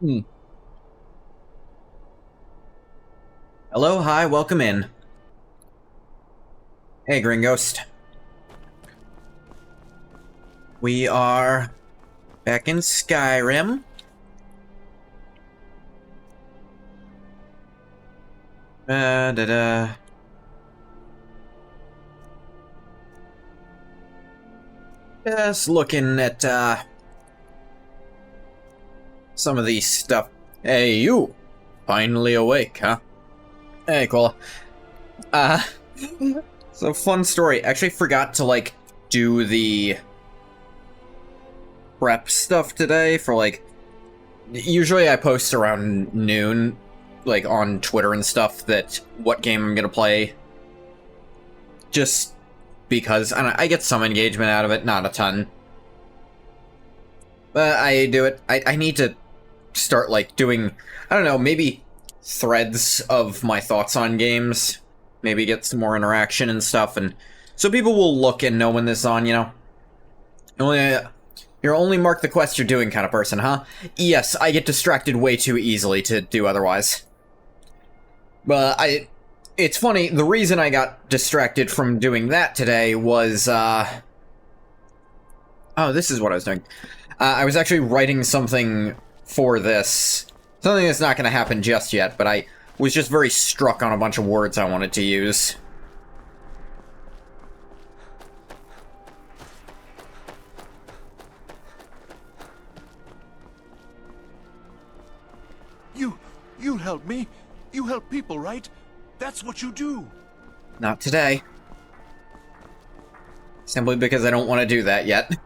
Hmm. Hello, hi, welcome in. Hey, Green Ghost. We are back in Skyrim. Da-da. Just looking at, some of these stuff. Hey, you! Finally awake, huh? Hey, Kola. So fun story. Actually forgot to, do the prep stuff today for, usually I post around noon, on Twitter and stuff, that what game I'm gonna play. Just because, I get some engagement out of it, not a ton. But I do it. I need to start, doing, I don't know, maybe threads of my thoughts on games. Maybe get some more interaction and stuff, and so people will look and know when this is on, you know? You're only mark the quest you're doing kind of person, huh? Yes, I get distracted way too easily to do otherwise. But it's funny, the reason I got distracted from doing that today was, oh, this is what I was doing. I was actually writing something for this. Something that's not going to happen just yet, but I was just very struck on a bunch of words I wanted to use. You help me. You help people, right? That's what you do. Not today. Simply because I don't want to do that yet.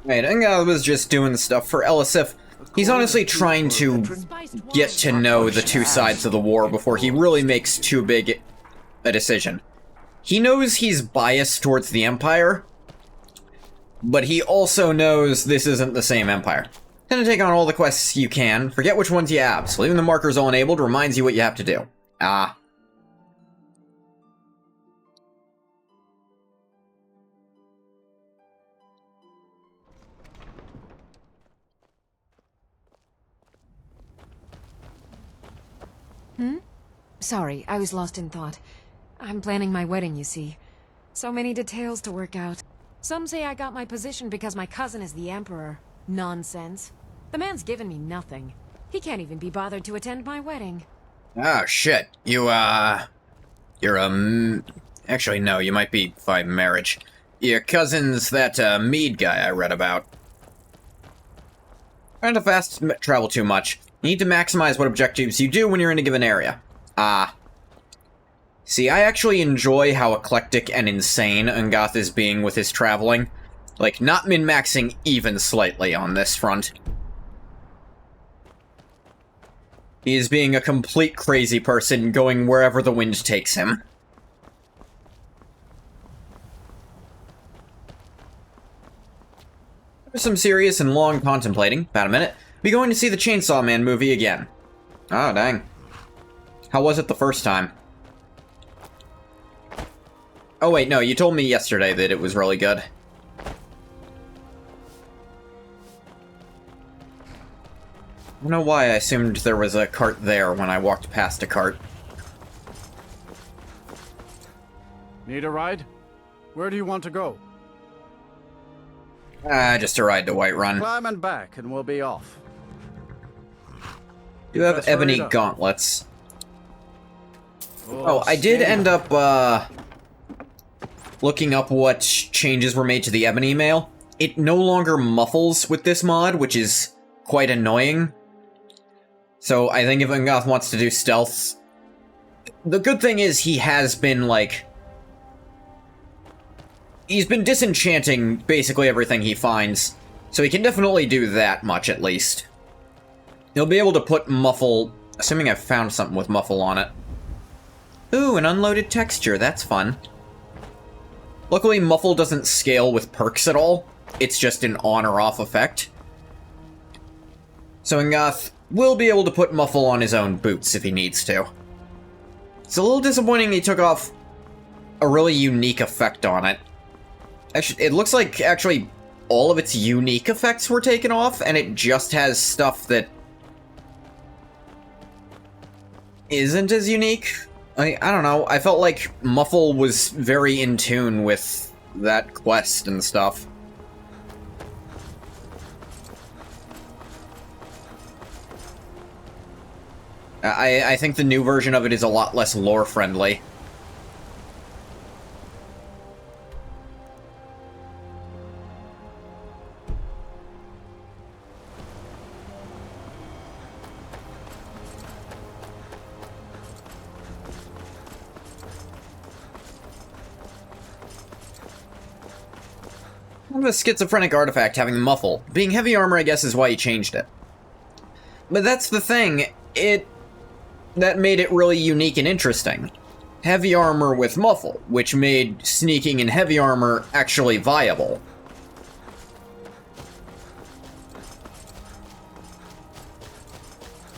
Right, I was just doing stuff for Elisif. He's honestly trying to get to know the two sides of the war before he really makes too big a decision. He knows he's biased towards the Empire, but he also knows this isn't the same Empire. Tend to take on all the quests you can, forget which ones you abs. Leaving the markers all enabled reminds you what you have to do. Sorry, I was lost in thought. I'm planning my wedding, you see. So many details to work out. Some say I got my position because my cousin is the Emperor. Nonsense. The man's given me nothing. He can't even be bothered to attend my wedding. Oh, shit. You're, actually, no, you might be by marriage. Your cousin's that, Mead guy I read about. Trying to fast travel too much. You need to maximize what objectives you do when you're in a given area. See, I actually enjoy how eclectic and insane Ungoth is being with his traveling. Not min-maxing even slightly on this front. He is being a complete crazy person, going wherever the wind takes him. After some serious and long contemplating, about a minute, be going to see the Chainsaw Man movie again. Oh, dang. How was it the first time? Oh wait, no, you told me yesterday that it was really good. I don't know why I assumed there was a cart there when I walked past a cart. Need a ride? Where do you want to go? Just a ride to Whiterun. Climb and back, and we'll be off. You have ebony gauntlets. Oh, I did end up, looking up what changes were made to the ebony mail. It no longer muffles with this mod, which is quite annoying. So I think if Ungoth wants to do stealth... The good thing is he has been, he's been disenchanting basically everything he finds, so he can definitely do that much, at least. He'll be able to put muffle... Assuming I've found something with muffle on it. Ooh, an unloaded texture, that's fun. Luckily, muffle doesn't scale with perks at all. It's just an on or off effect. So Ungoth will be able to put muffle on his own boots if he needs to. It's a little disappointing he took off a really unique effect on it. Actually, it looks like, all of its unique effects were taken off, and it just has stuff that isn't as unique. I don't know, I felt like Muffle was very in tune with that quest and stuff. I think the new version of it is a lot less lore-friendly. A schizophrenic artifact having Muffle. Being heavy armor, I guess, is why he changed it. But that's the thing, that made it really unique and interesting. Heavy armor with Muffle, which made sneaking in heavy armor actually viable.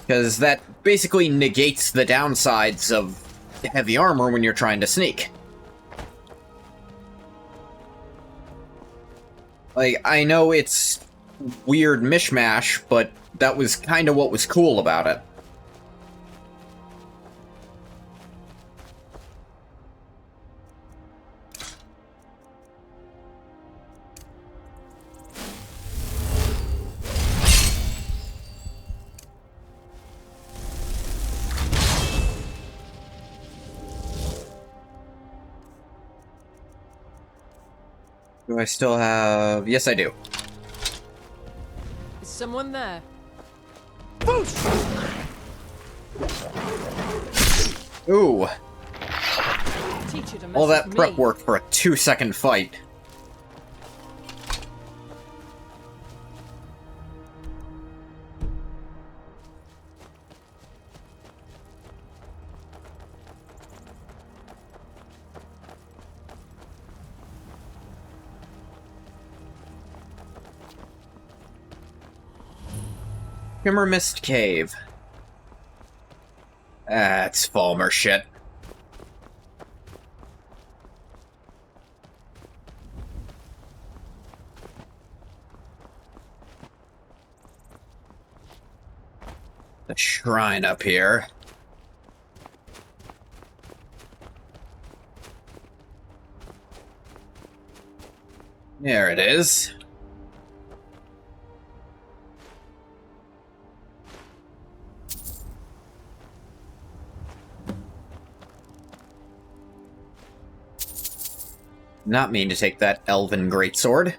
Because that basically negates the downsides of heavy armor when you're trying to sneak. Like, I know it's weird mishmash, but that was kind of what was cool about it. Do I still have... Yes, I do. Is someone there? Ooh. Teach you to mess All that with prep me. work for a 2-second fight. Shimmer Mist Cave. That's Falmer shit. The shrine up here. There it is. Not mean to take that elven greatsword.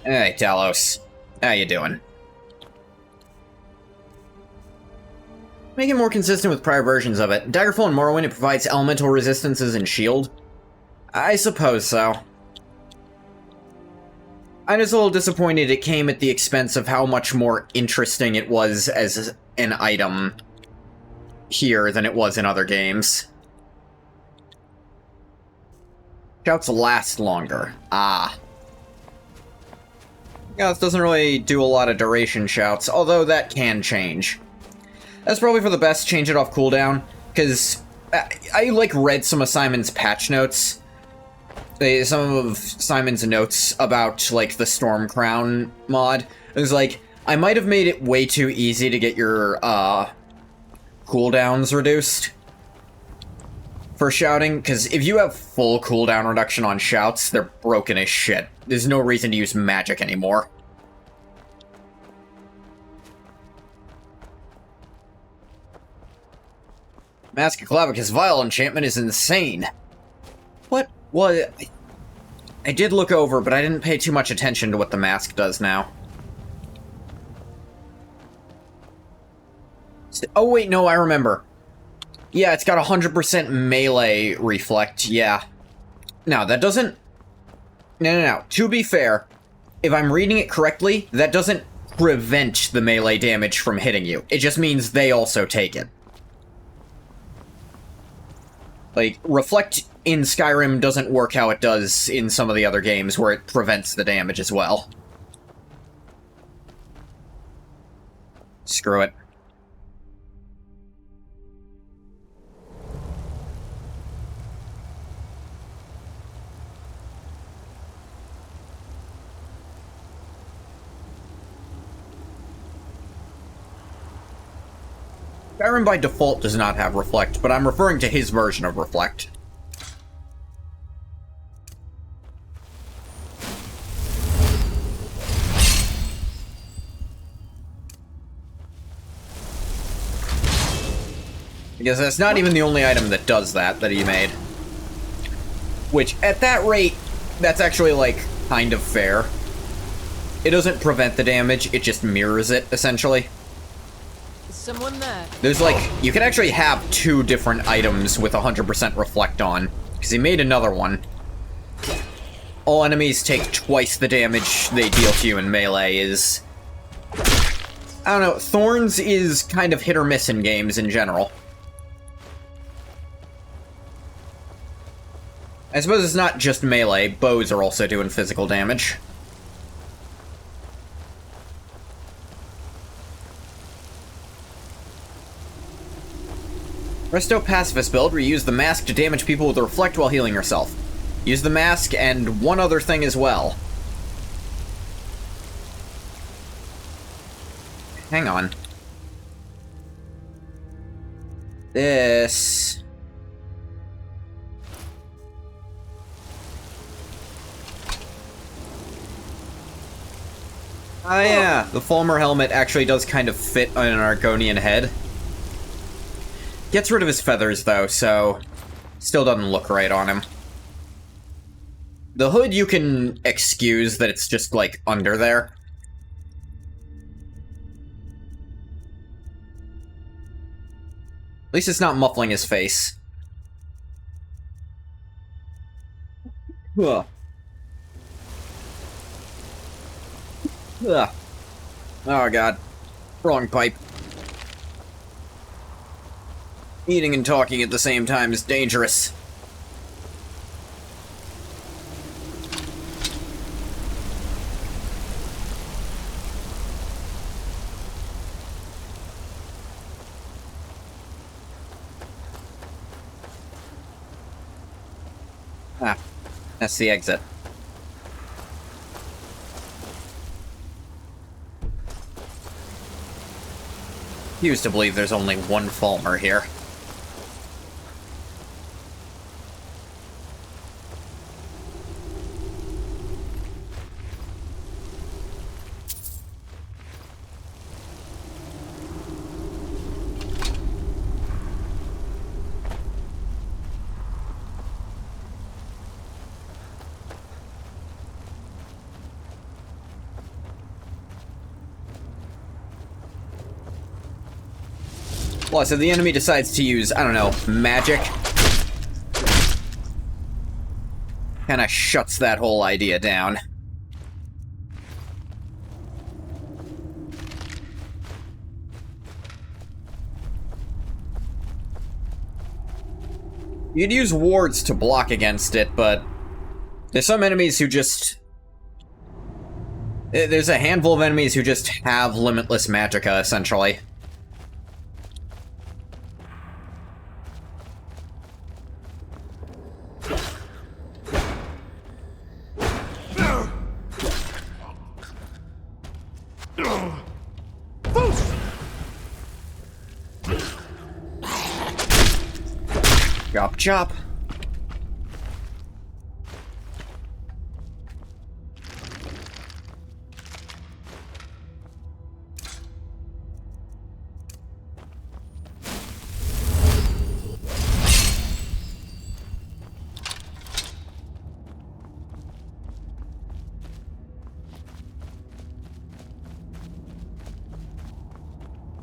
Hey, Talos. How you doing? Make it more consistent with prior versions of it. Daggerfall and Morrowind, it provides elemental resistances and shield. I suppose so. I'm just a little disappointed it came at the expense of how much more interesting it was as an item here than it was in other games. Shouts last longer. Ah. Yeah, this doesn't really do a lot of duration shouts, although that can change. That's probably for the best, change it off cooldown, because I like, read some of Simon's patch notes. Some of Simon's notes about, like, the Storm Crown mod. It was like, I might have made it way too easy to get your, cooldowns reduced for shouting, because if you have full cooldown reduction on shouts, they're broken as shit. There's no reason to use magic anymore. Mask of Clavicus Vile enchantment is insane. What? What? I did look over, but I didn't pay too much attention to what the mask does now. Oh wait, no, I remember. Yeah, it's got 100% melee reflect, yeah. Now, that doesn't... No. To be fair, if I'm reading it correctly, that doesn't prevent the melee damage from hitting you. It just means they also take it. Like, Reflect in Skyrim doesn't work how it does in some of the other games, where it prevents the damage as well. Screw it. SKYRIM by default does not have Reflect, but I'm referring to his version of Reflect. Because that's not even the only item that does that he made. Which, at that rate, that's actually, like, kind of fair. It doesn't prevent the damage, it just mirrors it, essentially. Is someone there? There's, like, you can actually have 2 different items with 100% Reflect on. Because he made another one. All enemies take twice the damage they deal to you in melee is... I don't know, Thorns is kind of hit or miss in games in general. I suppose it's not just melee, bows are also doing physical damage. Resto Pacifist build, where you use the mask to damage people with Reflect while healing yourself. Use the mask and one other thing as well. Hang on. This... Oh yeah, the Fulmer helmet actually does kind of fit on an Argonian head. Gets rid of his feathers, though, so... still doesn't look right on him. The hood you can excuse that it's just, like, under there. At least it's not muffling his face. Ugh. Ugh. Oh god. Wrong pipe. Eating and talking at the same time is dangerous. Ah, that's the exit. Used to believe there's only one Fulmer here. Plus, if the enemy decides to use, I don't know, magic, kinda shuts that whole idea down. You'd use wards to block against it, but there's some enemies who just... There's a handful of enemies who just have limitless magicka, essentially. Chop, chop.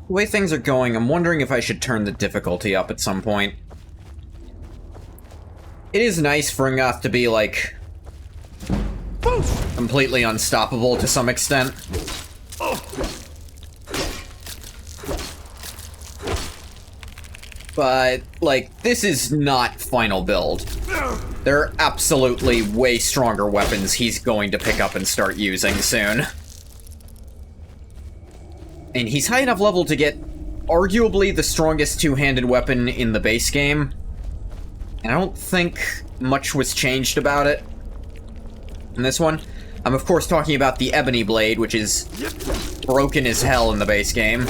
The way things are going, I'm wondering if I should turn the difficulty up at some point. It is nice for Ngoth to be, like, completely unstoppable to some extent. But, like, this is not final build. There are absolutely way stronger weapons he's going to pick up and start using soon. And he's high enough level to get arguably the strongest two-handed weapon in the base game. And I don't think much was changed about it in this one. I'm of course talking about the Ebony Blade, which is broken as hell in the base game.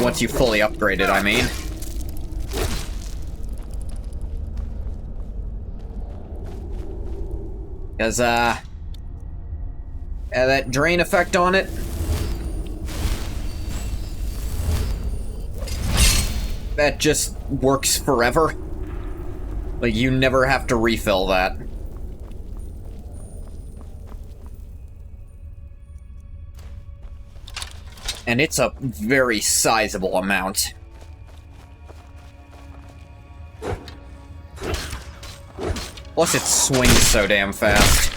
Once you fully upgrade it, I mean. Because, that drain effect on it. That just works forever. Like, you never have to refill that. And it's a very sizable amount. Plus, it swings so damn fast.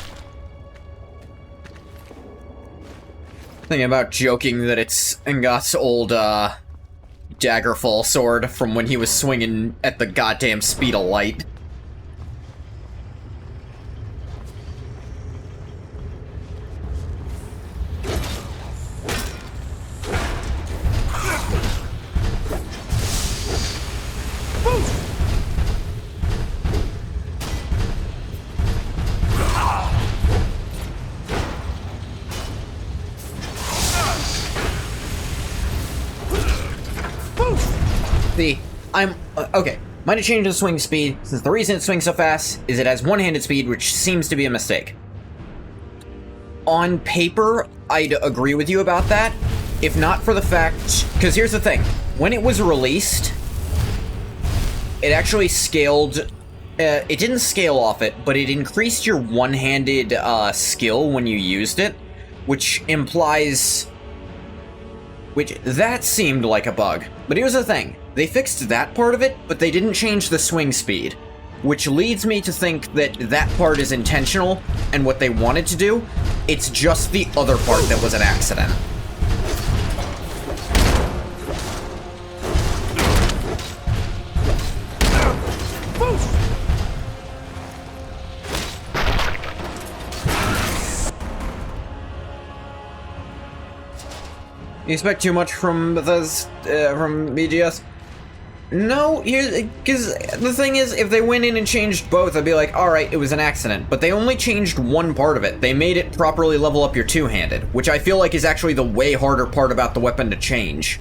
Thinking about joking that it's Ngot's old, Daggerfall sword from when he was swinging at the goddamn speed of light. Okay, might have changed the swing speed, since the reason it swings so fast is it has one-handed speed, which seems to be a mistake. On paper, I'd agree with you about that, if not for the fact... Because here's the thing, when it was released, it actually scaled... it didn't scale off it, but it increased your one-handed skill when you used it, which implies... that seemed like a bug. But here's the thing. They fixed that part of it, but they didn't change the swing speed. Which leads me to think that that part is intentional, and what they wanted to do, it's just the other part that was an accident. You expect too much from from BGS? No, because the thing is, if they went in and changed both, I'd be like, alright, it was an accident. But they only changed one part of it. They made it properly level up your two-handed, which I feel like is actually the way harder part about the weapon to change.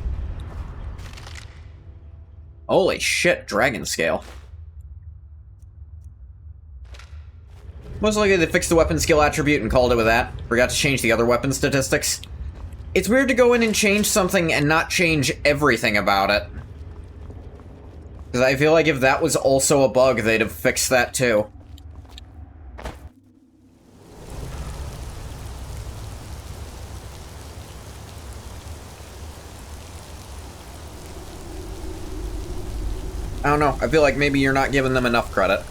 Holy shit, dragon scale. Most likely they fixed the weapon skill attribute and called it with that. Forgot to change the other weapon statistics. It's weird to go in and change something and not change everything about it. Because I feel like if that was also a bug, they'd have fixed that too. I don't know, I feel like maybe you're not giving them enough credit.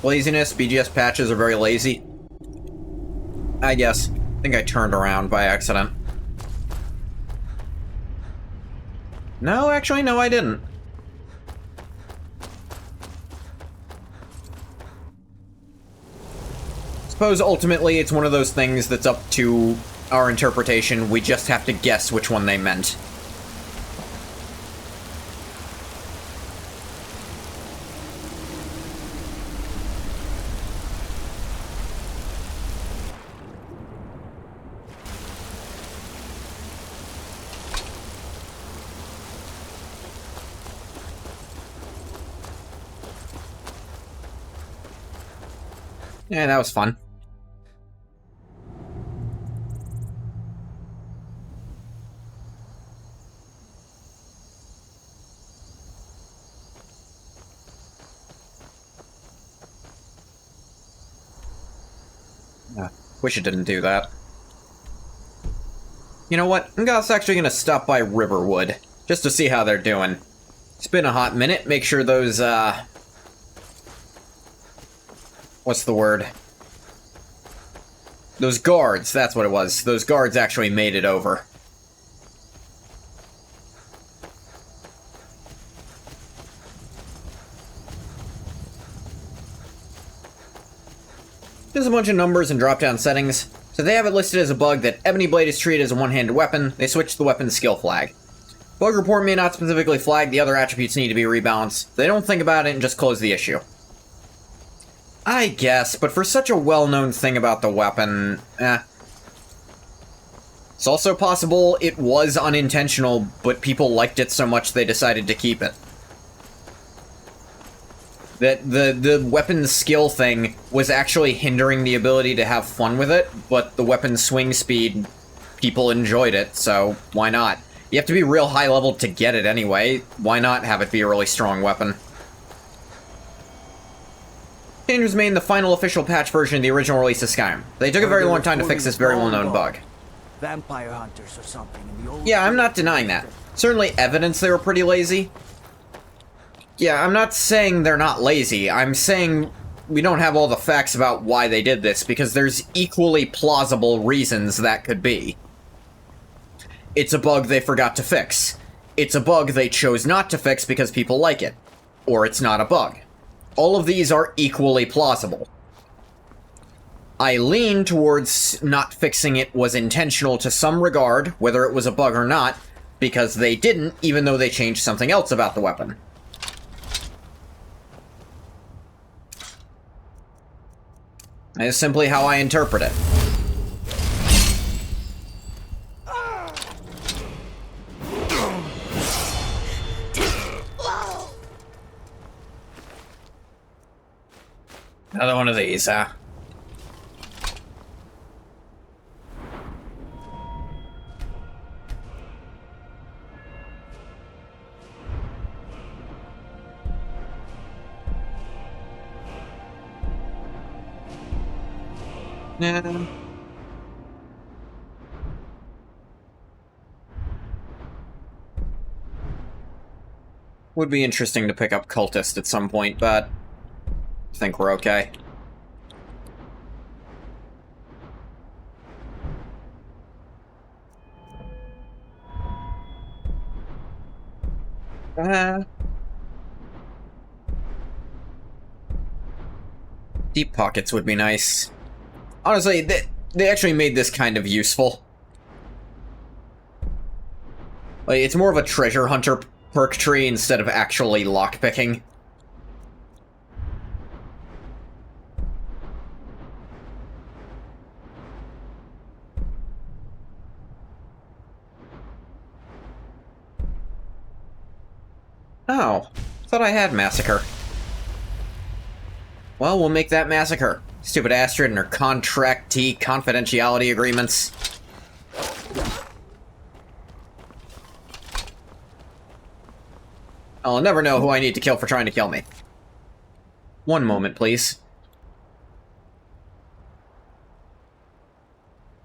Laziness, BGS patches are very lazy. I guess. I think I turned around by accident. No, actually, no, I didn't. Suppose ultimately it's one of those things that's up to our interpretation. We just have to guess which one they meant. Yeah, that was fun. Wish it didn't do that. You know what? I'm actually gonna stop by Riverwood, just to see how they're doing. It's been a hot minute. Make sure those, what's the word? Those guards, that's what it was. Those guards actually made it over. There's a bunch of numbers and drop-down settings. So they have it listed as a bug that Ebony Blade is treated as a one-handed weapon. They switch the weapon skill flag. Bug report may not specifically flag the other attributes need to be rebalanced. They don't think about it and just close the issue. I guess, but for such a well-known thing about the weapon, It's also possible it was unintentional, but people liked it so much they decided to keep it. That the weapon skill thing was actually hindering the ability to have fun with it, but the weapon swing speed, people enjoyed it, so why not? You have to be real high level to get it anyway. Why not have it be a really strong weapon? Change was made in the final official patch version of the original release of Skyrim. They took a very long time to fix this very well-known bug. Vampire hunters or something in the old... Yeah, I'm not denying that. Certainly evidence they were pretty lazy. Yeah, I'm not saying they're not lazy. I'm saying we don't have all the facts about why they did this, because there's equally plausible reasons that could be. It's a bug they forgot to fix. It's a bug they chose not to fix because people like it. Or it's not a bug. All of these are equally plausible. I lean towards not fixing it was intentional to some regard, whether it was a bug or not, because they didn't, even though they changed something else about the weapon. That is simply how I interpret it. Another one of these, huh? Nah. Would be interesting to pick up Cultist at some point, but I think we're okay. Deep pockets would be nice. Honestly, they actually made this kind of useful. Like, it's more of a treasure hunter perk tree instead of actually lockpicking. Oh, thought I had Massacre. Well, we'll make that Massacre. Stupid Astrid and her contractee confidentiality agreements. I'll never know who I need to kill for trying to kill me. One moment, please.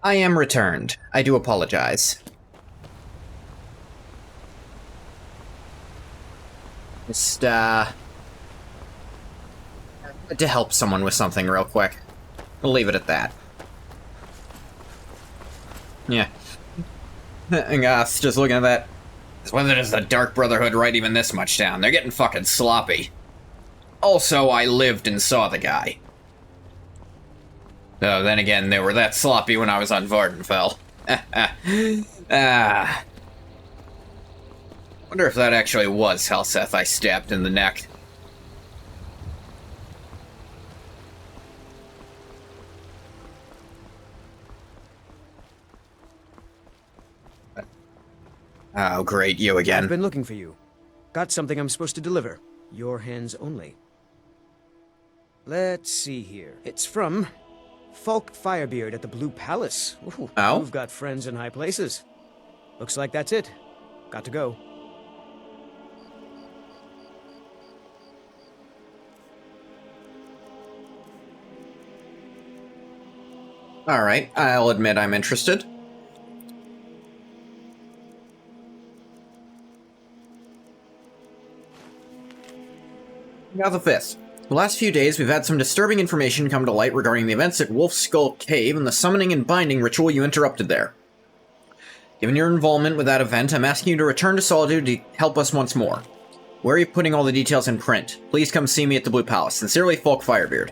I am returned. I do apologize. Just, to help someone with something real quick. We'll leave it at that. Yeah. Gosh, just looking at that. Whether does the Dark Brotherhood write even this much down? They're getting fucking sloppy. Also, I lived and saw the guy. Though, then again, they were that sloppy when I was on Vardenfell. Wonder if that actually was Helseth I stabbed in the neck. Oh, great, you again. I've been looking for you. Got something I'm supposed to deliver. Your hands only. Let's see here. It's from Falk Firebeard at the Blue Palace. Ooh, oh? You've got friends in high places. Looks like that's it. Got to go. Alright, I'll admit I'm interested. Now the 5th. The last few days, we've had some disturbing information come to light regarding the events at Wolf Skull Cave and the summoning and binding ritual you interrupted there. Given your involvement with that event, I'm asking you to return to Solitude to help us once more. Where are you putting all the details in print? Please come see me at the Blue Palace. Sincerely, Falk Firebeard.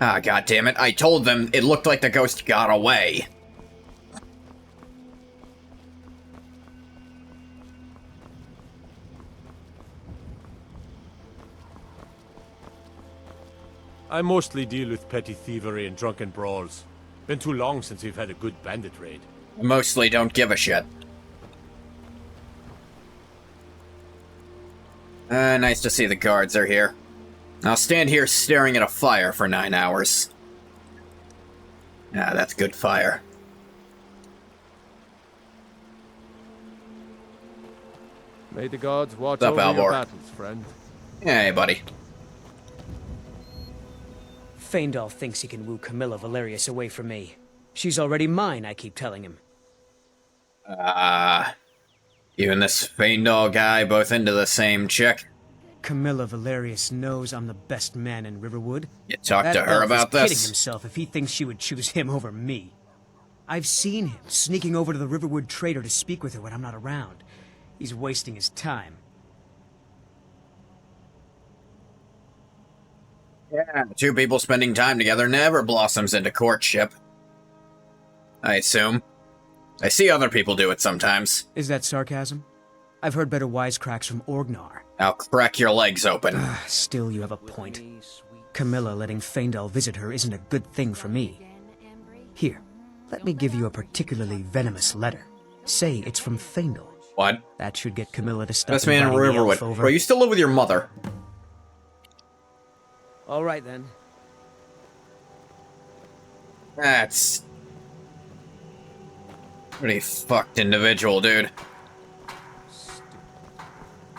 Ah, god damn it. I told them it looked like the ghost got away. I mostly deal with petty thievery and drunken brawls. Been too long since we've had a good bandit raid. Mostly don't give a shit. Nice to see the guards are here. I'll stand here staring at a fire for 9 hours. Ah, that's good fire. May the gods watch What's up, over your Alvor? battles, friend. Hey, buddy. Faendal thinks he can woo Camilla Valerius away from me. She's already mine, I keep telling him. You and this Faendal guy both into the same chick? Camilla Valerius knows I'm the best man in Riverwood. You talked to That her elf about is kidding this? himself if he thinks she would choose him over me. I've seen him sneaking over to the Riverwood trader to speak with her when I'm not around. He's wasting his time. Yeah, two people spending time together never blossoms into courtship. I assume. I see other people do it sometimes. Is that sarcasm? I've heard better wisecracks from Orgnar. I'll crack your legs open. Still, you have a point. Camilla letting Faendal visit her isn't a good thing for me. Here, let me give you a particularly venomous letter. Say it's from Faendal. What? That should get Camilla to stop Best man in inviting the elf Riverwood. over. Bro, you still live with your mother. All right, then. That's... pretty fucked individual, dude.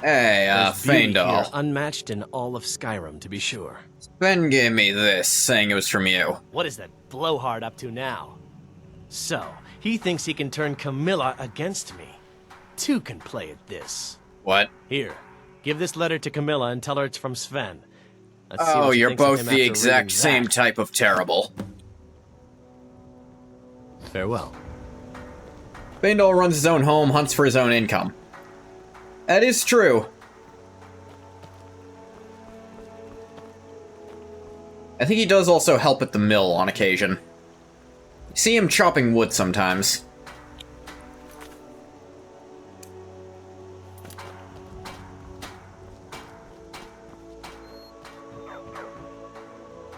Hey, There's beauty here, Faendal. unmatched in all of Skyrim, to be sure. Ben gave me this, saying it was from you. What is that blowhard up to now? So, he thinks he can turn Camilla against me. Two can play at this. What? Here, give this letter to Camilla and tell her it's from Sven. Let's see Oh, what she you're thinks of both him the after exact reading same that. type of terrible. Farewell. Faendal runs his own home, hunts for his own income. That is true. I think he does also help at the mill on occasion. See him chopping wood sometimes.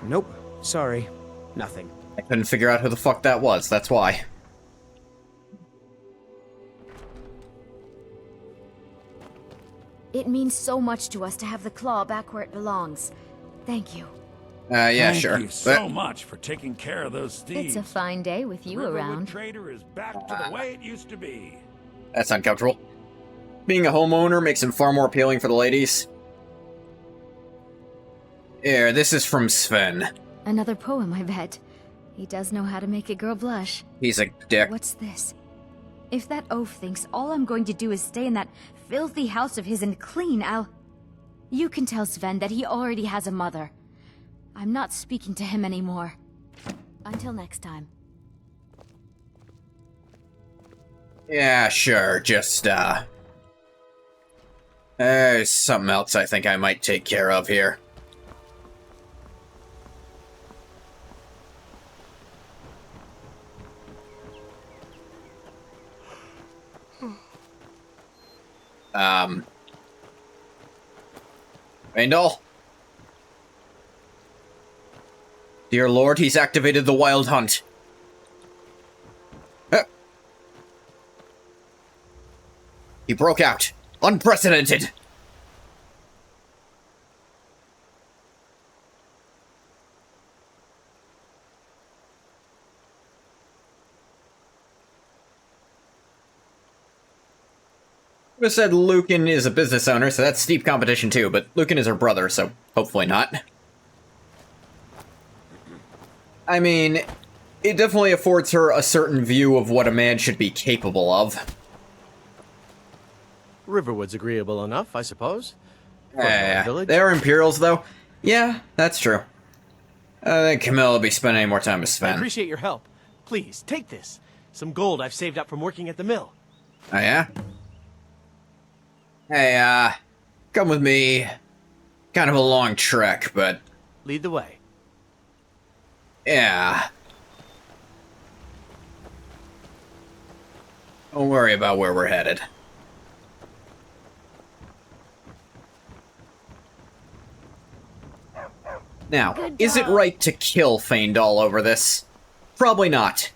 Nope. Sorry. Nothing. I couldn't figure out who the fuck that was, that's why. It means so much to us to have the claw back where it belongs. Thank you. Yeah, Thank sure. you so much for taking care of those thieves. It's a fine day with you Riverwood around. Trader is back to the way it used to be. That's uncomfortable. Being a homeowner makes him far more appealing for the ladies. Here, this is from Sven. Another poem, I bet. He does know how to make a girl blush. He's a dick. What's this? If that oaf thinks all I'm going to do is stay in that filthy house of his and clean, You can tell Sven that he already has a mother. I'm not speaking to him anymore. Until next time. Yeah, sure, just, there's something else I think I might take care of here. Faendal? Dear Lord, he's activated the Wild Hunt. He broke out. Unprecedented! I said Lucan is a business owner, so that's steep competition too, but Lucan is her brother, so hopefully not. I mean, it definitely affords her a certain view of what a man should be capable of. Riverwood's agreeable enough, I suppose. For a Yeah, village. they're Imperials, though. Yeah, that's true. I think Camilla will be spending more time with I Sven. appreciate your help. Please, take this. Some gold I've saved up from working at the mill. Oh, yeah? Hey, come with me. Kind of a long trek, but... Lead the way. Yeah. Don't worry about where we're headed. Now, is it right to kill Feindal over this? Probably not.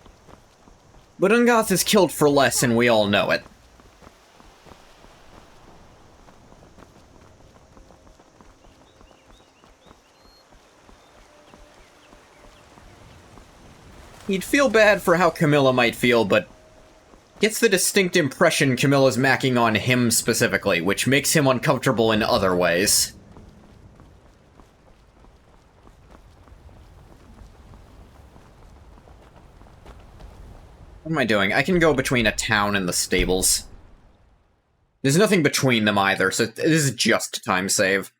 But Ungoth is killed for less, and we all know it. He'd feel bad for how Camilla might feel, but gets the distinct impression Camilla's macking on him specifically, which makes him uncomfortable in other ways. What am I doing? I can go between a town and the stables. There's nothing between them either, so this is just time save.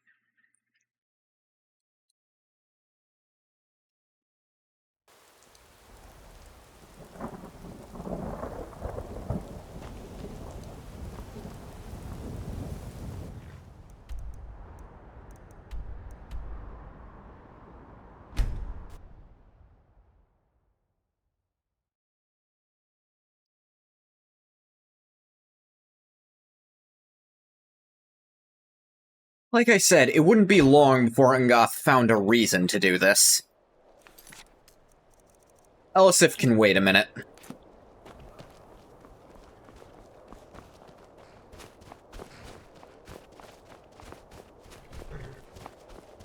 Like I said, it wouldn't be long before Ungoth found a reason to do this. Elisif can wait a minute.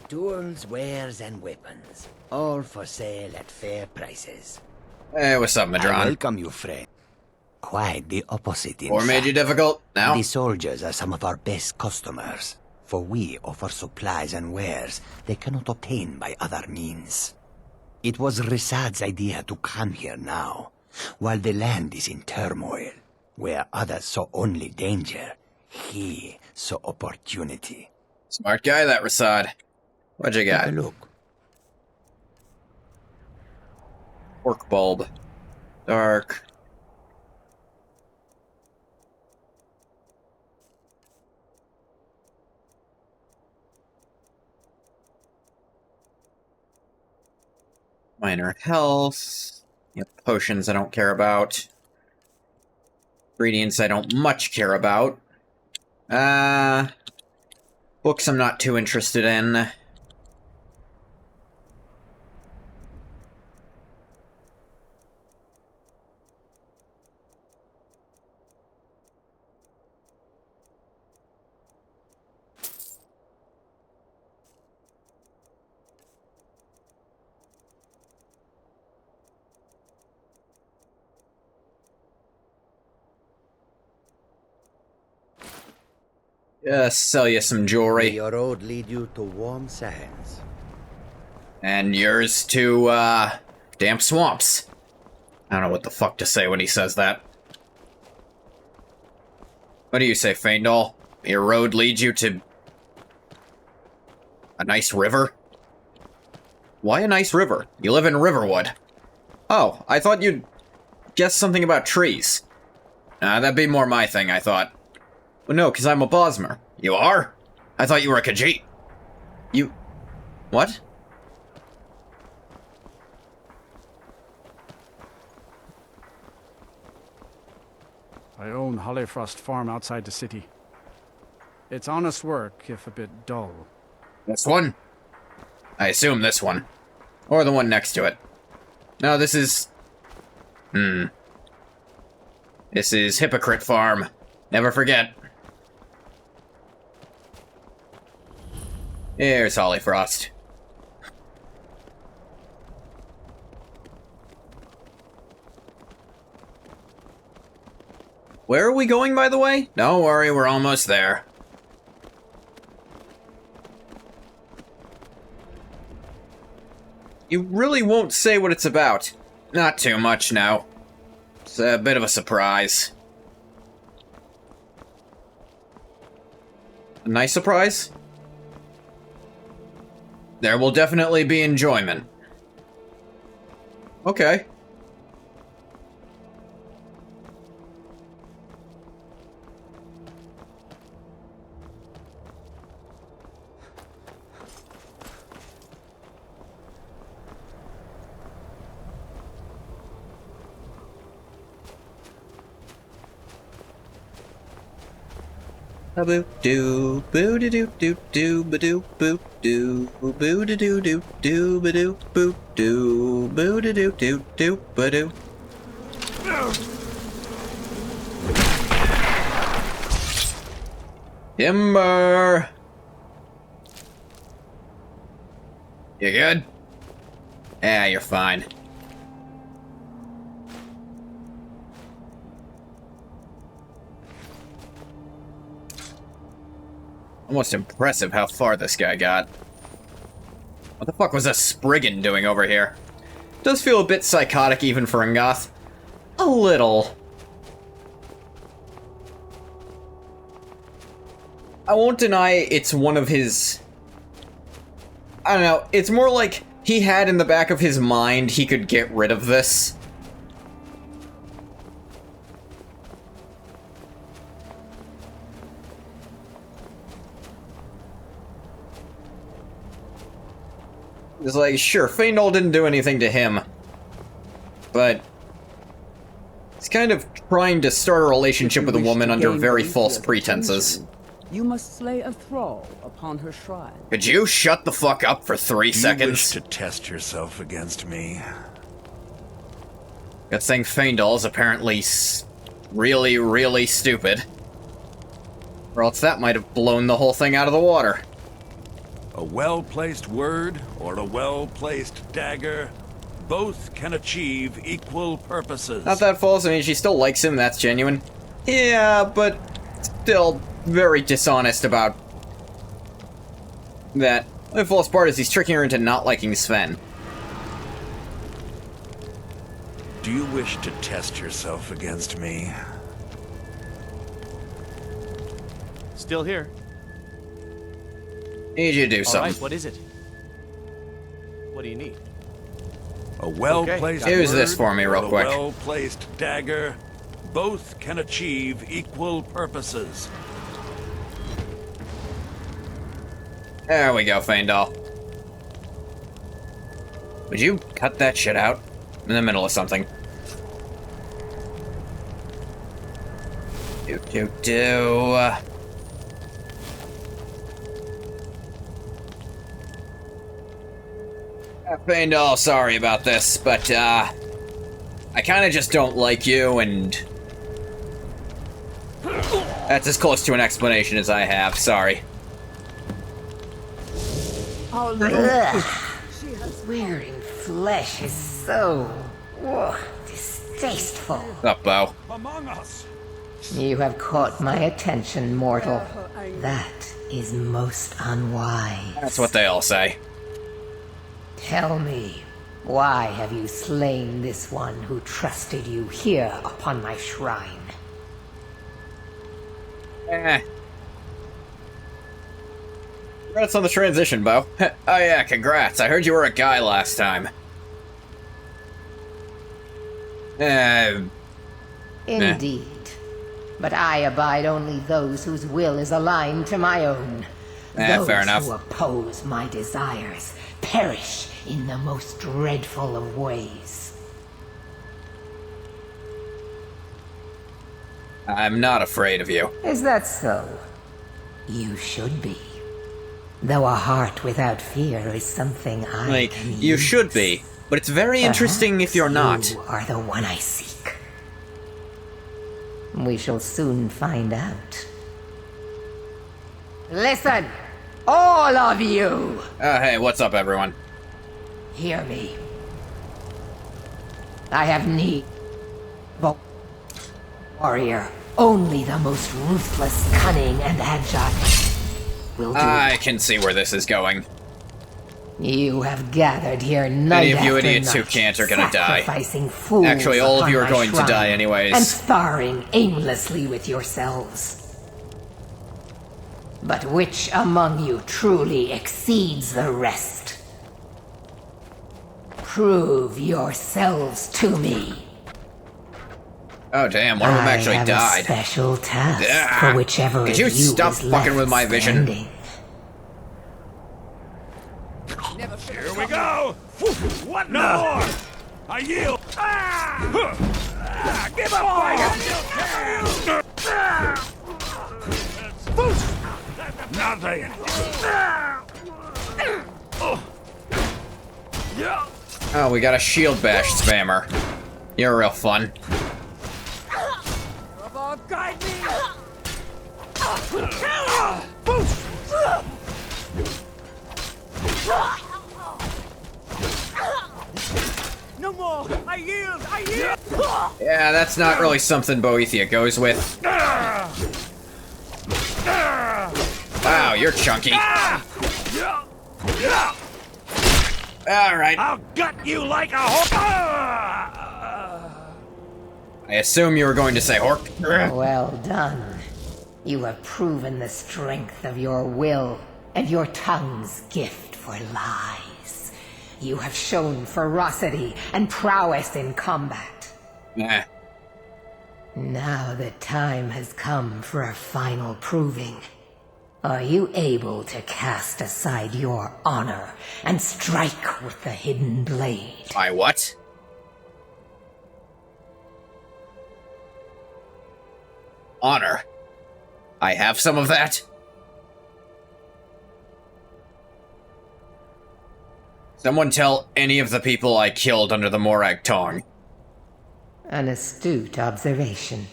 Tools, wares, and weapons. All for sale at fair prices. Hey, what's up, Madron? I welcome you, friend. Quite the opposite, in Or made you fact. difficult? Now? The soldiers are some of our best customers, for we offer supplies and wares they cannot obtain by other means. It was Risad's idea to come here now, while the land is in turmoil. Where others saw only danger, he saw opportunity. Smart guy, that Rasad. What'd you got? Take a look. Orc bulb. Dark. Minor health. Yep, potions I don't care about. Ingredients I don't much care about. Books I'm not too interested in. Sell you some May jewelry. your road lead you to warm sands. And yours to, damp swamps. I don't know what the fuck to say when he says that. What do you say, Feindal? Your road leads you to a nice river? Why a nice river? You live in Riverwood. Oh, I thought you'd guess something about trees. That'd be more my thing, I thought. Well, no, because I'm a Bosmer. You are? I thought you were a Khajiit. You... What? I own Hollyfrost Farm outside the city. It's honest work, if a bit dull. This one? I assume this one. Or the one next to it. No, this is... This is Hypocrite Farm. Never forget. Here's Hollyfrost. Where are we going, by the way? Don't worry, we're almost there. You really won't say what it's about. Not too much, no. It's a bit of a surprise. A nice surprise? There will definitely be enjoyment. Okay. A boo doo boo doo doo doo doo ba doo boo doo boo doo doo doo doo ba doo boo doo boo doo doo doo doo ba doo. Timber. You good? Yeah, you're fine. Almost impressive how far this guy got. What the fuck was a Spriggan doing over here? Does feel a bit psychotic even for Ngoth. A little. I won't deny it's one of his... I don't know, it's more like he had in the back of his mind he could get rid of this. It's like, sure, Faendal didn't do anything to him, but he's kind of trying to start a relationship with a woman under very false pretenses. You must slay a thrall upon her shrine. Could you shut the fuck up for 3 seconds? You wish to test yourself against me? Good thing Faendal's apparently really, really stupid. Or else that might have blown the whole thing out of the water. A well-placed word or a well-placed dagger, both can achieve equal purposes. Not that false, I mean, she still likes him, that's genuine. Yeah, but still very dishonest about that. The false part is he's tricking her into not liking Sven. Do you wish to test yourself against me? Still here. Need you to do something. Alright, what is it? What do you need? A well-placed okay. Use this for me real quick. A well-placed dagger, both can achieve equal purposes. There we go, Faendal. Would you cut that shit out? I'm in the middle of something. Faendal, sorry about this, but, I kinda just don't like you, and... that's as close to an explanation as I have, sorry. Wearing flesh is so... distasteful. Up, Bo. Among us. You have caught my attention, mortal. That is most unwise. That's what they all say. Tell me, why have you slain this one who trusted you here upon my shrine? Congrats on the transition, Bo. Oh yeah, congrats. I heard you were a guy last time. Indeed. But I abide only those whose will is aligned to my own. Those fair enough. who oppose my desires perish in the most dreadful of ways. I'm not afraid of you. Is that so? You should be. Though a heart without fear is something I can you use. should be, but it's very interesting if you're not. You are the one I seek. We shall soon find out. Listen! All of you! Hey, what's up, everyone? Hear me. I have need of a warrior. Only the most ruthless, cunning, and agile will do. I can see where this is going. You have gathered here night Any of you after idiots who night, can't are gonna die. sacrificing fools Actually, all of upon you are my going to shrine, die anyways. and sparring aimlessly with yourselves. But which among you truly exceeds the rest? Prove yourselves to me. Oh damn, one of them actually I have died. A special task for whichever Could you of you stop is fucking left with my vision? standing. Here we go! What more? I yield! Give up! Nothing. Oh, we got a shield bash spammer. You're real fun. Guide me. No more. I yield. I yield. Yeah, that's not really something Boethia goes with. Wow, you're chunky. Alright. I'll gut you like a horse. I assume you were going to say hork. Well done. You have proven the strength of your will and your tongue's gift for lies. You have shown ferocity and prowess in combat. Nah. Now the time has come for a final proving. Are you able to cast aside your honor and strike with the hidden blade? I what? Honor. I have some of that. Someone tell any of the people I killed under the Morag Tong. An astute observation.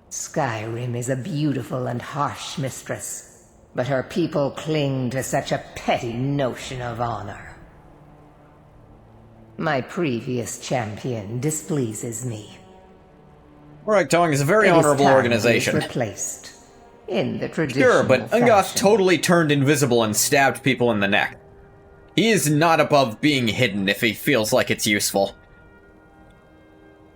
Skyrim is a beautiful and harsh mistress, but her people cling to such a petty notion of honor. My previous champion displeases me. Morag Tong is a very honorable organization. Replaced in the traditional Sure, but Ungoth fashion. totally turned invisible and stabbed people in the neck. He is not above being hidden if he feels like it's useful.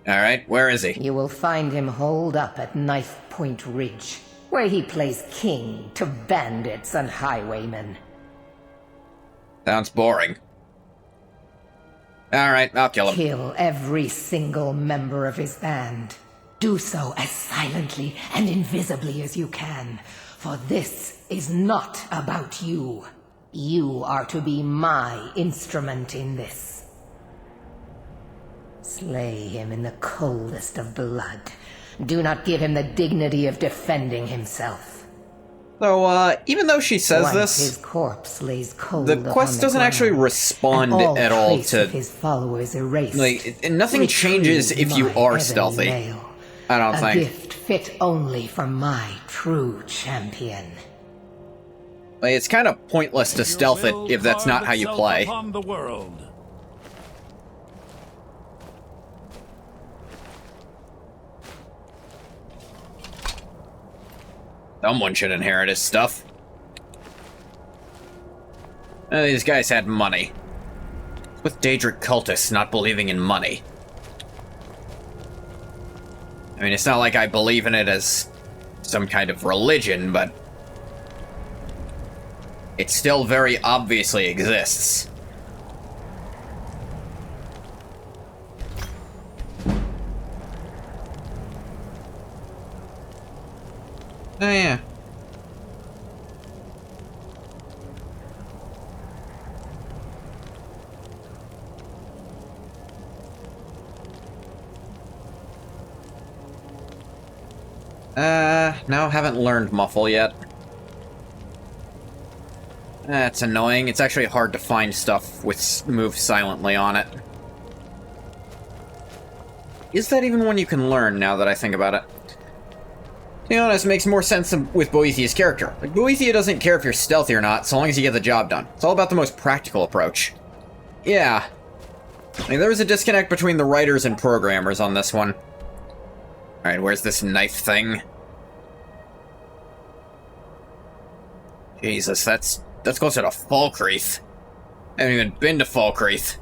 Alright, where is he? You will find him holed up at Knife Point Ridge, where he plays king to bandits and highwaymen. Sounds boring. Alright, I'll kill him. Kill every single member of his band. Do so as silently and invisibly as you can, for this is not about you. You are to be my instrument in this. Slay him in the coldest of blood. Do not give him the dignity of defending himself. So, even though she says Once this, his corpse lays cold the upon quest the doesn't actually ground, respond and at all trace to... of his followers erased. Like, nothing changes if you Retrieve are my stealthy. ebony mail. I don't A think. gift fit only for my true champion. Like, it's kind of pointless to stealth it if that's not how you play. Upon the world. Someone should inherit his stuff. These guys had money. With Daedric cultists not believing in money. I mean, it's not like I believe in it as some kind of religion, but it still very obviously exists. Oh, yeah. No, haven't learned Muffle yet. That's annoying. It's actually hard to find stuff with move silently on it. Is that even one you can learn, now that I think about it? To be honest, it makes more sense with Boethia's character. Like, Boethia doesn't care if you're stealthy or not, so long as you get the job done. It's all about the most practical approach. Yeah. Like, there was a disconnect between the writers and programmers on this one. Alright, where's this knife thing? Jesus, that's closer to Falkreath. I haven't even been to Falkreath.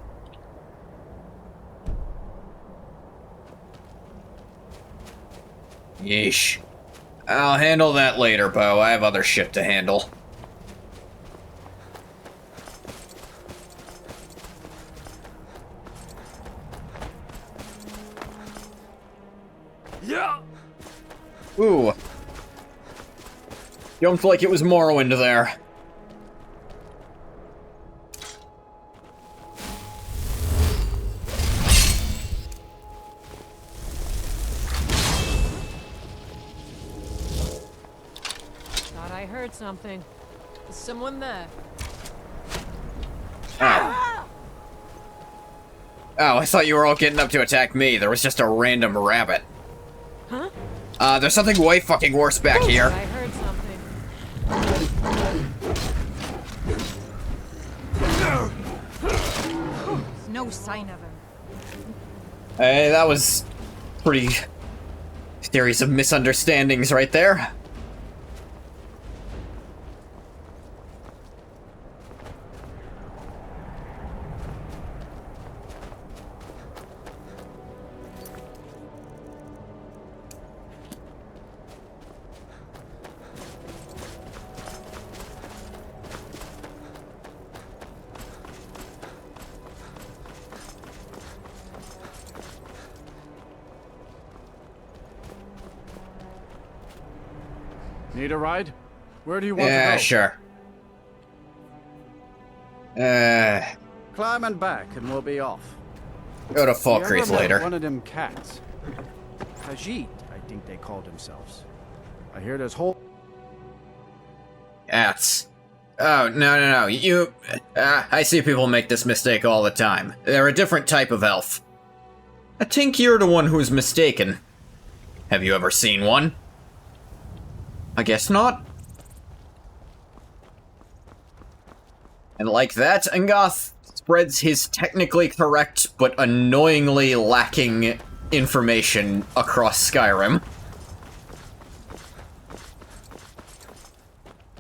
Yeesh. I'll handle that later, Bo. I have other shit to handle. Yeah. Ooh. Jumped like it was Morrowind there. heard something. Is someone there? Oh. Oh, I thought you were all getting up to attack me. There was just a random rabbit. Huh? There's something way fucking worse back here. I heard something. No sign of him. Hey, that was pretty series of misunderstandings right there. Need a ride? Where do you want to go? Yeah, sure. Climb and back, and we'll be off. Go to Fall You Creek ever met later. One of them cats. Khajiit, I think they call themselves. I hear there's whole. Cats. Oh, no. You... I see people make this mistake all the time. They're a different type of elf. I think you're the one who's mistaken. Have you ever seen one? I guess not. And like that, Angoth spreads his technically correct but annoyingly lacking information across Skyrim.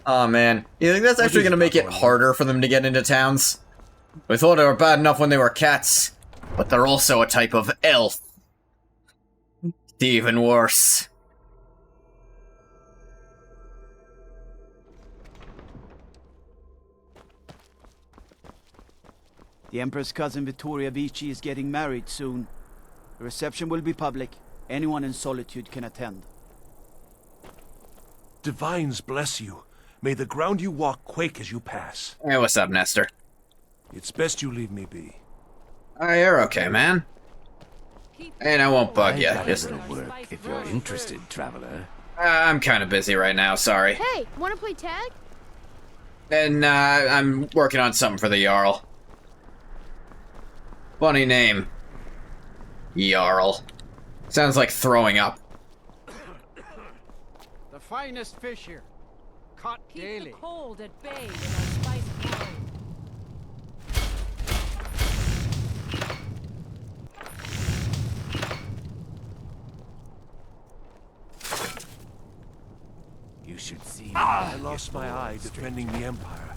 Aw, man. You think that's actually gonna make it harder for them to get into towns? We thought they were bad enough when they were cats, but they're also a type of elf. It's even worse. The Emperor's cousin Vittoria Vici is getting married soon. The reception will be public. Anyone in Solitude can attend. Divines bless you. May the ground you walk quake as you pass. Hey, what's up, Nestor? It's best you leave me be. Oh, you're okay, man. And I won't bug you. Just work if you're interested, traveler. I'm kind of busy right now, sorry. Hey, wanna play tag? And, I'm working on something for the Jarl. Funny name. Jarl. Sounds like throwing up. The finest fish here. Caught daily. Keep the cold at bay with our spiced wine. You should see. I lost my eye defending the Empire.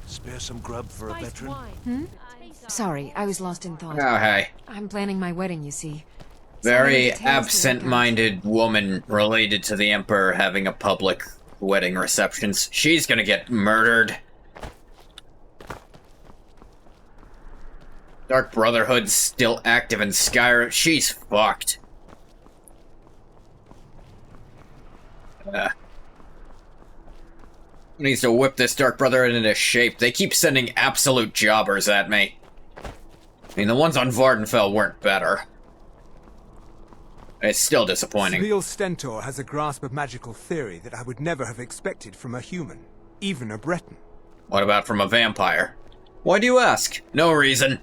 Spare some grub for a veteran? Hmm? Sorry, I was lost in thought. Oh, hey. I'm planning my wedding, you see. Very absent-minded woman related to the Emperor having a public wedding receptions. She's gonna get murdered. Dark Brotherhood's still active in Skyrim. She's fucked. Needs to whip this Dark Brotherhood into shape. They keep sending absolute jobbers at me. I mean, the ones on Vardenfell weren't better. It's still disappointing. Real Stentor has a grasp of magical theory that I would never have expected from a human, even a Breton. What about from a vampire? Why do you ask? No reason.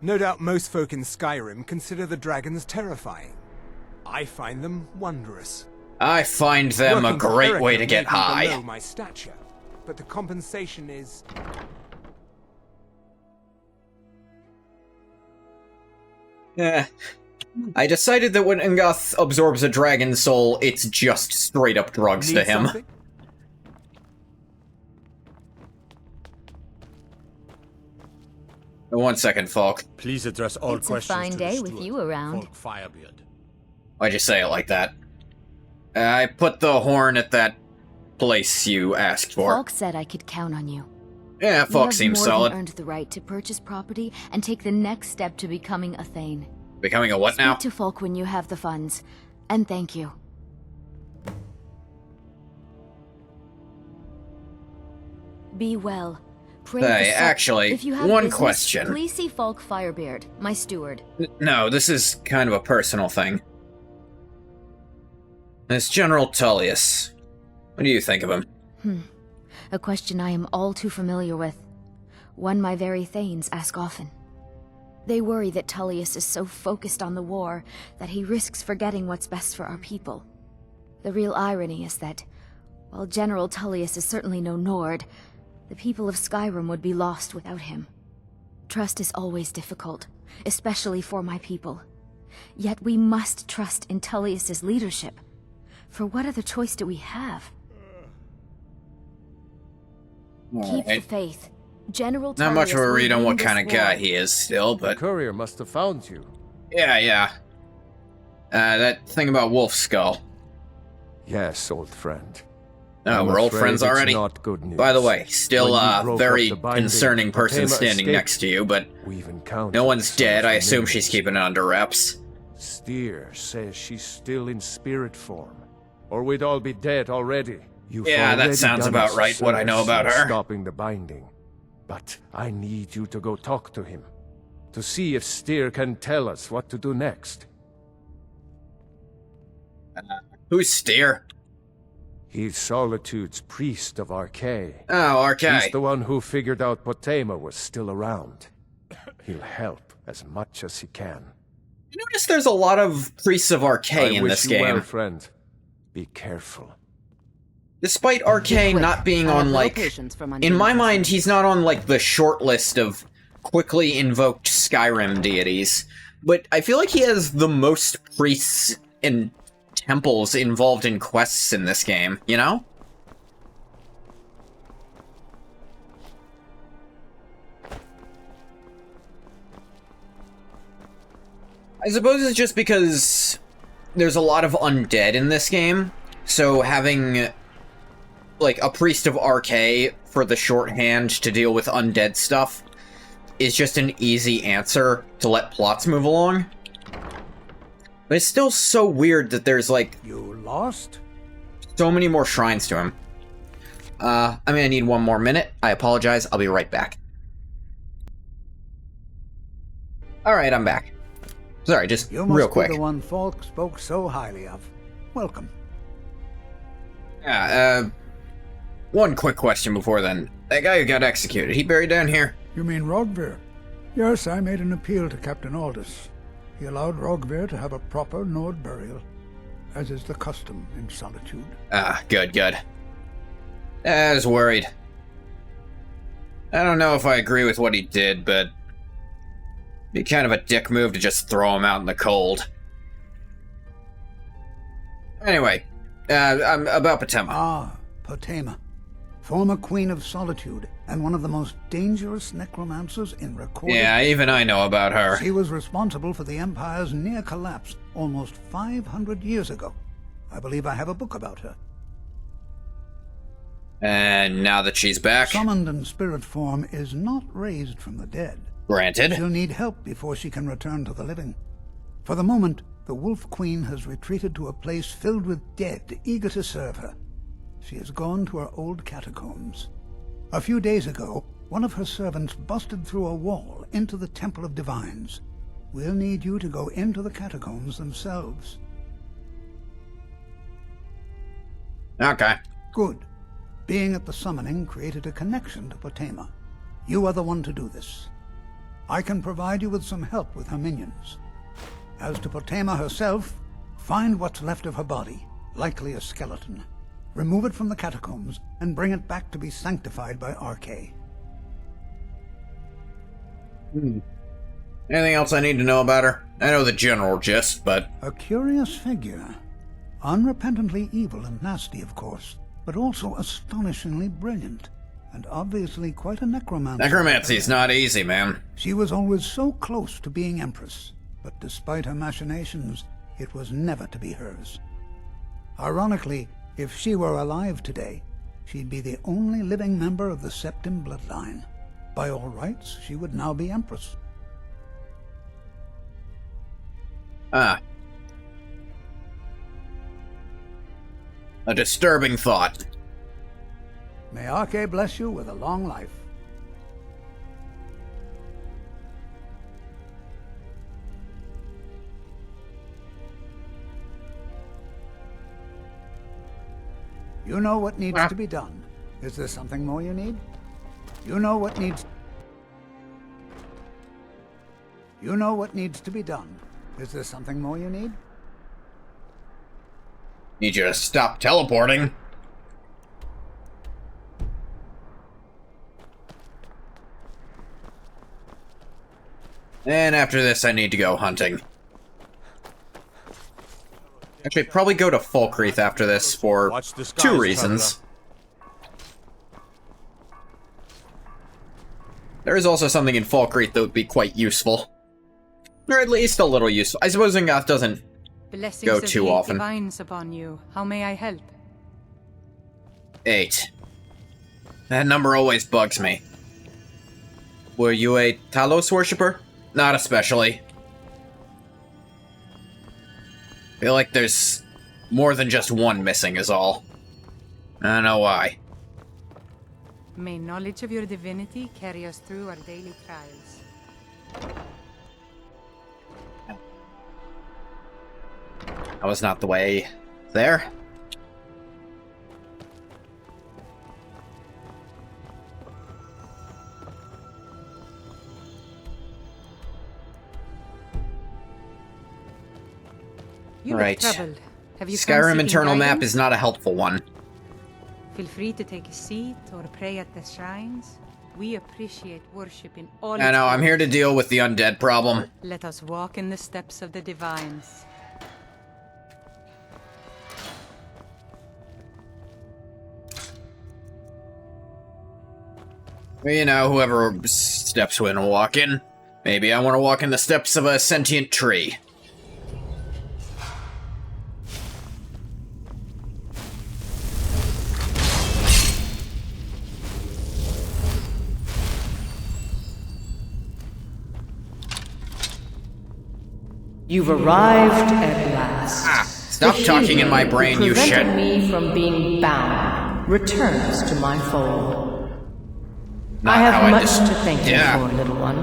No doubt most folk in Skyrim consider the dragons terrifying. I find them wondrous. I find them a Working for great way Erica to get made me high. below my stature, but the compensation is... I decided that when Angoth absorbs a dragon soul, it's just straight up drugs to Need him. something? One second, Falk. Please address all It's a questions fine to day the with steward, you around. Falk Firebeard. Why'd you say it like that? I put the horn at that place you asked for. Falk said I could count on you. Yeah, You Falk have seems more than solid. earned the right to purchase property and take the next step to becoming a Thane. Becoming a what now? Speak to Falk when you have the funds. And thank you. Be well. Pray Hey, for actually, if you have one business, question. Please see Falk Firebeard, my steward. No, this is kind of a personal thing. This General Tullius, What do you think of him? A question I am all too familiar with. One my very Thanes ask often. They worry that Tullius is so focused on the war that he risks forgetting what's best for our people. The real irony is that, while General Tullius is certainly no Nord, the people of Skyrim would be lost without him. Trust is always difficult, especially for my people. Yet we must trust in Tullius's leadership. For what other choice do we have? Keep the faith. General Not much of a Tullius read will on win what this kind of war. guy he is still, but... The courier must have found you. Yeah. That thing about Wolf Skull. Yes, old friend. Oh, we're old friends already? Not good news. By the way, still a very up the binding, concerning person Fatima standing escaped. next to you, but We've encountered no one's some dead. I familiars. assume she's keeping it under wraps. Steer says she's still in spirit form, or we'd all be dead already. You've Yeah, that already sounds done about us a right, what I know service about in her. Stopping the binding. But I need you to go talk to him, to see if Steer can tell us what to do next. Who's Steer? He's Solitude's priest of Archay. Oh, Archay. He's the one who figured out Potema was still around. He'll help as much as he can. You notice there's a lot of priests of Archay in this I wish you game. well, friend. Be careful. Despite Archay not being I have on, no like... patience for In mundane my customers. mind, he's not on, like, the short list of quickly invoked Skyrim deities. But I feel like he has the most priests and temples involved in quests in this game, you know? I suppose it's just because there's a lot of undead in this game, so having, like, a priest of Archay for the shorthand to deal with undead stuff is just an easy answer to let plots move along. But it's still so weird that there's, like... You lost? So many more shrines to him. I'm gonna need one more minute. I apologize. I'll be right back. Alright, I'm back. Sorry, just You must real be quick. the one Falk spoke so highly of. Welcome. Yeah, one quick question before then. That guy who got executed, he buried down here? You mean Rogvir? Yes, I made an appeal to Captain Aldous. He allowed Rogvir to have a proper Nord burial, as is the custom in Solitude. Ah, good. I was worried. I don't know if I agree with what he did, but... it'd be kind of a dick move to just throw him out in the cold. Anyway, about Potema. Ah, Potema. Former Queen of Solitude, and one of the most dangerous necromancers in recorded... Yeah, even I know about her. She was responsible for the Empire's near collapse almost 500 years ago. I believe I have a book about her. And now that she's back... Summoned in spirit form is not raised from the dead. Granted. She'll need help before she can return to the living. For the moment, the Wolf Queen has retreated to a place filled with dead, eager to serve her. She has gone to her old catacombs. A few days ago, one of her servants busted through a wall into the Temple of Divines. We'll need you to go into the catacombs themselves. Okay. Good. Being at the summoning created a connection to Potema. You are the one to do this. I can provide you with some help with her minions. As to Potema herself, find what's left of her body, likely a skeleton. Remove it from the catacombs and bring it back to be sanctified by Archay. Anything else I need to know about her? I know the general gist, but... A curious figure. Unrepentantly evil and nasty, of course, but also astonishingly brilliant, and obviously quite a necromancer. Necromancy's not easy, man. She was always so close to being Empress, but despite her machinations, it was never to be hers. Ironically, if she were alive today, she'd be the only living member of the Septim bloodline. By all rights, she would now be Empress. Ah. A disturbing thought. May Archay bless you with a long life. You know what needs to be done. Is there something more you need? You know what needs... You know what needs to be done. Is there something more you need? Need you to stop teleporting. And after this, I need to go hunting. Actually, probably go to Falkreath after this for 2 reasons. There is also something in Falkreath that would be quite useful. Or at least a little useful. I suppose Ngoth doesn't go too often. Divines upon you. How may I help? 8. That number always bugs me. Were you a Talos worshipper? Not especially. Feel like there's more than just one missing is all. I don't know why. May knowledge of your divinity carry us through our daily trials. That was not the way there. You right. Traveled. Have you Skyrim internal map is not a helpful one. Feel free to take a seat or pray at the shrines. We appreciate worship in all I know, its I'm here to deal with the undead problem. Let us walk in the steps of the divines. Well, you know, whoever steps in will walk in. Maybe I want to walk in the steps of a sentient tree. You've arrived at last. Stop talking in my brain, you shit. Preventing me from being bound returns to my fold. Not I have how much to thank you for, little one.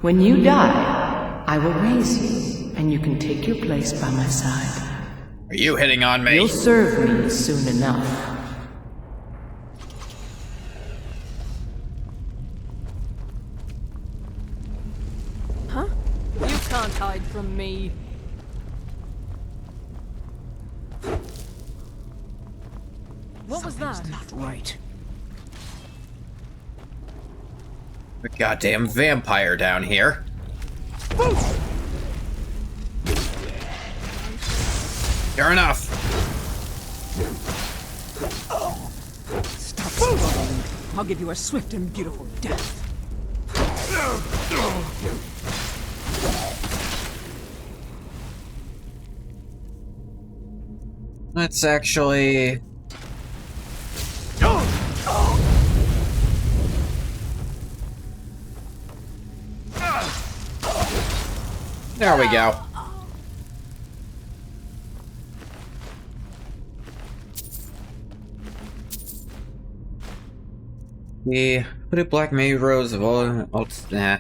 When you die, I will raise you, and you can take your place by my side. Are you hitting on me? You'll serve me soon enough. Huh? You can't hide from me. What was that? Not right. A goddamn vampire down here. Fair enough. Stop struggling. I'll give you a swift and beautiful death. Let's actually... There we go. The hooded black maid rose of all nah.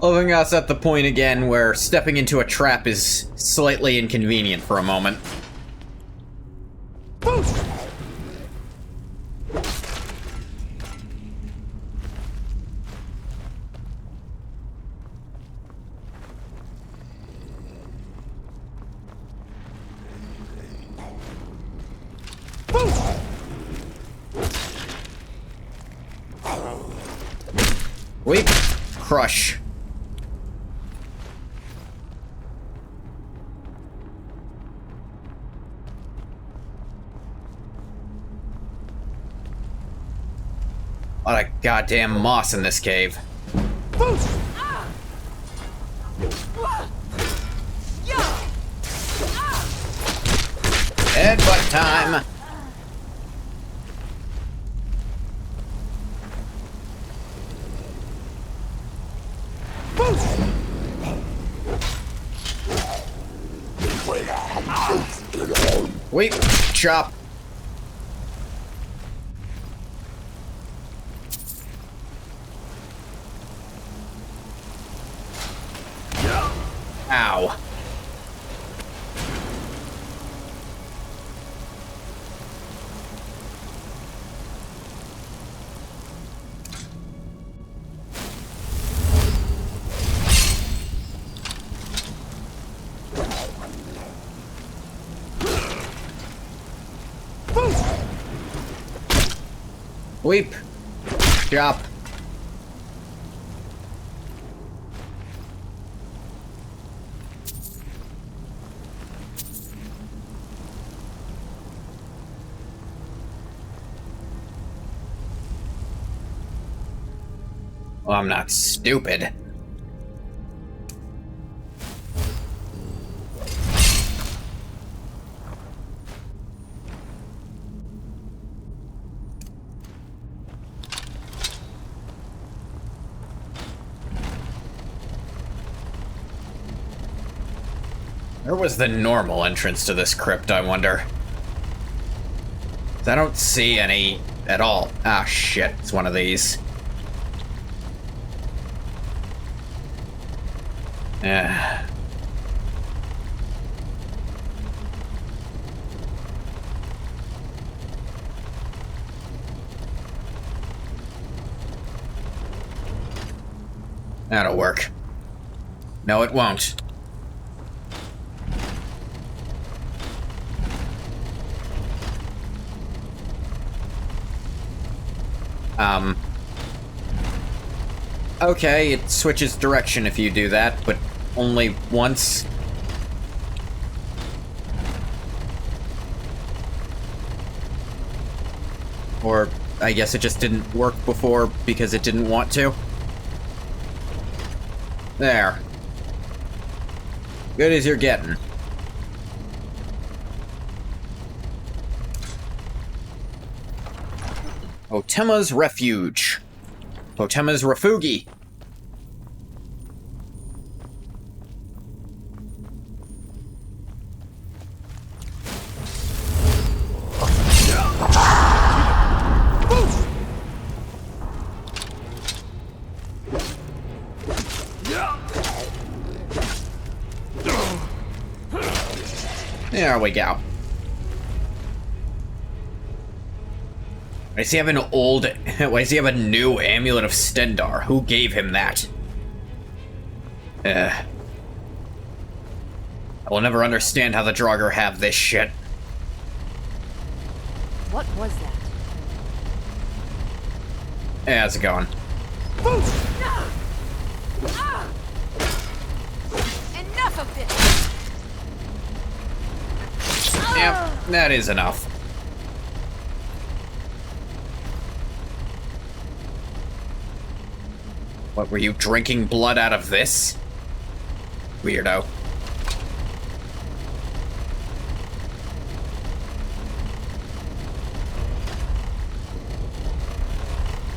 Leaving us at the point again where stepping into a trap is slightly inconvenient for a moment. Wait, crush. A lot of goddamn moss in this cave. Headbutt time! Wait, chop. Ow. Weep. Chop. Well, I'm not stupid. Where was the normal entrance to this crypt, I wonder? I don't see any at all. Ah, shit. It's one of these. That'll work. No, it won't. Okay, it switches direction if you do that, but only once. Or, I guess it just didn't work before because it didn't want to. There. Good as you're getting. Otema's Refuge. Otema's Refugi. There we go. Why does he have an old... Why does he have a new Amulet of Stendarr? Who gave him that? I will never understand how the Draugr have this shit. What was that? Hey, how's it going? Enough of this! Yep, that is enough. What, were you drinking blood out of this? Weirdo.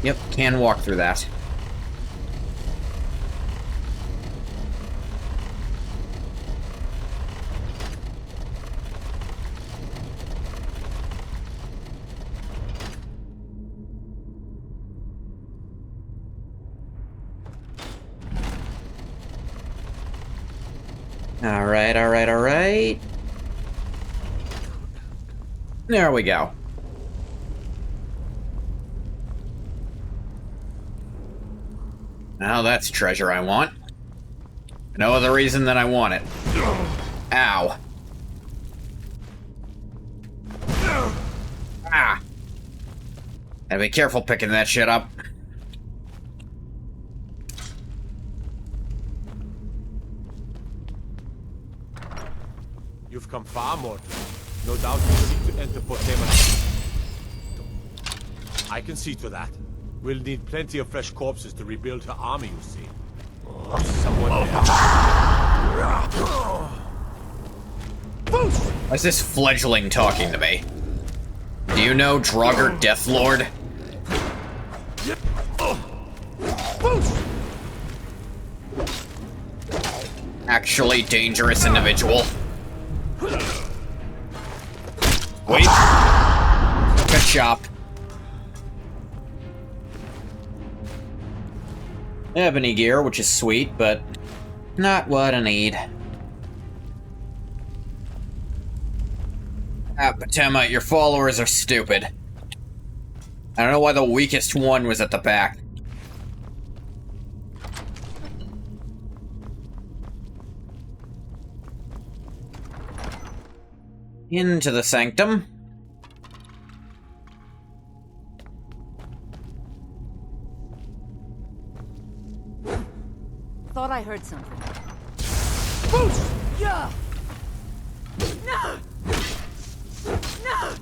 Yep, can walk through that. Alright, alright, alright. There we go. Now that's treasure I want. No other reason than I want it. Ow. Ah. Gotta be careful picking that shit up. You've come far, Mortal. No doubt you seek to enter Otema. I can see to that. We'll need plenty of fresh corpses to rebuild her army, you see. Someone Why is this fledgling talking to me? Do you know Draugr Deathlord? Actually dangerous individual. Wait. Good chop. Ebony gear, which is sweet, but not what I need. Patema, your followers are stupid. I don't know why the weakest one was at the back. Into the sanctum. Thought I heard something. Yeah. No! No!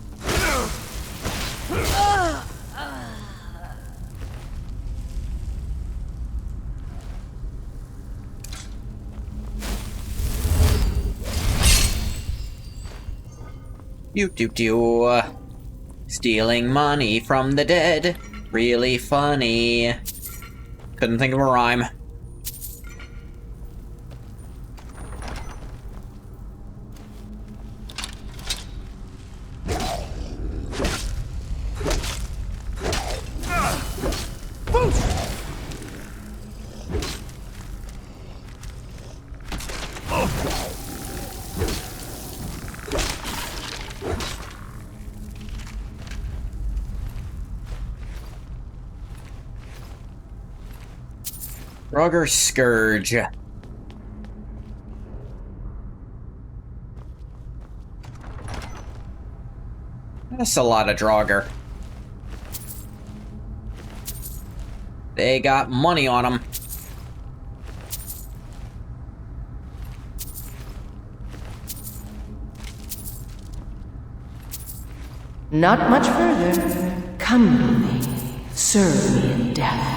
Do. Stealing money from the dead. Really funny. Couldn't think of a rhyme. Rugger Scourge. That's a lot of Draugr. They got money on them. Not much further. Come with me. Serve me in death.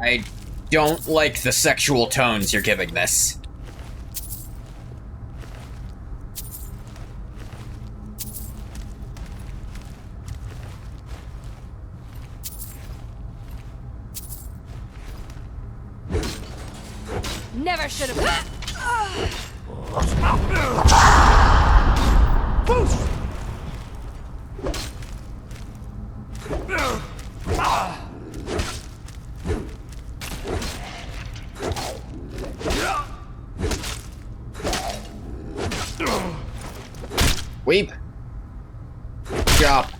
I don't like the sexual tones you're giving this. Never should have. Weep. Chop.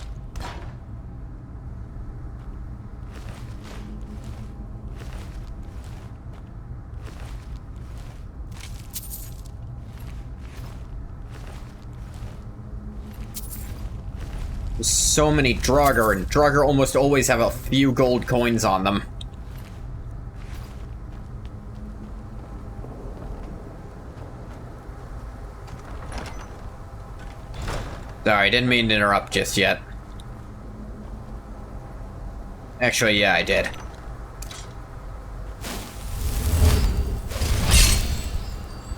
There's so many Draugr, and Draugr almost always have a few gold coins on them. Sorry, didn't mean to interrupt just yet. Actually, yeah, I did.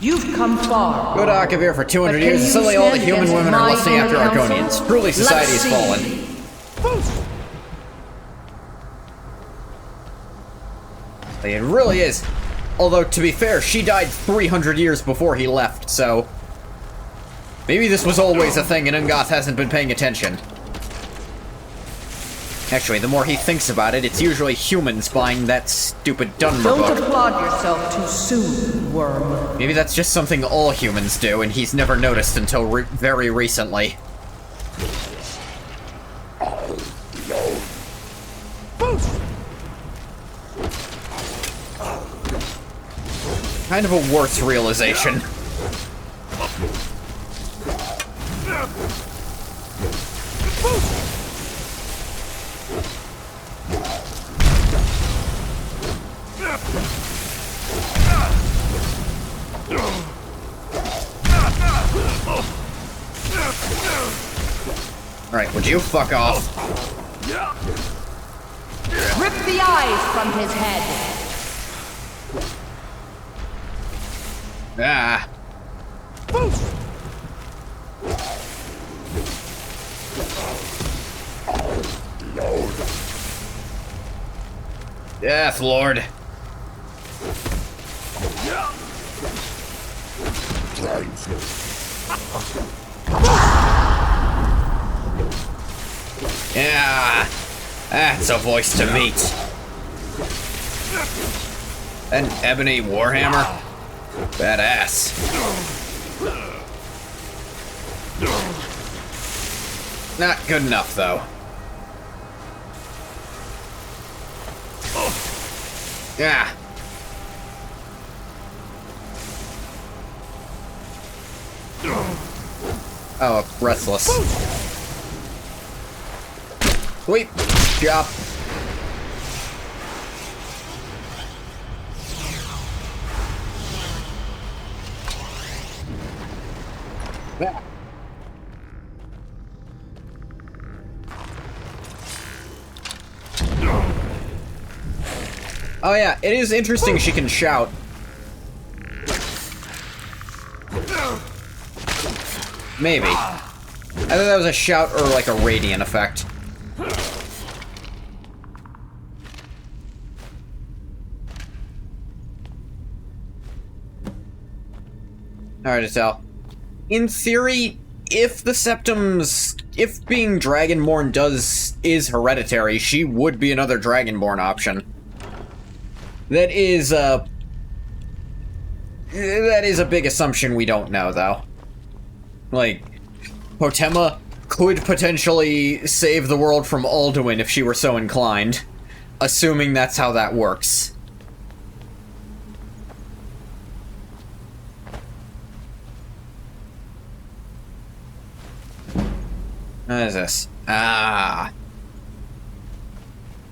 You've come far. Good Akavir for 200 years, and suddenly all the human women are lusting after Argonians. Truly, society has fallen. It really is. Although, to be fair, she died 300 years before he left, so... maybe this was always a thing and Ungoth hasn't been paying attention. Actually, the more he thinks about it, it's usually humans buying that stupid Dunmer book. Don't applaud yourself too soon, worm. Maybe that's just something all humans do, and he's never noticed until very recently. Kind of a worse realization. Alright, would you fuck off? Rip the eyes from his head. Ah. Death Lord. Yeah, that's a voice to meet. An ebony warhammer? Badass. Not good enough, though. Yeah. Oh, restless. Sweep. Chop. Yeah. Oh yeah, it is interesting she can shout. Maybe. I thought that was a shout or like a radiant effect. Hard to tell. In theory, if the Septum's... if being Dragonborn is hereditary, she would be another Dragonborn option. That is a big assumption we don't know, though. Like, Potema could potentially save the world from Alduin if she were so inclined, assuming that's how that works. What is this? Ah.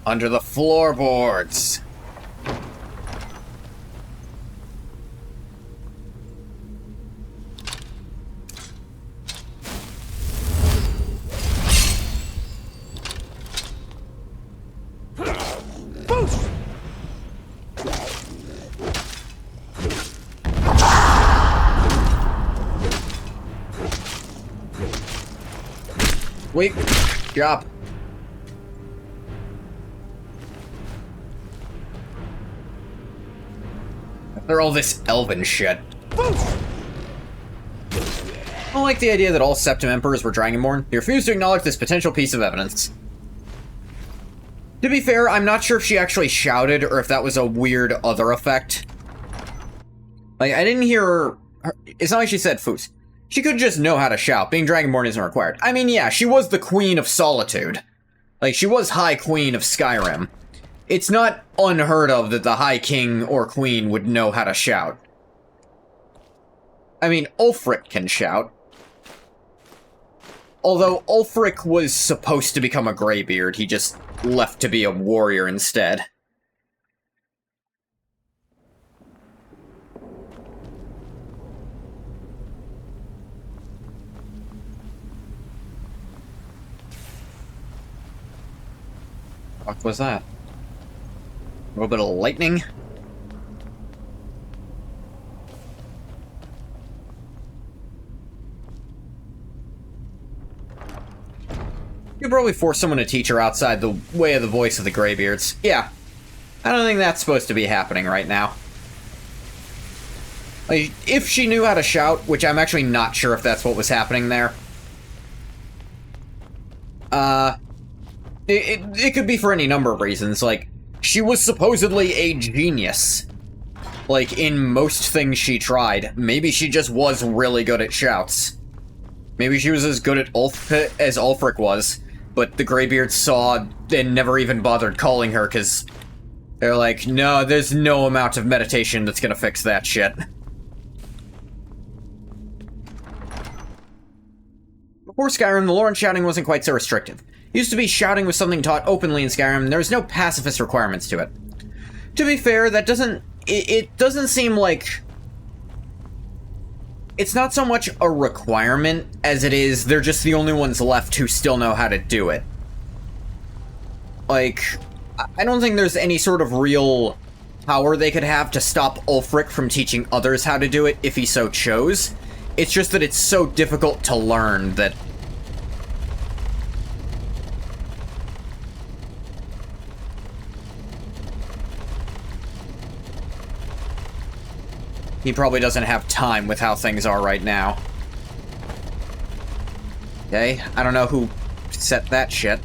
Under the floorboards. Wait, drop. After all this elven shit. I don't like the idea that all Septum Emperors were Dragonborn. He refused to acknowledge this potential piece of evidence. To be fair, I'm not sure if she actually shouted or if that was a weird other effect. Like, I didn't hear her... It's not like she said Foos. She could just know how to shout. Being Dragonborn isn't required. I mean, yeah, she was the Queen of Solitude. Like, she was High Queen of Skyrim. It's not unheard of that the High King or Queen would know how to shout. I mean, Ulfric can shout. Although Ulfric was supposed to become a Greybeard, he just left to be a warrior instead. What was that? A little bit of lightning? You probably force someone to teach her outside the way of the voice of the Greybeards. Yeah. I don't think that's supposed to be happening right now. Like, if she knew how to shout, which I'm actually not sure if that's what was happening there. It could be for any number of reasons. Like, she was supposedly a genius. Like, in most things she tried. Maybe she just was really good at shouts. Maybe she was as good at as Ulfric was, but the Greybeards saw and never even bothered calling her because they're like, no, there's no amount of meditation that's gonna fix that shit. Before Skyrim, the lore and shouting wasn't quite so restrictive. It used to be shouting was something taught openly in Skyrim, and there was no pacifist requirements to it. To be fair, that doesn't... It doesn't seem like... It's not so much a requirement as it is they're just the only ones left who still know how to do it. Like, I don't think there's any sort of real power they could have to stop Ulfric from teaching others how to do it if he so chose. It's just that it's so difficult to learn that... He probably doesn't have time with how things are right now. Okay, I don't know who set that shit.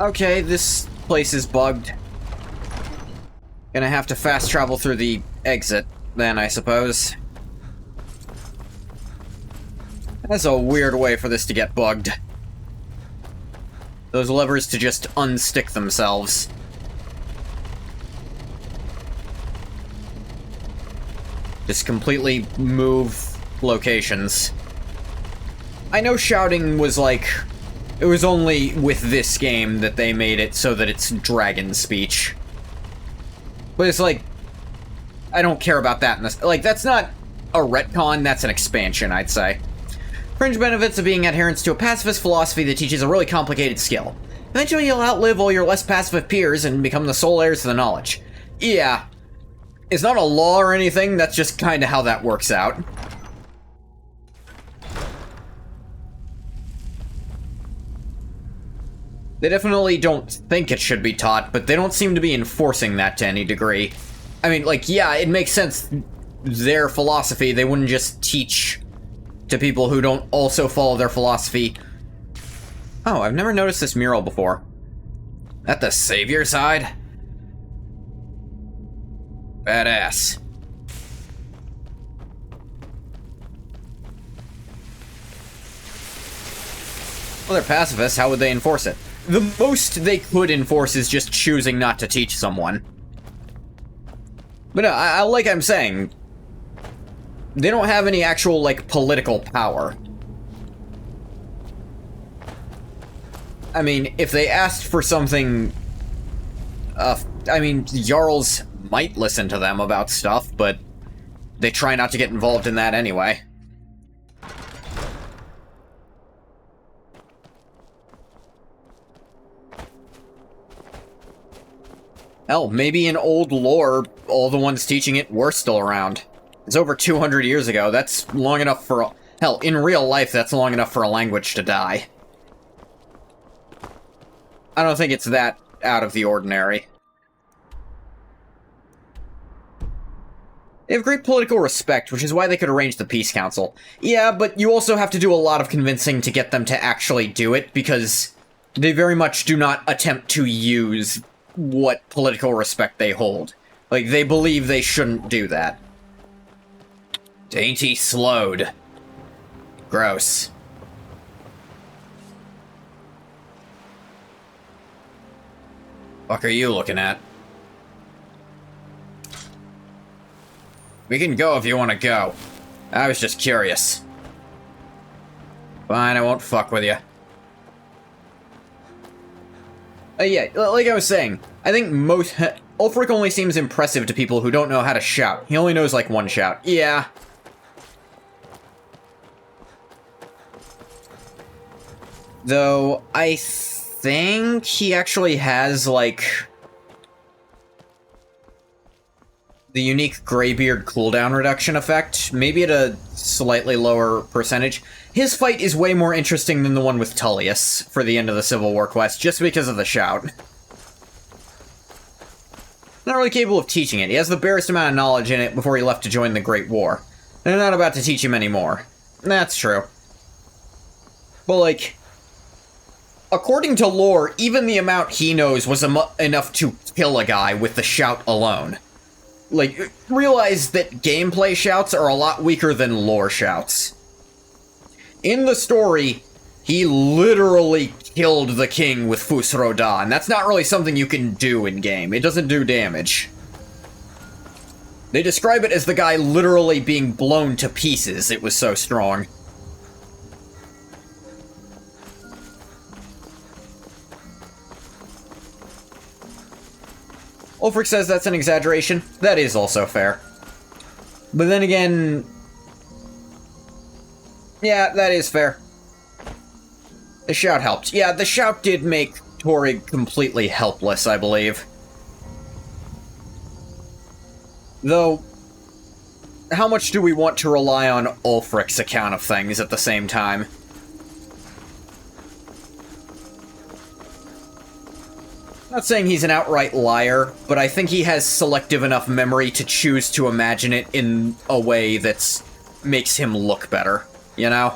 Okay, this place is bugged. Gonna have to fast travel through the exit, then, I suppose. That's a weird way for this to get bugged. Those levers to just unstick themselves. Just completely move locations. I know shouting was like... It was only with this game that they made it so that it's dragon speech. But it's like... I don't care about that in this... Like, that's not a retcon, that's an expansion, I'd say. Fringe benefits of being adherents to a pacifist philosophy that teaches a really complicated skill. Eventually you'll outlive all your less pacifist peers and become the sole heirs to the knowledge. Yeah. It's not a law or anything, that's just kinda how that works out. They definitely don't think it should be taught, but they don't seem to be enforcing that to any degree. I mean, like, yeah, it makes sense, their philosophy, they wouldn't just teach to people who don't also follow their philosophy. Oh, I've never noticed this mural before. At the savior side? Badass. Well, they're pacifists, how would they enforce it? The most they could enforce is just choosing not to teach someone. But no, like I'm saying, they don't have any actual, like, political power. I mean, if they asked for something... I mean, Jarls might listen to them about stuff, but they try not to get involved in that anyway. Hell, maybe in old lore, all the ones teaching it were still around. It's over 200 years ago, that's long enough for... Hell, in real life, that's long enough for a language to die. I don't think it's that out of the ordinary. They have great political respect, which is why they could arrange the Peace Council. Yeah, but you also have to do a lot of convincing to get them to actually do it, because they very much do not attempt to use what political respect they hold. Like, they believe they shouldn't do that. Dainty slowed. Gross. Fuck are you looking at? We can go if you want to go. I was just curious. Fine, I won't fuck with you. Yeah, like I was saying, I think most... Ulfric only seems impressive to people who don't know how to shout. He only knows, like, one shout. Yeah. Though, I think he actually has, like... the unique Greybeard cooldown reduction effect, maybe at a slightly lower percentage. His fight is way more interesting than the one with Tullius for the end of the Civil War quest, just because of the shout. Not really capable of teaching it. He has the barest amount of knowledge in it before he left to join the Great War. They're not about to teach him anymore. That's true. But, like, according to lore, even the amount he knows was enough to kill a guy with the shout alone. Like, realize that gameplay shouts are a lot weaker than lore shouts. In the story, he literally killed the king with Fus Roda, and that's not really something you can do in-game. It doesn't do damage. They describe it as the guy literally being blown to pieces, it was so strong. Ulfric says that's an exaggeration. That is also fair. But then again... yeah, that is fair. The shout helped. Yeah, the shout did make Torrig completely helpless, I believe. Though, how much do we want to rely on Ulfric's account of things at the same time? I'm not saying he's an outright liar, but I think he has selective enough memory to choose to imagine it in a way that makes him look better, you know?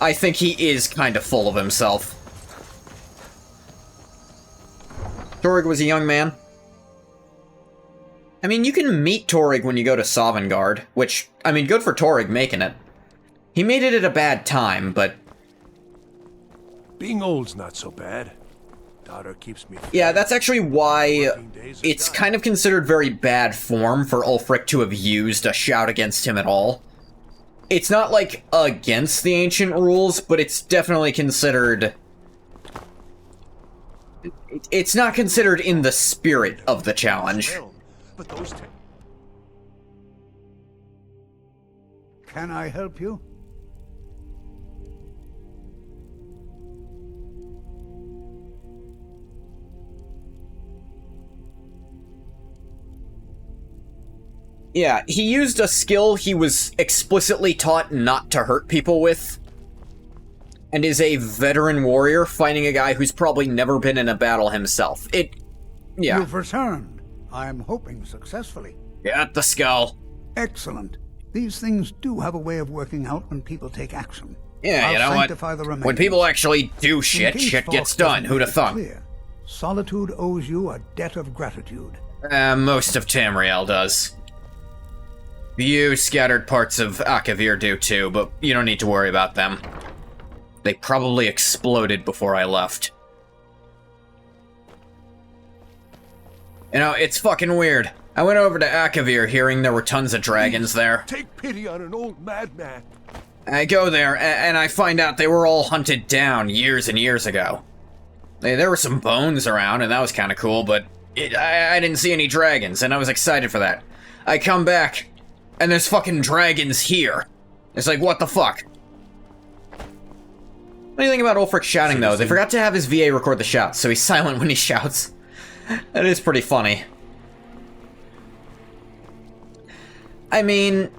I think he is kind of full of himself. Torrig was a young man. I mean, you can meet Torrig when you go to Sovngarde, which, I mean, good for Torrig making it. He made it at a bad time, but... Being old's not so bad. Daughter keeps me... Yeah, that's actually why it's kind of considered very bad form for Ulfric to have used a shout against him at all. It's not, like, against the ancient rules, but it's definitely considered... It's not considered in the spirit of the challenge. But those Can I help you? Yeah, he used a skill he was explicitly taught not to hurt people with, and is a veteran warrior fighting a guy who's probably never been in a battle himself. Yeah. You've returned. I'm hoping successfully. Get the skull. Excellent. These things do have a way of working out when people take action. Yeah, I'll you know sanctify the what? remains. When people actually do In shit, case shit Falk gets done. doesn't Who'da make it thunk? clear, Solitude owes you a debt of gratitude. Most of Tamriel does. You scattered parts of Akavir do too, but you don't need to worry about them. They probably exploded before I left. You know, it's fucking weird. I went over to Akavir hearing there were tons of dragons there. Take pity on an old madman. I go there, and I find out they were all hunted down years and years ago. There were some bones around, and that was kind of cool, but I didn't see any dragons, and I was excited for that. I come back, and there's fucking dragons here. It's like, what the fuck? What do you think about Ulfric shouting, though? They forgot to have his VA record the shouts, so he's silent when he shouts. That is pretty funny. I mean,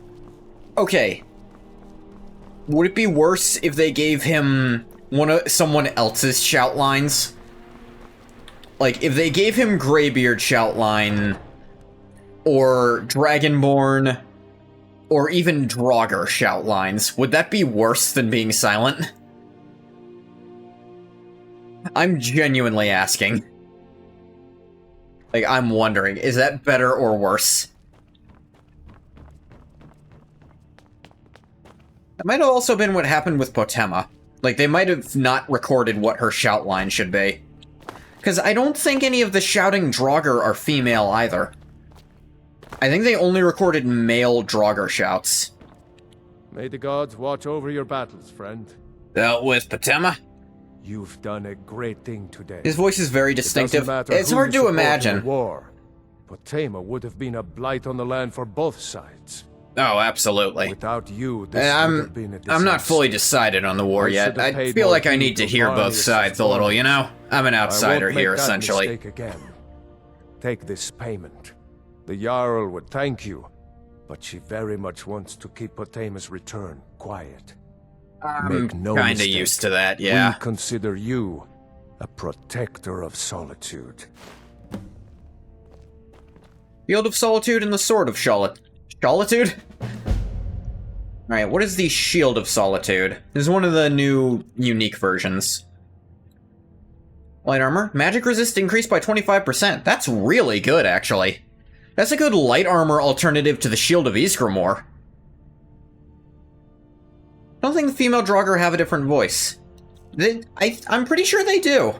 okay. Would it be worse if they gave him someone else's shout lines? Like, if they gave him Greybeard shout line, or Dragonborn, or even Draugr shout lines, would that be worse than being silent? I'm genuinely asking. Like, I'm wondering, is that better or worse? That might have also been what happened with Potema. Like, they might have not recorded what her shout line should be. Because I don't think any of the shouting Draugr are female either. I think they only recorded male Draugr shouts. May the gods watch over your battles, friend. Dealt with Potema? You've done a great thing today. His voice is very distinctive. It's hard to imagine. War. Potema would have been a blight on the land for both sides. Oh, absolutely. Without you, this would have been a disaster. I'm not fully decided on the war yet. I feel like I need to hear both sides a little, you know? I'm an outsider here, essentially. Mistake again. Take this payment. The Jarl would thank you, but she very much wants to keep Potema's return quiet. Make no kinda mistake, used to that, yeah. We consider you a protector of solitude. Field of Solitude and the Sword of Solitude? Alright, what is the Shield of Solitude? This is one of the new unique versions. Light armor. Magic resist increased by 25%. That's really good, actually. That's a good light armor alternative to the Shield of Ysgramor. I don't think the female Draugr have a different voice. I'm pretty sure they do.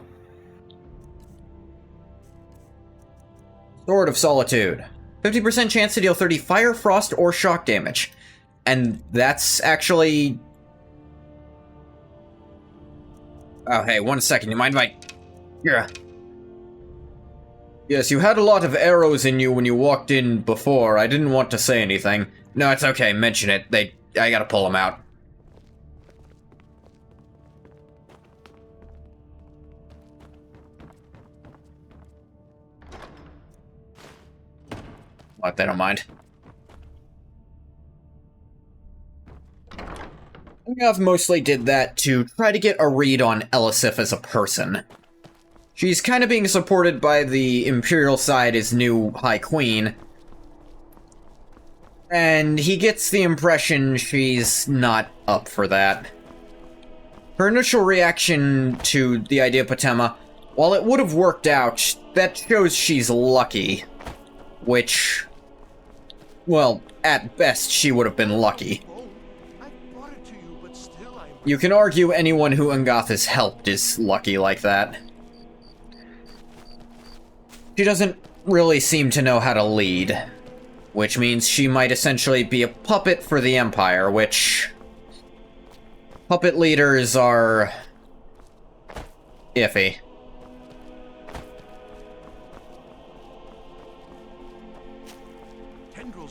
Sword of Solitude. 50% chance to deal 30 fire, frost, or shock damage. And that's actually... Oh, hey, 1 second. You mind if I... Yeah. Yes, you had a lot of arrows in you when you walked in before. I didn't want to say anything. No, it's okay. Mention it. I gotta pull them out. But they don't mind. Ngath mostly did that to try to get a read on Elisif as a person. She's kind of being supported by the Imperial side as new High Queen, and he gets the impression she's not up for that. Her initial reaction to the idea of Potema, while it would have worked out, that shows she's lucky. Which, well, at best, she would have been lucky. You can argue anyone who Ngath has helped is lucky like that. She doesn't really seem to know how to lead, which means she might essentially be a puppet for the Empire, which... puppet leaders are... iffy.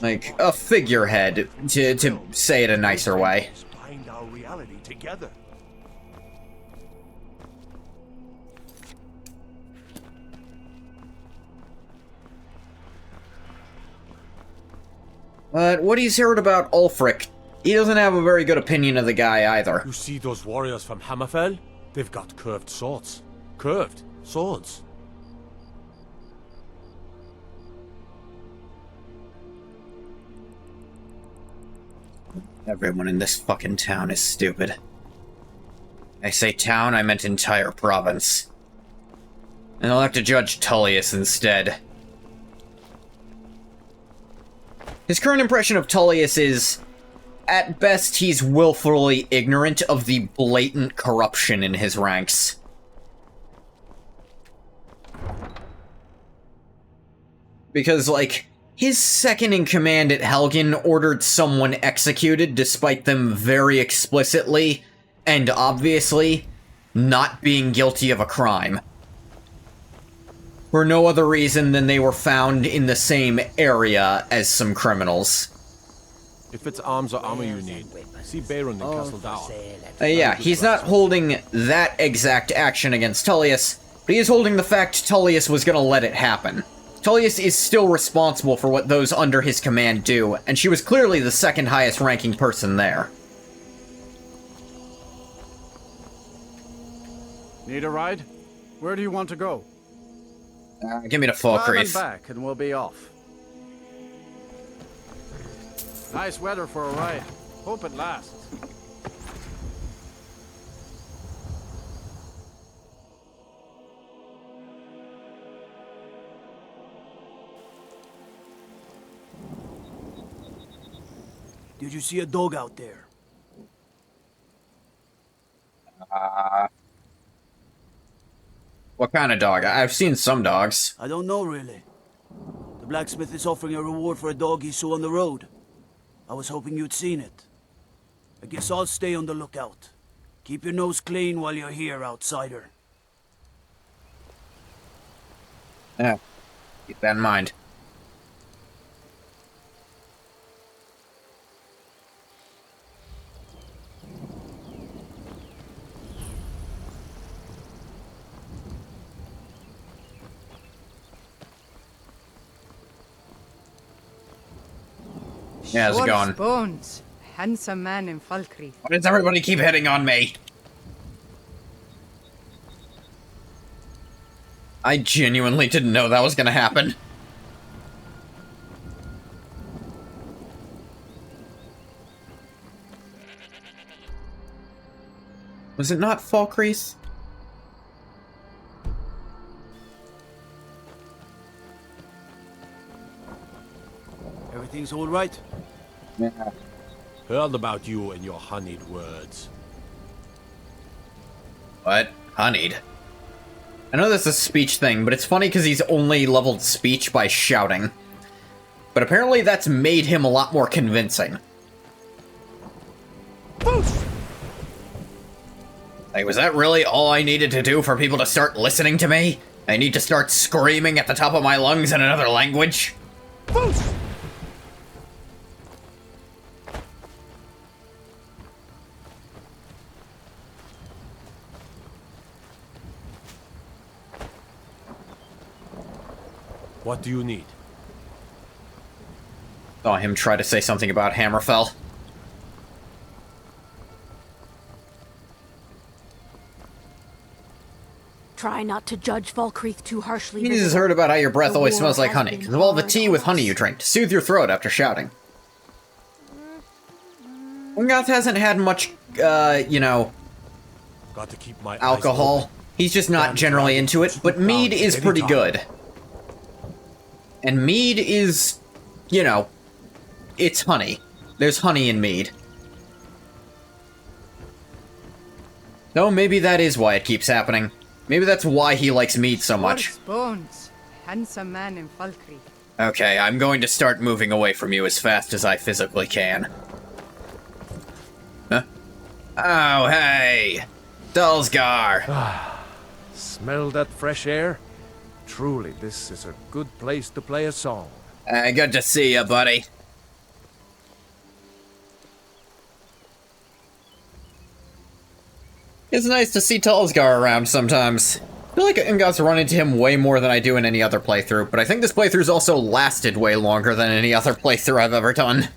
Like, a figurehead, to say it a nicer way. Find our reality together. But what he's heard about Ulfric, he doesn't have a very good opinion of the guy either. You see those warriors from Hammerfell? They've got curved swords. Curved swords. Everyone in this fucking town is stupid. I say town, I meant entire province. And I'll have to judge Tullius instead. His current impression of Tullius is, at best, he's willfully ignorant of the blatant corruption in his ranks. Because, like, his second-in-command at Helgen ordered someone executed despite them very explicitly, and obviously, not being guilty of a crime. For no other reason than they were found in the same area as some criminals. If it's arms or armor you need, see Beirun in Castle Dower. Yeah, he's not holding that exact action against Tullius, but he is holding the fact Tullius was gonna let it happen. Tullius is still responsible for what those under his command do, and she was clearly the second highest ranking person there. Need a ride? Where do you want to go? Give me the Falkreath. Back and we'll be off. Nice weather for a ride. Hope it lasts. Did you see a dog out there? What kind of dog? I've seen some dogs. I don't know, really. The blacksmith is offering a reward for a dog he saw on the road. I was hoping you'd seen it. I guess I'll stay on the lookout. Keep your nose clean while you're here, outsider. Yeah, keep that in mind. Yeah, how's it going? Bones. Handsome man in Falkreath. Why does everybody keep hitting on me? I genuinely didn't know that was gonna happen. Was it not Falkreath? Everything's all right? Yeah. Heard about you and your honeyed words. What? Honeyed? I know that's a speech thing, but it's funny because he's only leveled speech by shouting. But apparently that's made him a lot more convincing. Like, was that really all I needed to do for people to start listening to me? I need to start screaming at the top of my lungs in another language? What do you need? Saw him try to say something about Hammerfell. Try not to judge Valkreath too harshly. He just heard about how your breath always smells like honey, because of all the tea with honey you drink to soothe your throat after shouting. Ungoth hasn't had much, you know, Got to keep my alcohol. He's just not generally into it, but mead is pretty good. And mead is, you know, it's honey. There's honey in mead. No, maybe that is why it keeps happening. Maybe that's why he likes mead so much. Bones, handsome man in Valkyrie. Okay, I'm going to start moving away from you as fast as I physically can. Huh? Oh, hey! Dulsgar! Smell that fresh air? Truly, this is a good place to play a song. Good to see you, buddy. It's nice to see Dulsgar around sometimes. I feel like Ungoth's run into him way more than I do in any other playthrough, but I think this playthrough's also lasted way longer than any other playthrough I've ever done.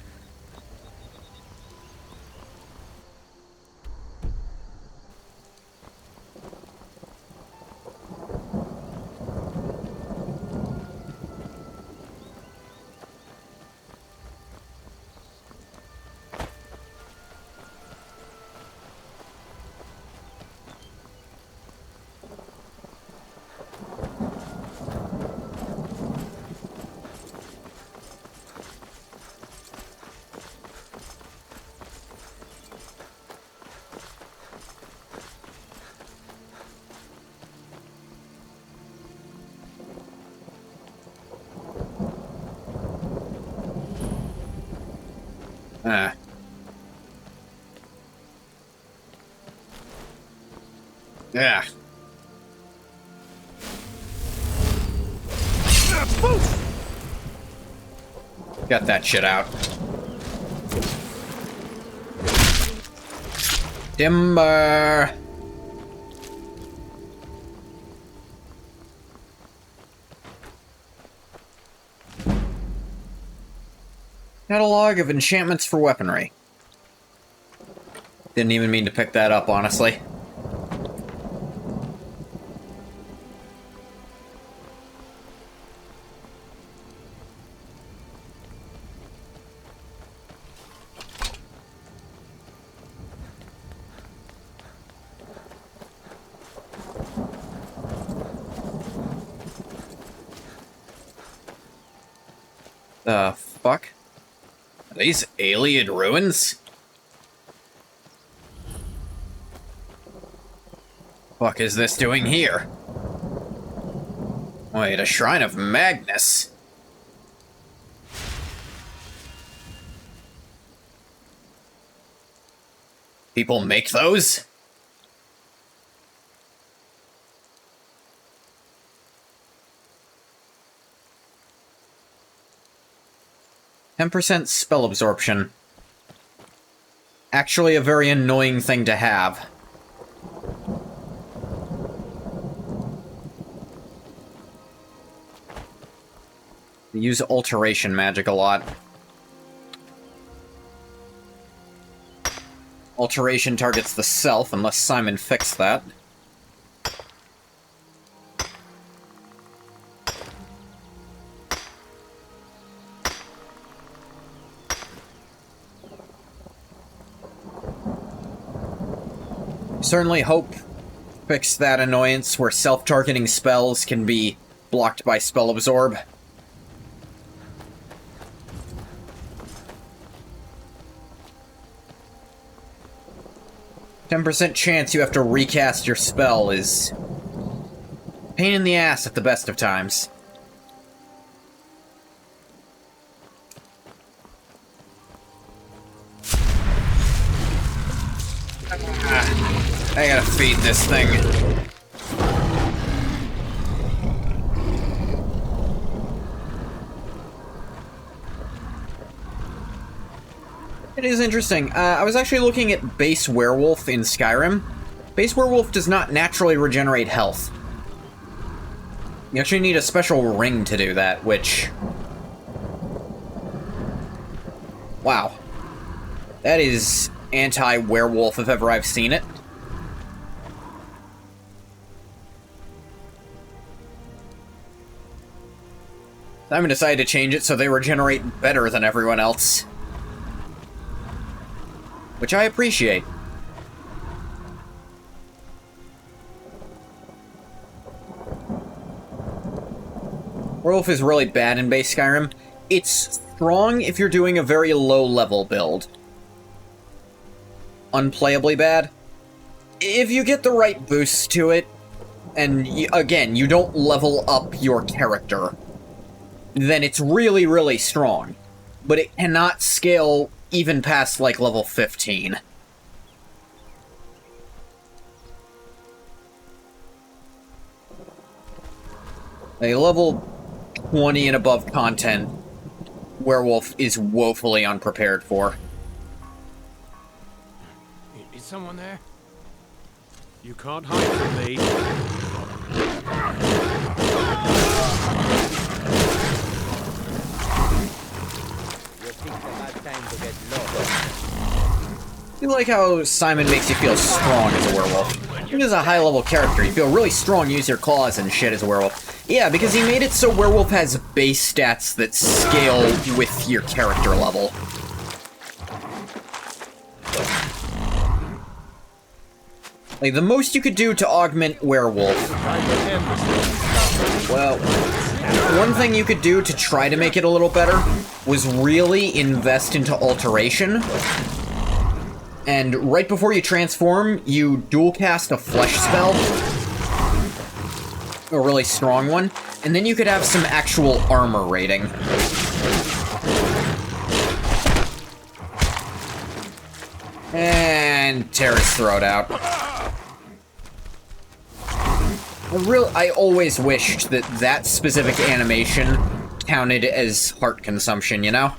Yeah. Got that shit out. Timber. Catalog of enchantments for weaponry. Didn't even mean to pick that up, honestly. The fuck? Are these alien ruins? Fuck is this doing here? Wait, a shrine of Magnus? People make those? 10% spell absorption. Actually a very annoying thing to have. I use alteration magic a lot. Alteration targets the self, unless Simon fixed that. Certainly hope fix that annoyance where self-targeting spells can be blocked by spell absorb. %10 chance you have to recast your spell is pain in the ass at the best of times. I gotta feed this thing. It is interesting. I was actually looking at Base Werewolf in Skyrim. Base Werewolf does not naturally regenerate health. You actually need a special ring to do that, which Wow. That is anti-werewolf if ever I've seen it. Simon decided to change it so they regenerate better than everyone else. Which I appreciate. Werewolf is really bad in base Skyrim. It's strong if you're doing a very low-level build. Unplayably bad. If you get the right boosts to it, and again, you don't level up your character, then it's really, really strong. But it cannot scale even past, like, level 15. A level 20 and above content, Werewolf is woefully unprepared for. Is someone there? You can't hide from me. You like how Simon makes you feel strong as a werewolf. Even as a high-level character, you feel really strong, use your claws and shit as a werewolf. Yeah, because he made it so werewolf has base stats that scale with your character level. Like, the most you could do to augment werewolf... Well, one thing you could do to try to make it a little better was really invest into alteration. And right before you transform, you dual cast a flesh spell. A really strong one. And then you could have some actual armor rating. And tear his throat out. I always wished that that specific animation counted as heart consumption, you know?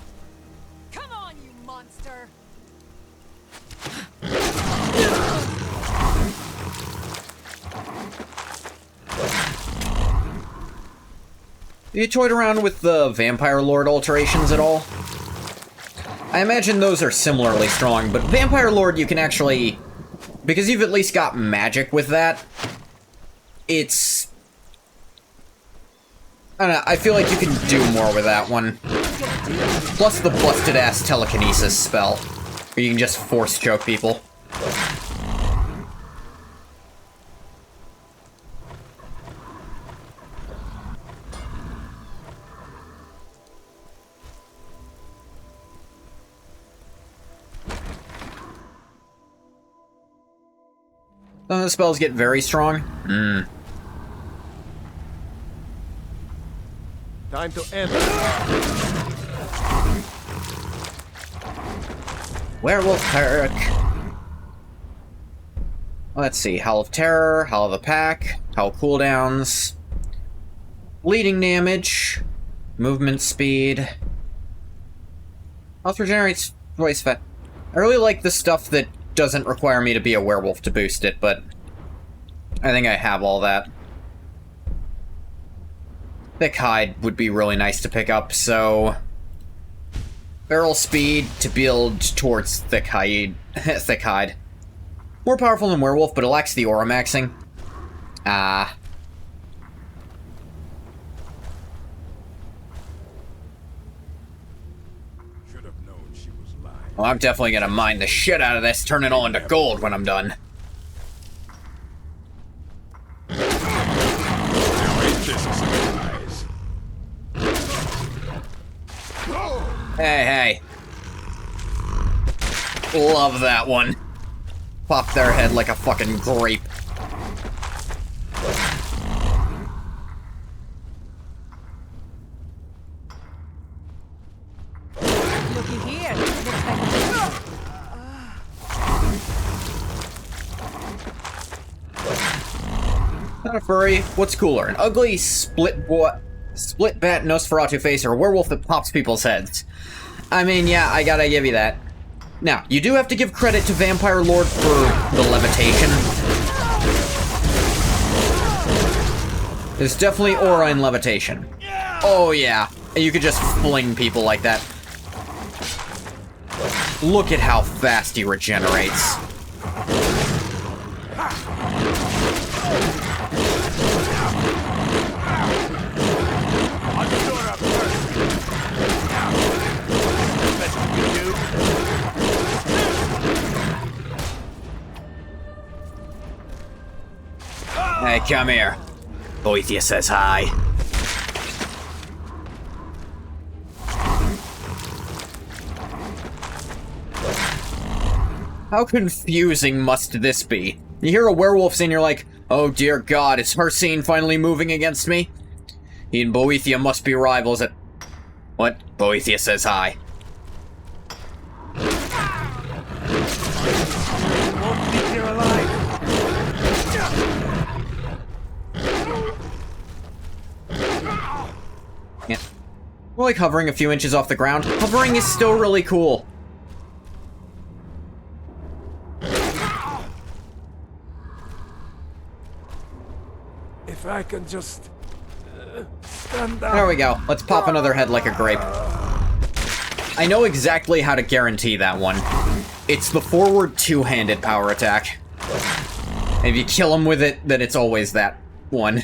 Come on, you monster! You toyed around with the Vampire Lord alterations at all? I imagine those are similarly strong, but Vampire Lord you can actually... Because you've at least got magic with that, it's... I don't know, I feel like you can do more with that one. Plus the busted-ass telekinesis spell, where you can just force choke people. Some of the spells get very strong. Time to end. Werewolf perk. Let's see. Howl of Terror, Howl of the Pack, Howl cooldowns, bleeding damage, movement speed. Health regenerates twice fat. I really like the stuff that doesn't require me to be a werewolf to boost it, but I think I have all that. Thick Hide would be really nice to pick up, so... Barrel speed to build towards Thick Hide. Thick Hide. More powerful than Werewolf, but it lacks the aura maxing. Well, I'm definitely gonna mine the shit out of this, turn it all into gold when I'm done. Hey, hey. Love that one. Pop their head like a fucking grape. Looky here. Not a furry. What's cooler? An ugly split bat Nosferatu face or a werewolf that pops people's heads? I mean, yeah, I gotta give you that. Now, you do have to give credit to Vampire Lord for the levitation. There's definitely aura in levitation. Oh yeah, and you could just fling people like that. Look at how fast he regenerates. Hey, come here. Boethia says hi. How confusing must this be? You hear a werewolf scene, you're like, oh dear god, is her scene finally moving against me? He and Boethia must be rivals at... What? Boethia says hi. Yeah. We're like hovering a few inches off the ground. Hovering is still really cool. If I can just stand up. There we go. Let's pop another head like a grape. I know exactly how to guarantee that one. It's the forward two-handed power attack. And if you kill him with it, then it's always that one.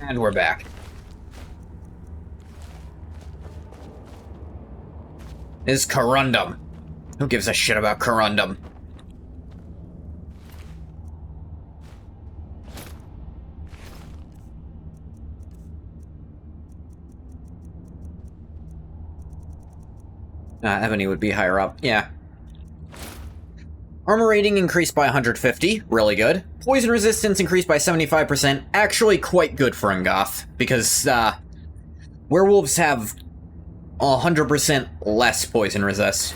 And we're back. Is Corundum. Who gives a shit about Corundum? Ebony would be higher up, yeah. Armor rating increased by 150, really good. Poison resistance increased by 75%, actually quite good for Ngoth, because, werewolves have 100% less poison resist.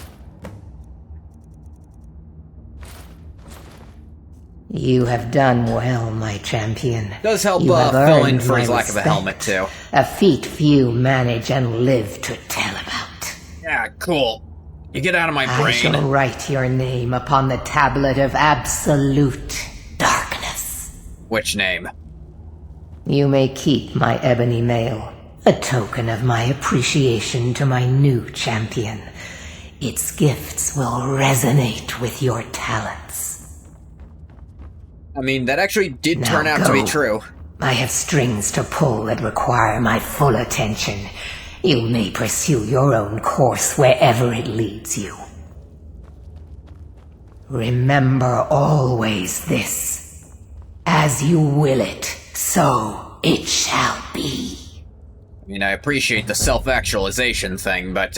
You have done well, my champion. Does help You have fill in earned for his my lack of a respect. helmet, too. A feat few manage and live to tell about. Yeah, cool. You get out of my I brain. shall write your name upon the tablet of absolute darkness. Which name? You may keep my ebony mail, a token of my appreciation to my new champion. Its gifts will resonate with your talents. I mean, that actually did turn out to be true. I have strings to pull that require my full attention. You may pursue your own course wherever it leads you. Remember always this. As you will it, so it shall be. I mean, I appreciate the self-actualization thing, but,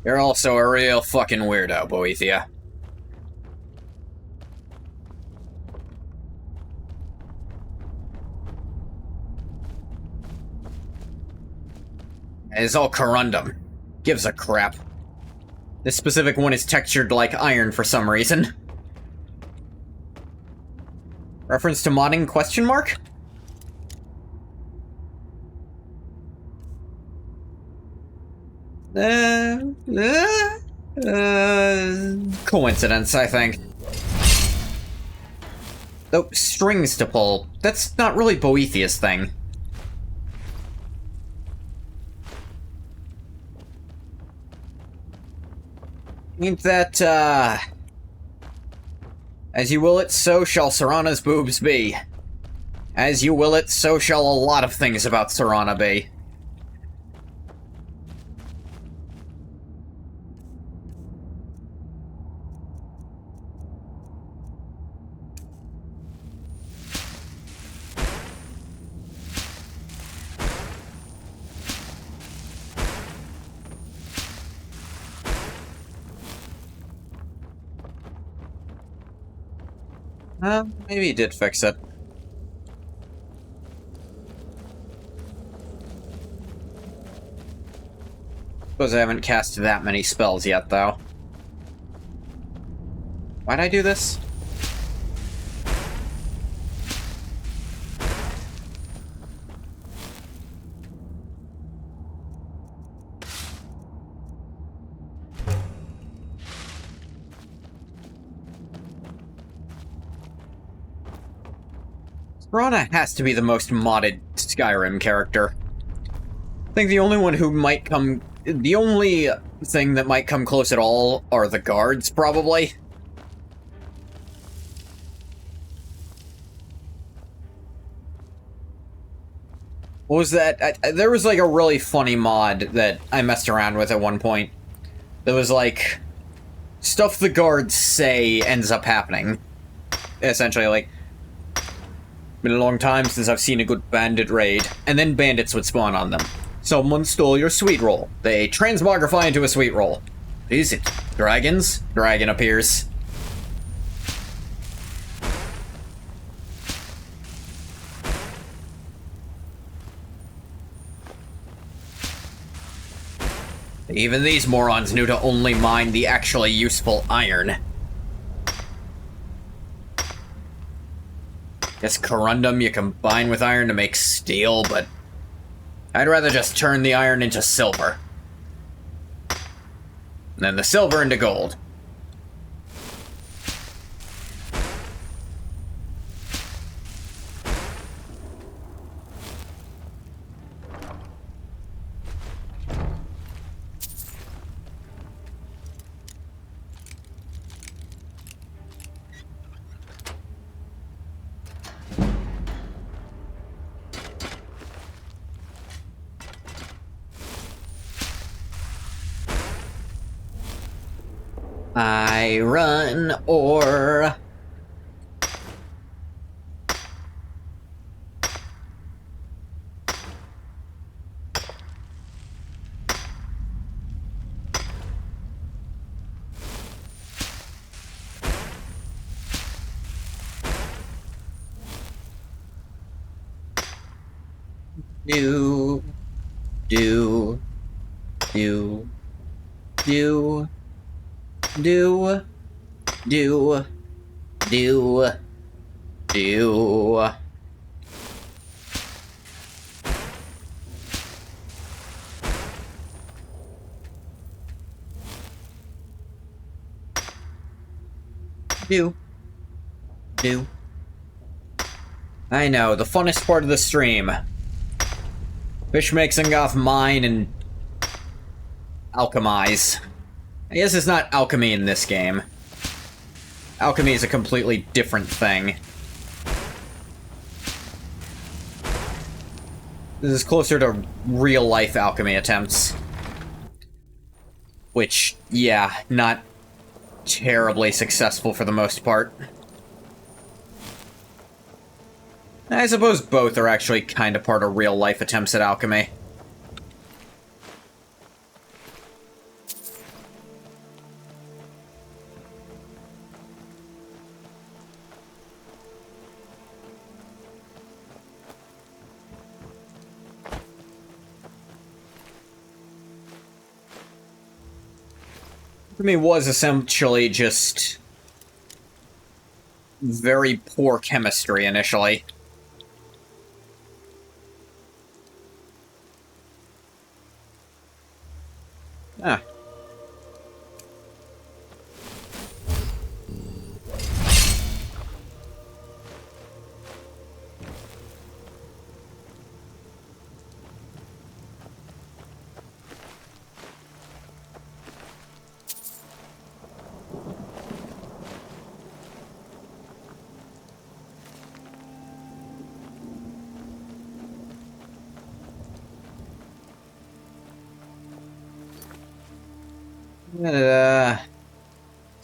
you're also a real fucking weirdo, Boethia. It's all Corundum. Gives a crap. This specific one is textured like iron for some reason. Reference to modding question mark? Coincidence, I think. Oh, strings to pull. That's not really Boethia's thing. Ain't that, as you will it, so shall Serana's boobs be. As you will it, so shall a lot of things about Serana be. Maybe he did fix it. Suppose I haven't cast that many spells yet, though. Why'd I do this? Rana has to be the most modded Skyrim character. I think the only one who might come... The only thing that might come close at all are the guards, probably. What was that? There was like a really funny mod that I messed around with at one point. That was like... Stuff the guards say ends up happening. Essentially, like... Been a long time since I've seen a good bandit raid. And then bandits would spawn on them. Someone stole your sweet roll. They transmogrify into a sweet roll. Is it dragons? Dragon appears. Even these morons knew to only mine the actually useful iron. Guess corundum you combine with iron to make steel, but I'd rather just turn the iron into silver. And then the silver into gold. I run or... Do, do, do, do, do, do, do, do. Do. I know, the funnest part of the stream. Fish makes Ngoth mine and alchemize. I guess it's not alchemy in this game. Alchemy is a completely different thing. This is closer to real-life alchemy attempts. Which, yeah, not terribly successful for the most part. I suppose both are actually kind of part of real-life attempts at alchemy. Alchemy was essentially just very poor chemistry initially. Ah.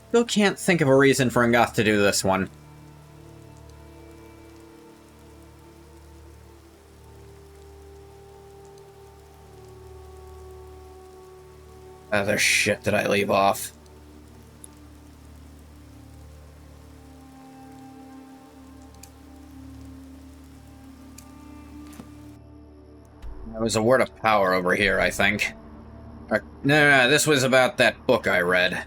Still can't think of a reason for Ngoth to do this one. Other shit did I leave off? There was a word of power over here, I think. No, this was about that book I read.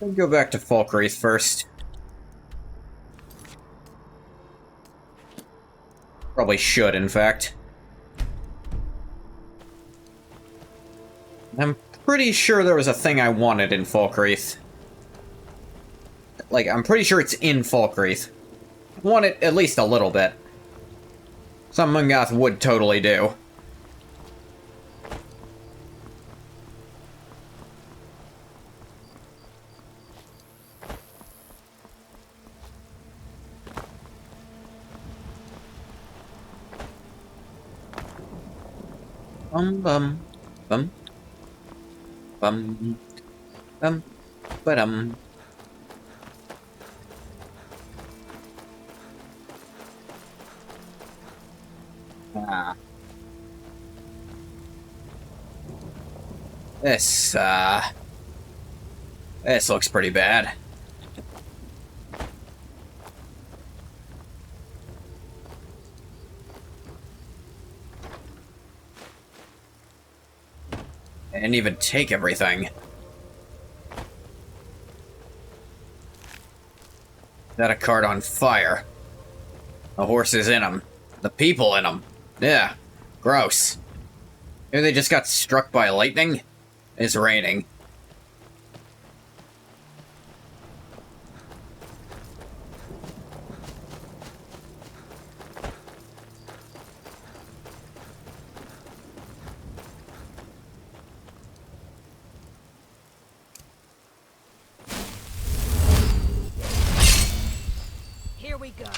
I'll go back to Falkreath first. Probably should, in fact. I'm pretty sure there was a thing I wanted in Falkreath. Like, I'm pretty sure it's in Falkreath. I want it at least a little bit. Something Mungoth would totally do. Bum bum bum bum bum ba-dum. Ah. This looks pretty bad. I didn't even take everything. That a cart on fire. The horses in them. The people in them. Yeah. Gross. Maybe they just got struck by lightning? It's raining. Here we go.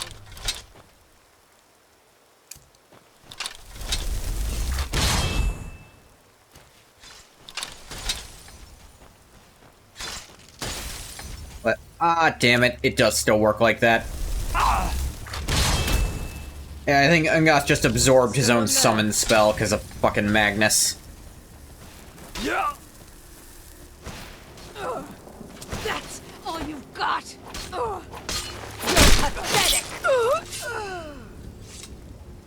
But, damn it, it does still work like that. Yeah, I think Ungoth just absorbed his own summon spell because of fucking Magnus. Yeah. That's all you've got. You're pathetic.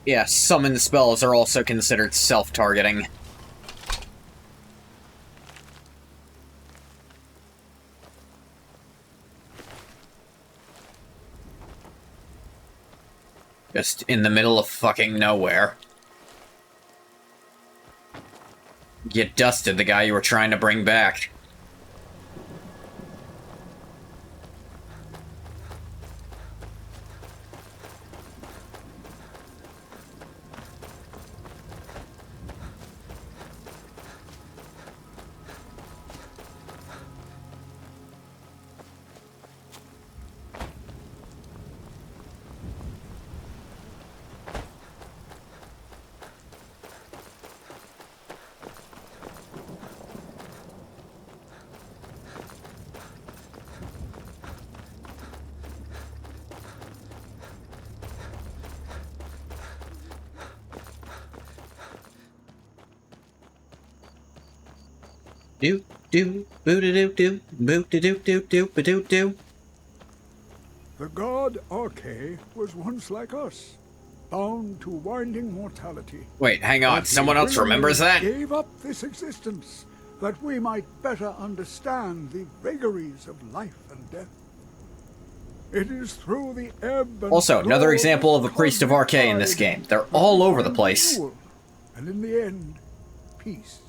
Yeah, summon spells are also considered self-targeting. Just in the middle of fucking nowhere. You dusted the guy you were trying to bring back. Do do boo do do do boo do do do do ba do do. The god Arche was once like us, bound to winding mortality. Wait, hang on. But Someone else remembers that? Gave up this existence that we might better understand the vagaries of life and death. It is through the ebb and Also, another flow example of a priest of Arche in this game. They're all over the place. And in the end, peace.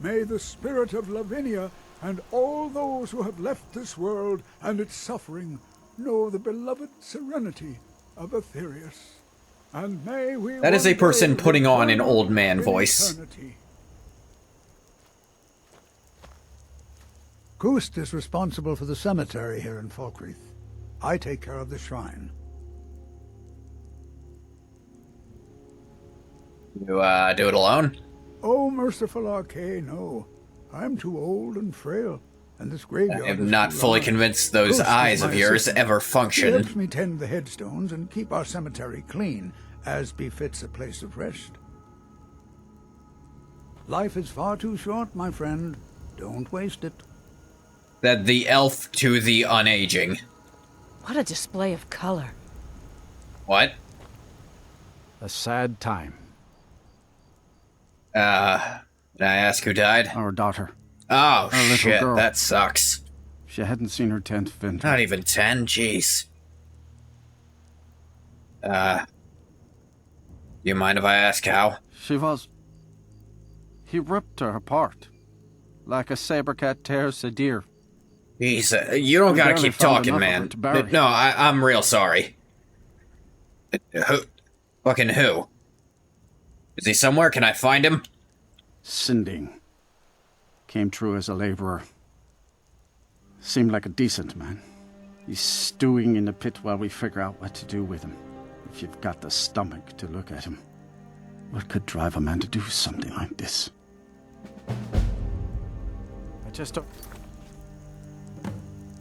May the spirit of Lavinia and all those who have left this world and its suffering know the beloved serenity of Aetherius. And may we That is a one person day putting on an return old man in voice. eternity. Gust is responsible for the cemetery here in Falkreath. I take care of the shrine. You, do it alone? Oh, merciful Arche, no. I'm too old and frail, and this graveyard I am is not too fully large. convinced those Gust is eyes my of yours assistant. ever He function. helps me tend the headstones and keep our cemetery clean, as befits a place of rest. Life is far too short, my friend. Don't waste it. That the elf to the unaging. What a display of color. What? A sad time. Did I ask who died? Our daughter. Oh, Our little shit, girl. that sucks. She hadn't seen her 10th vintage. Not even 10? Jeez. You mind if I ask how? She was... He ripped her apart. Like a saber cat tears a deer. Jeez, you don't gotta keep talking, man. No, I'm real sorry. Who? Fucking who? Is he somewhere? Can I find him? Sinding. Came through as a laborer. Seemed like a decent man. He's stewing in the pit while we figure out what to do with him. If you've got the stomach to look at him. What could drive a man to do something like this? I just don't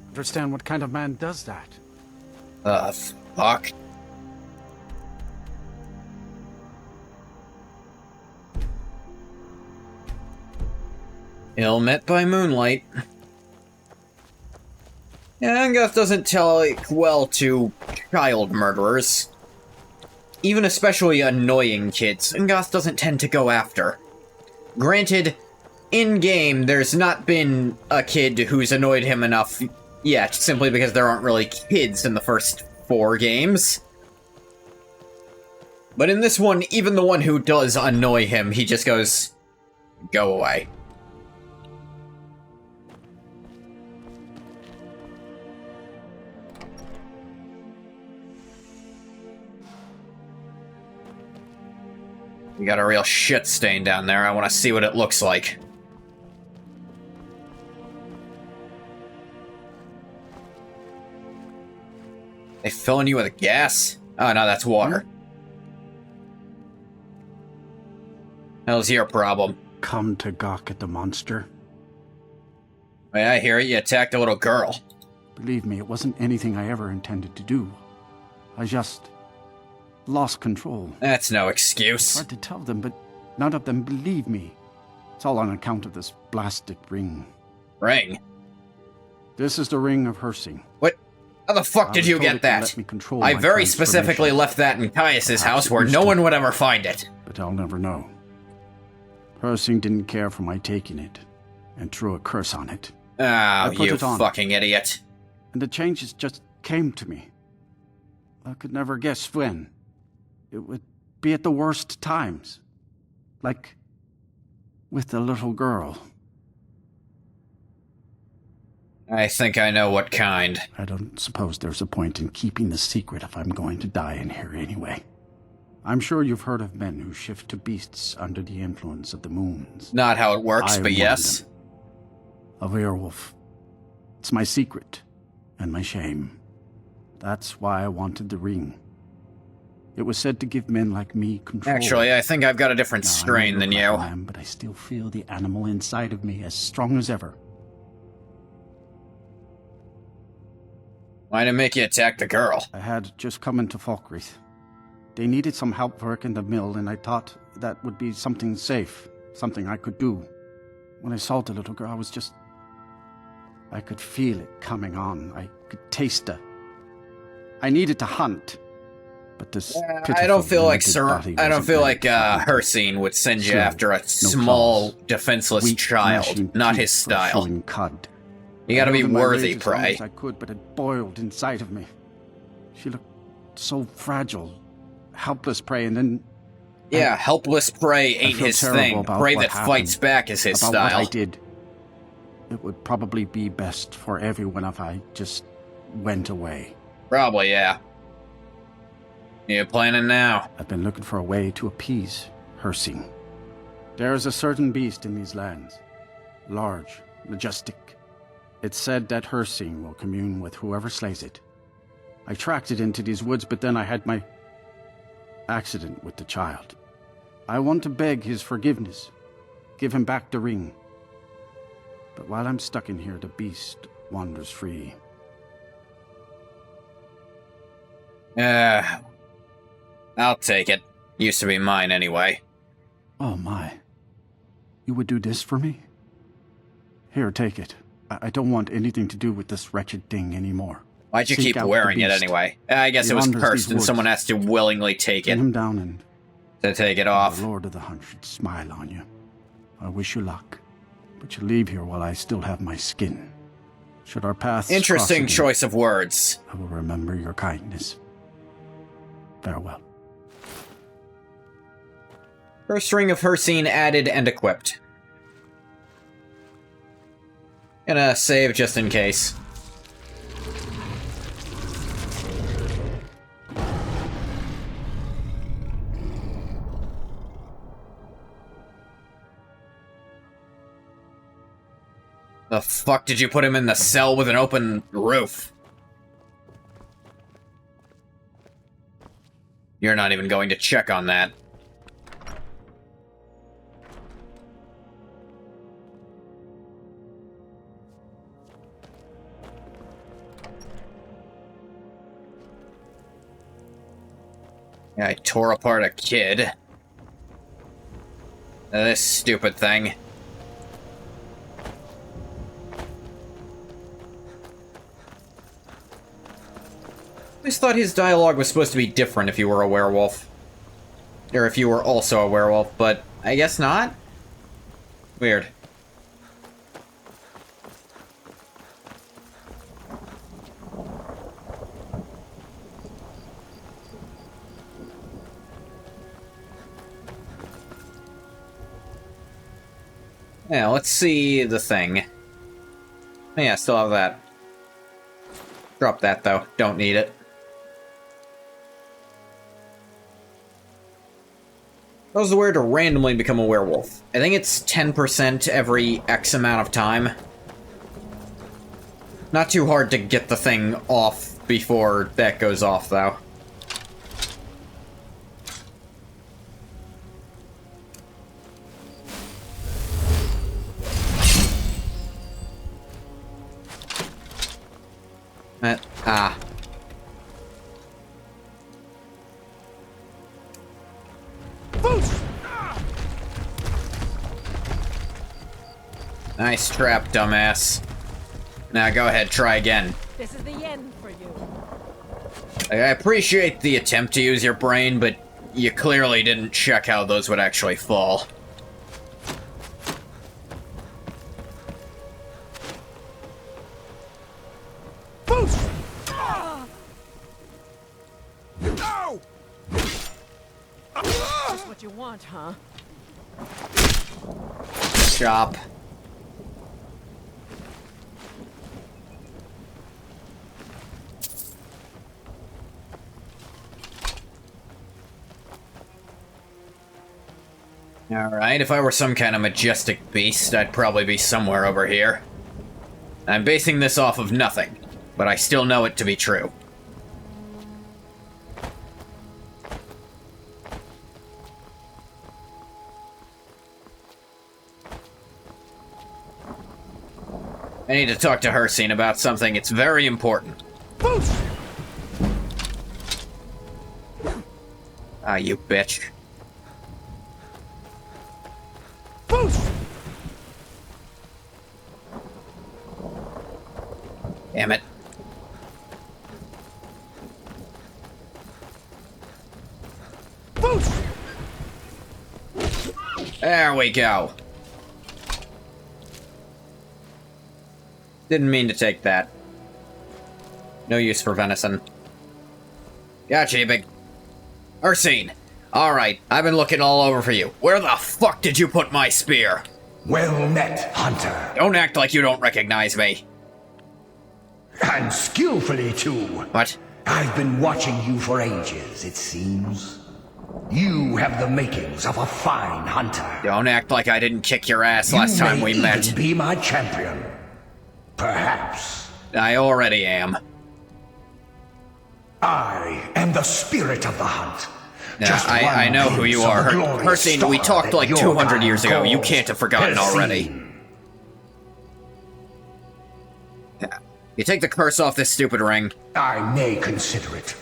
understand what kind of man does that. Fuck. Ill met by moonlight. Yeah, Angoth doesn't take well to child murderers. Even especially annoying kids, Angoth doesn't tend to go after. Granted, in-game, there's not been a kid who's annoyed him enough yet, simply because there aren't really kids in the first 4 games. But in this one, even the one who does annoy him, he just goes, go away. We got a real shit stain down there. I want to see what it looks like. They filling you with gas? Oh, no, that's water. Hell's your problem? Come to gawk at the monster. Yeah, I hear it. You attacked a little girl. Believe me, it wasn't anything I ever intended to do. I just lost control. That's no excuse. I tried to tell them, but none of them believe me. It's all on account of this blasted ring. Ring? This is the ring of Hersing. What? How the fuck did you get that? I very specifically left that in Caius's house where no one would ever find it. But I'll never know. Hersing didn't care for my taking it, and threw a curse on it. Oh, you fucking idiot. And the changes just came to me. I could never guess when. It would be at the worst times. Like with the little girl. I think I know what kind. I don't suppose there's a point in keeping the secret if I'm going to die in here anyway. I'm sure you've heard of men who shift to beasts under the influence of the moons. Not how it works, but yes. A werewolf. It's my secret and my shame. That's why I wanted the ring. It was said to give men like me control. Actually, I think I've got a different strain than you. But I still feel the animal inside of me as strong as ever. Why did it make you attack the girl? I had just come into Falkreath. They needed some help work in the mill, and I thought that would be something safe, something I could do. When I saw the little girl, I could feel it coming on. I could taste it. I needed to hunt. But this I don't feel like Hersing would send you after a small, defenseless child. Not his style. You gotta be worthy, Prey. I could, but it boiled inside of me. She looked so fragile, helpless Prey, and then... Yeah, helpless Prey ain't his thing. Prey that fights back is his style. What I did. It would probably be best for everyone if I just went away. Probably, yeah. You planning now? I've been looking for a way to appease Hersing. There is a certain beast in these lands. Large, majestic. It's said that Hersing will commune with whoever slays it. I tracked it into these woods, but then I had my accident with the child. I want to beg his forgiveness. Give him back the ring. But while I'm stuck in here, the beast wanders free. I'll take it. Used to be mine anyway. Oh my. You would do this for me? Here, take it. I don't want anything to do with this wretched thing anymore. Why'd you keep wearing it anyway? I guess it was cursed and someone has to willingly take it. Pin him down and... to take it off. The Lord of the Hunt should smile on you. I wish you luck. But you leave here while I still have my skin. Should our paths Interesting cross again, choice of words. I will remember your kindness. Farewell. First ring of Hircine added and equipped. Gonna save just in case. The fuck did you put him in the cell with an open roof? You're not even going to check on that. Yeah, I tore apart a kid. This stupid thing. I always thought his dialogue was supposed to be different if you were a werewolf. Or if you were also a werewolf, but I guess not? Weird. Yeah, let's see the thing. Yeah, still have that. Drop that, though. Don't need it. What was the word to randomly become a werewolf? I think it's 10% every X amount of time. Not too hard to get the thing off before that goes off, though. Nice trap, dumbass. Now go ahead, try again. This is the end for you. I appreciate the attempt to use your brain, but you clearly didn't check how those would actually fall. That's what you want, huh? Chop. Alright, if I were some kind of majestic beast, I'd probably be somewhere over here. I'm basing this off of nothing, but I still know it to be true. I need to talk to Hircine about something. It's very important. Ah, you bitch. Damn it. There we go. Didn't mean to take that. No use for venison. Gotcha, you big... Hircine! Alright, I've been looking all over for you. Where the fuck did you put my spear? Well met, Hunter. Don't act like you don't recognize me. And skillfully, too. What? I've been watching you for ages, it seems. You have the makings of a fine hunter. Don't act like I didn't kick your ass last time we met. You may even be my champion. Perhaps. I already am. I am the spirit of the hunt. Yeah, I know who you are. Hircine, we talked like 200 years ago. You can't have forgotten already. Yeah. You take the curse off this stupid ring. I may consider it.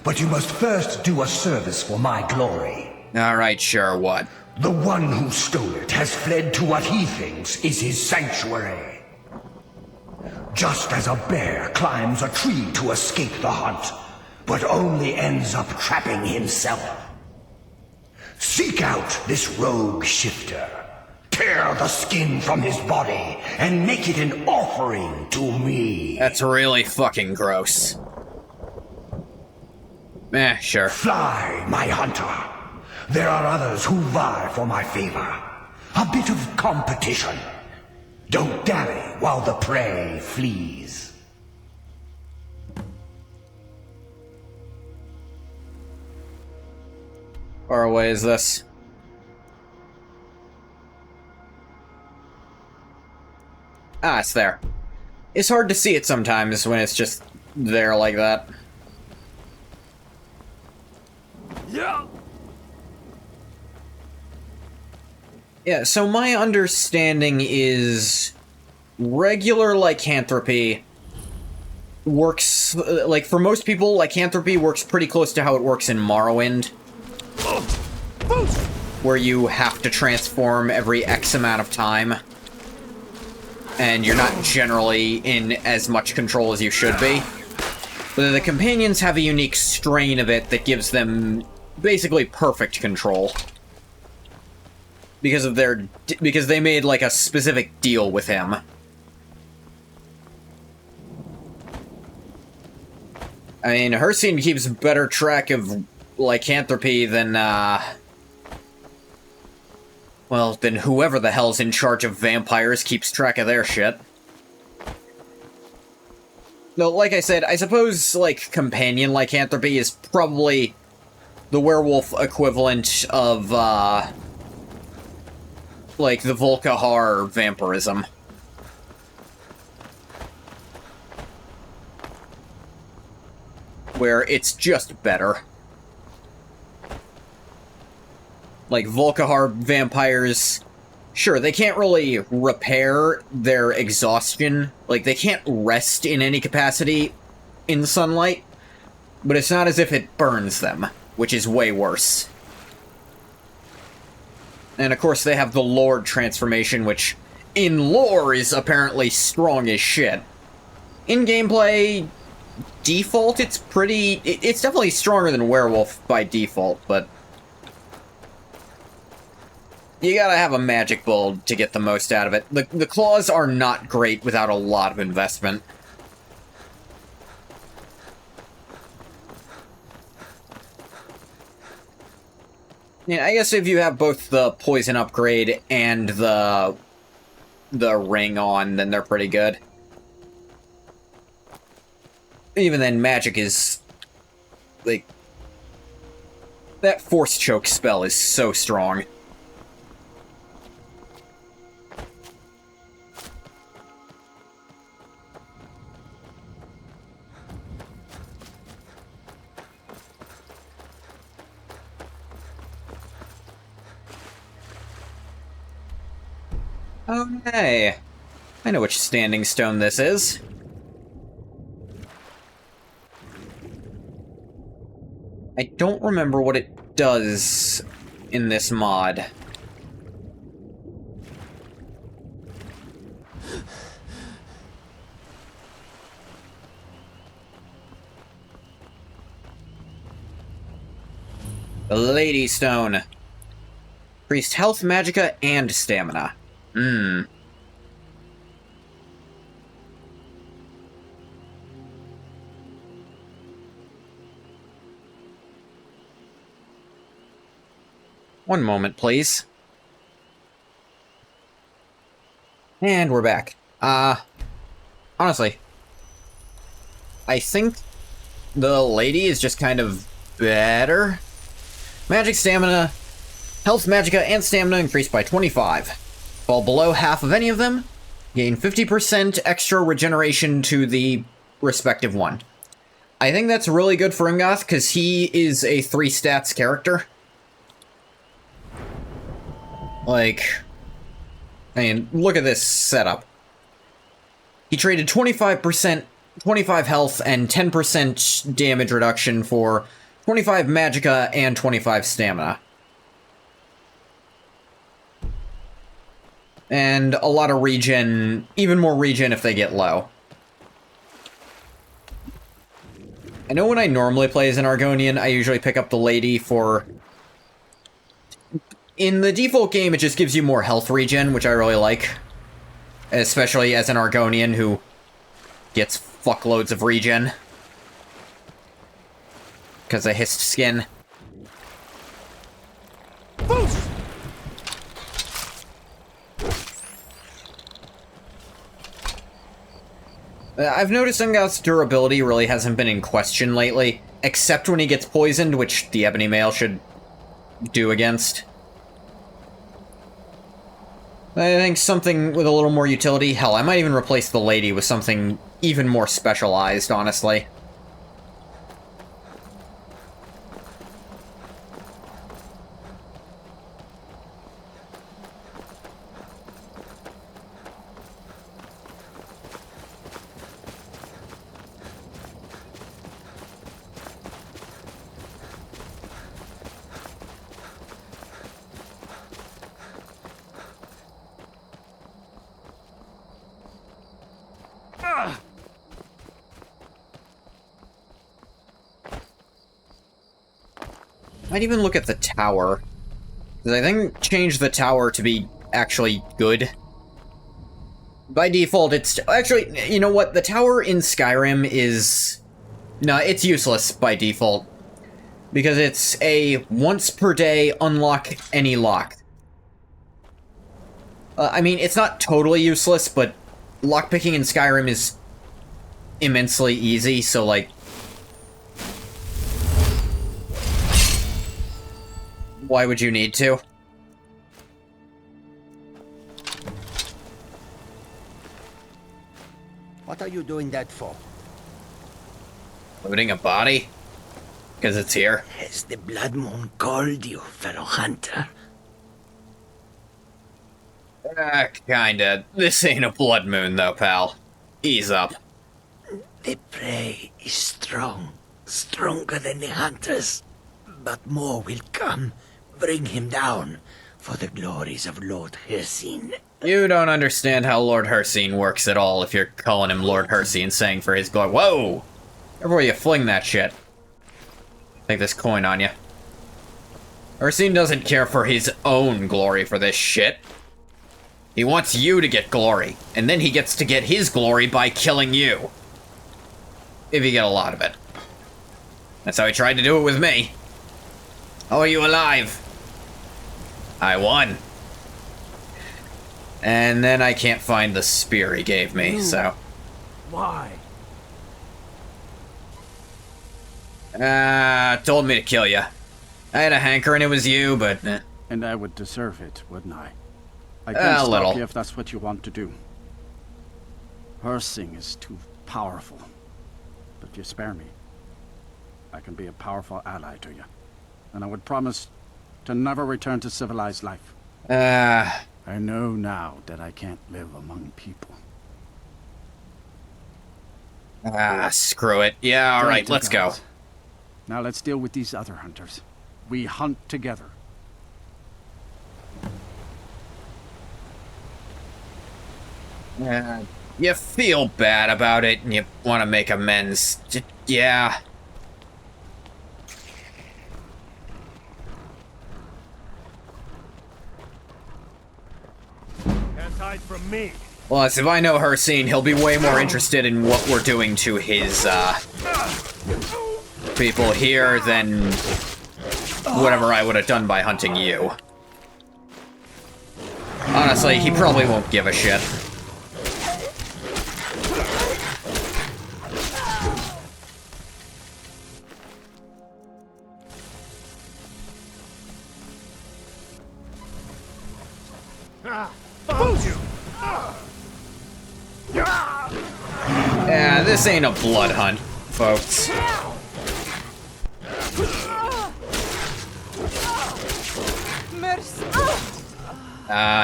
But you must first do a service for my glory. Alright, sure, what? The one who stole it has fled to what he thinks is his sanctuary. Just as a bear climbs a tree to escape the hunt, but only ends up trapping himself. Seek out this rogue shifter. Tear the skin from his body and make it an offering to me. That's really fucking gross. Sure. Fly, my hunter. There are others who vie for my favor. A bit of competition. Don't dally while the prey flees. Far away is this? Ah, it's there. It's hard to see it sometimes when it's just there like that. Yeah. Yeah, so my understanding is regular lycanthropy works, like, for most people, lycanthropy works pretty close to how it works in Morrowind, where you have to transform every X amount of time, and you're not generally in as much control as you should be. But the companions have a unique strain of it that gives them basically perfect control. Because they made, like, a specific deal with him. I mean, Hircine keeps better track of lycanthropy than, well, than whoever the hell's in charge of vampires keeps track of their shit. No, like I said, I suppose, like, companion lycanthropy is probably the werewolf equivalent of, like, the Volkihar vampirism. Where it's just better. Like, Volkihar vampires, sure, they can't really repair their exhaustion. Like, they can't rest in any capacity in sunlight. But it's not as if it burns them, which is way worse. And of course they have the Lord transformation, which in lore is apparently strong as shit. In gameplay, default, it's definitely stronger than Werewolf by default, but you gotta have a magic build to get the most out of it. The claws are not great without a lot of investment. Yeah, I guess if you have both the poison upgrade and the ring on, then they're pretty good. Even then, magic is, like, that force choke spell is so strong. Oh, hey. I know which standing stone this is. I don't remember what it does in this mod. The Lady Stone. Increased health, magicka, and stamina. One moment, please. And we're back. Honestly, I think the lady is just kind of better. Magic, stamina, health, magicka, and stamina increased by 25. Fall below half of any of them, gain 50% extra regeneration to the respective one. I think that's really good for Ungoth, because he is a 3 stats character. Like, I mean, look at this setup. He traded 25%, 25 health, and 10% damage reduction for 25 magicka and 25 stamina. And a lot of regen, even more regen if they get low. I know when I normally play as an Argonian, I usually pick up the lady for In the default game, it just gives you more health regen, which I really like. Especially as an Argonian who gets fuckloads of regen. Because of hissed skin. Boost! I've noticed Ungoth's durability really hasn't been in question lately, except when he gets poisoned, which the Ebony Mail should do against. I think something with a little more utility. Hell, I might even replace the lady with something even more specialized, honestly. Might even look at the tower. Because I think change the tower to be actually good. By default, it's... Actually, you know what? The tower in Skyrim is... No, it's useless by default. Because it's a once per day unlock any lock. I mean, it's not totally useless, but lockpicking in Skyrim is immensely easy, so like... Why would you need to? What are you doing that for? Looting a body? Because it's here. Has the Blood Moon called you, fellow hunter? Kinda. This ain't a blood moon, though, pal. Ease up. The prey is strong, stronger than the hunters. But more will come. Bring him down, for the glories of Lord Hircine. You don't understand how Lord Hircine works at all if you're calling him Lord Hircine, saying for his glory. Whoa! Everywhere you fling that shit. Take this coin on you. Hircine doesn't care for his own glory for this shit. He wants you to get glory, and then he gets to get his glory by killing you. If you get a lot of it. That's how he tried to do it with me. How are you alive? I won. And then I can't find the spear he gave me, so... Why? Told me to kill you. I had a hankering it was you, but... And I would deserve it, wouldn't I? I can't stop little. you if that's what you want to do. Hircine is too powerful. But you spare me. I can be a powerful ally to you. And I would promise to never return to civilized life. I know now that I can't live among people. Screw it. Yeah, alright, let's go. Now let's deal with these other hunters. We hunt together. You feel bad about it, and you want to make amends. Yeah. Can't hide from me. Plus, if I know Hircine, he'll be way more interested in what we're doing to his, people here than whatever I would have done by hunting you. Honestly, he probably won't give a shit. Yeah, this ain't a blood hunt, folks.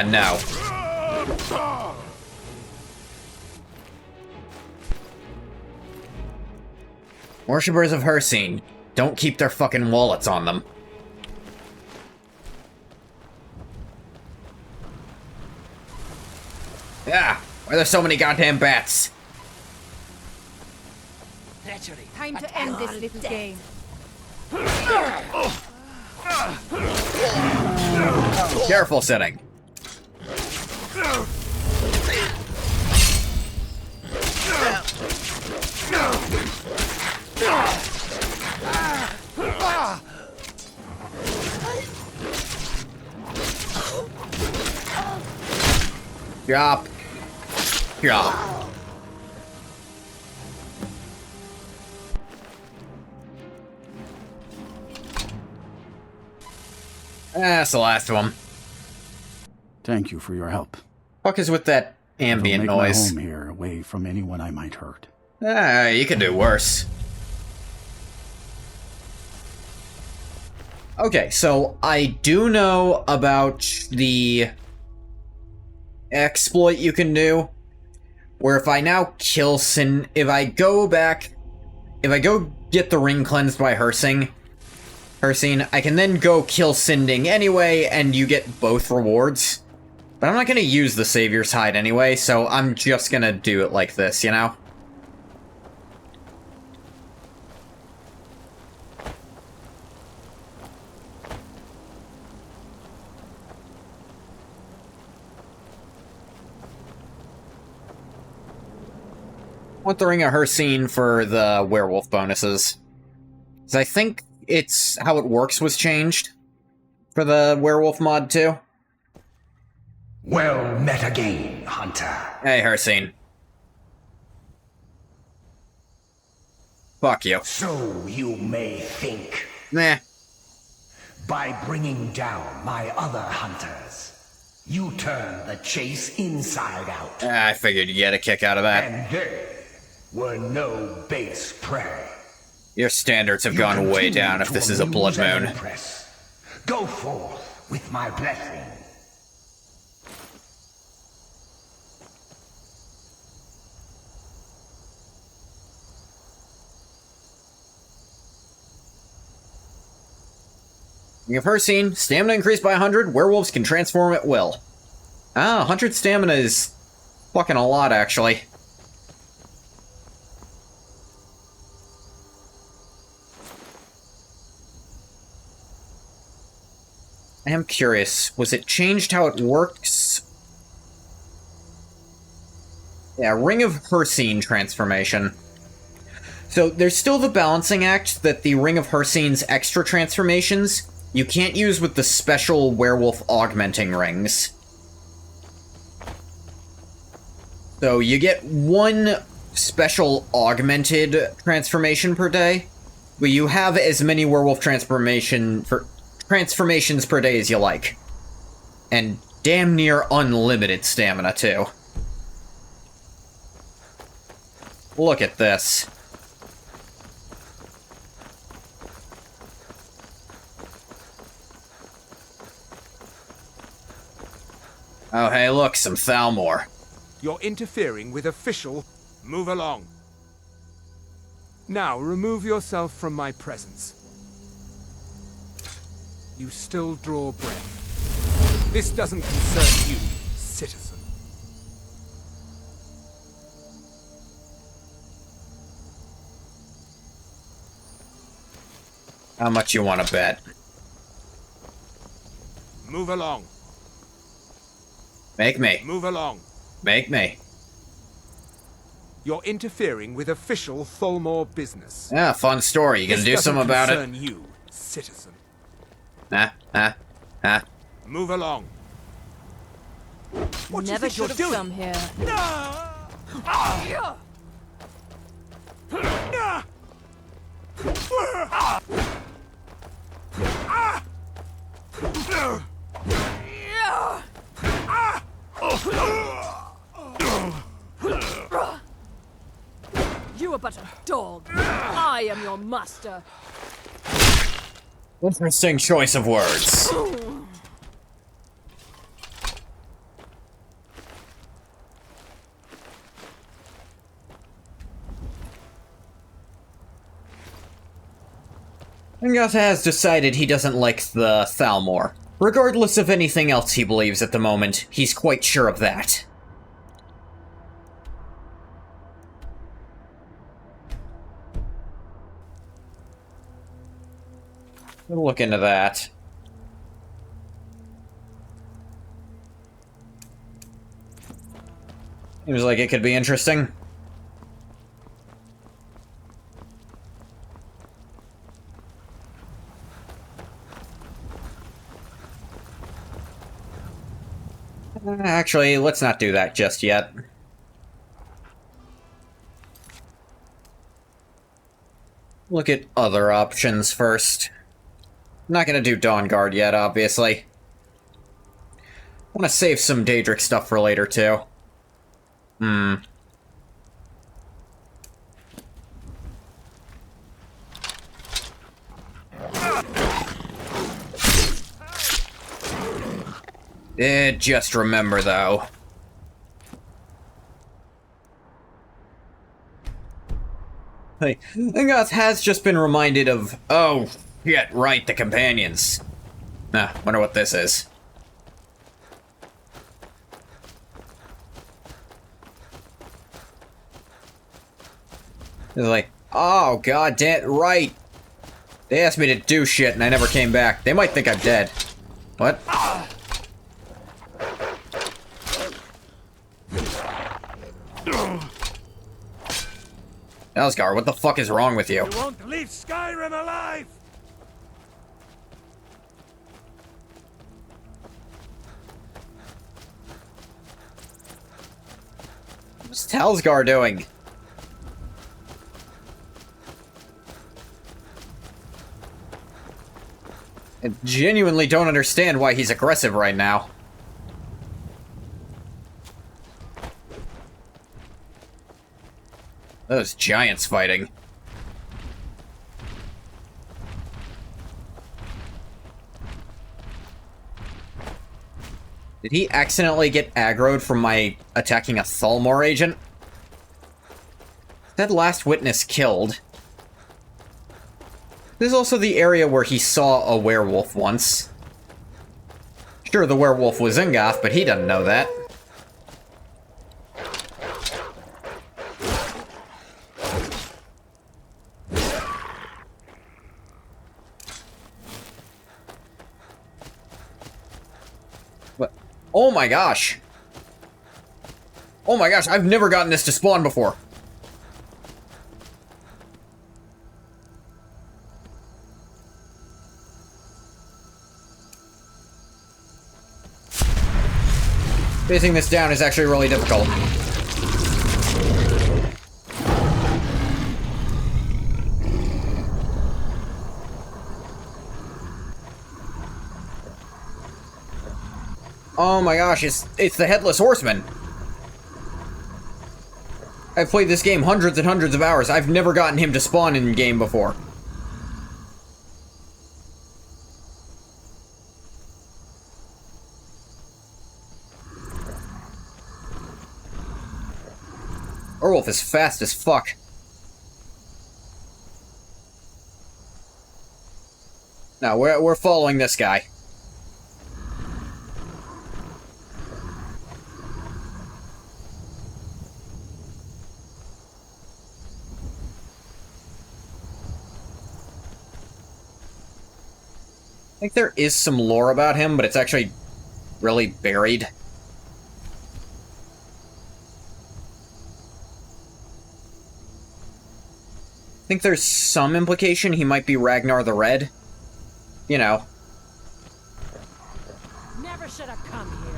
No. Worshippers of Hircine, don't keep their fucking wallets on them. Yeah, why are there so many goddamn bats? Time to end this little game. Careful sitting. Drop. Drop. That's the last one. Thank you for your help. Fuck is with that ambient It'll make noise? my home here away from anyone I might hurt. Ah, you could do worse. Okay, so I do know about the exploit you can do, where if I now kill if I go get the ring cleansed by Hersing, I can then go kill Sinding anyway, and you get both rewards. But I'm not gonna use the Savior's Hide anyway, so I'm just gonna do it like this, you know? Want the Ring of Hersine for the werewolf bonuses. Because I think it's how it works was changed for the werewolf mod too. Well met again, Hunter. Hey, Hersine. Fuck you. So you may think. Nah. By bringing down my other hunters, you turn the chase inside out. I figured you'd get a kick out of that. And they were no base prey. Your standards have gone way down if this is a blood moon. Go forth with my blessing. Ring of Hersine, stamina increased by 100, werewolves can transform at will. Ah, 100 stamina is fucking a lot, actually. I am curious, was it changed how it works? Yeah, Ring of Hersine transformation. So there's still the balancing act that the Ring of Hersine's extra transformations you can't use with the special werewolf augmenting rings. So you get one special augmented transformation per day, but you have as many werewolf transformations per day as you like. And damn near unlimited stamina, too. Look at this. Oh, hey, look, some Thalmor. You're interfering with official... Move along. Now, remove yourself from my presence. You still draw breath. This doesn't concern you, citizen. How much you want to bet? Move along. Make me. Move along. Make me. You're interfering with official Thalmor business. Yeah, fun story. You gonna do something about it? This doesn't concern you, citizen. Move along. What Never should have come here. You are but a dog. I am your master. Interesting choice of words. Ingotha has decided he doesn't like the Thalmor. Regardless of anything else he believes at the moment, he's quite sure of that. We'll look into that. Seems like it could be interesting. Actually, let's not do that just yet. Look at other options first. I'm not gonna do Dawn Guard yet, obviously. I want to save some Daedric stuff for later, too. Just remember, though. Hey, Ingoth has just been reminded of... Oh, shit, right, the companions. Wonder what this is. It's like, oh, god damn, right. They asked me to do shit and I never came back. They might think I'm dead. What? Elsgar, what the fuck is wrong with you? You won't leave Skyrim alive! What's Talsgar doing? I genuinely don't understand why he's aggressive right now. Those giants fighting. Did he accidentally get aggroed from my attacking a Thalmor agent? That last witness killed. This is also the area where he saw a werewolf once. Sure, the werewolf was Ingoth, but he doesn't know that. What? Oh my gosh! Oh my gosh, I've never gotten this to spawn before. Facing this down is actually really difficult. Oh my gosh, it's the Headless Horseman. I've played this game hundreds and hundreds of hours. I've never gotten him to spawn in game before. Werewolf is fast as fuck. No, we're following this guy. I think there is some lore about him, but it's actually really buried. I think there's some implication he might be Ragnar the Red. You know. Never should have come here.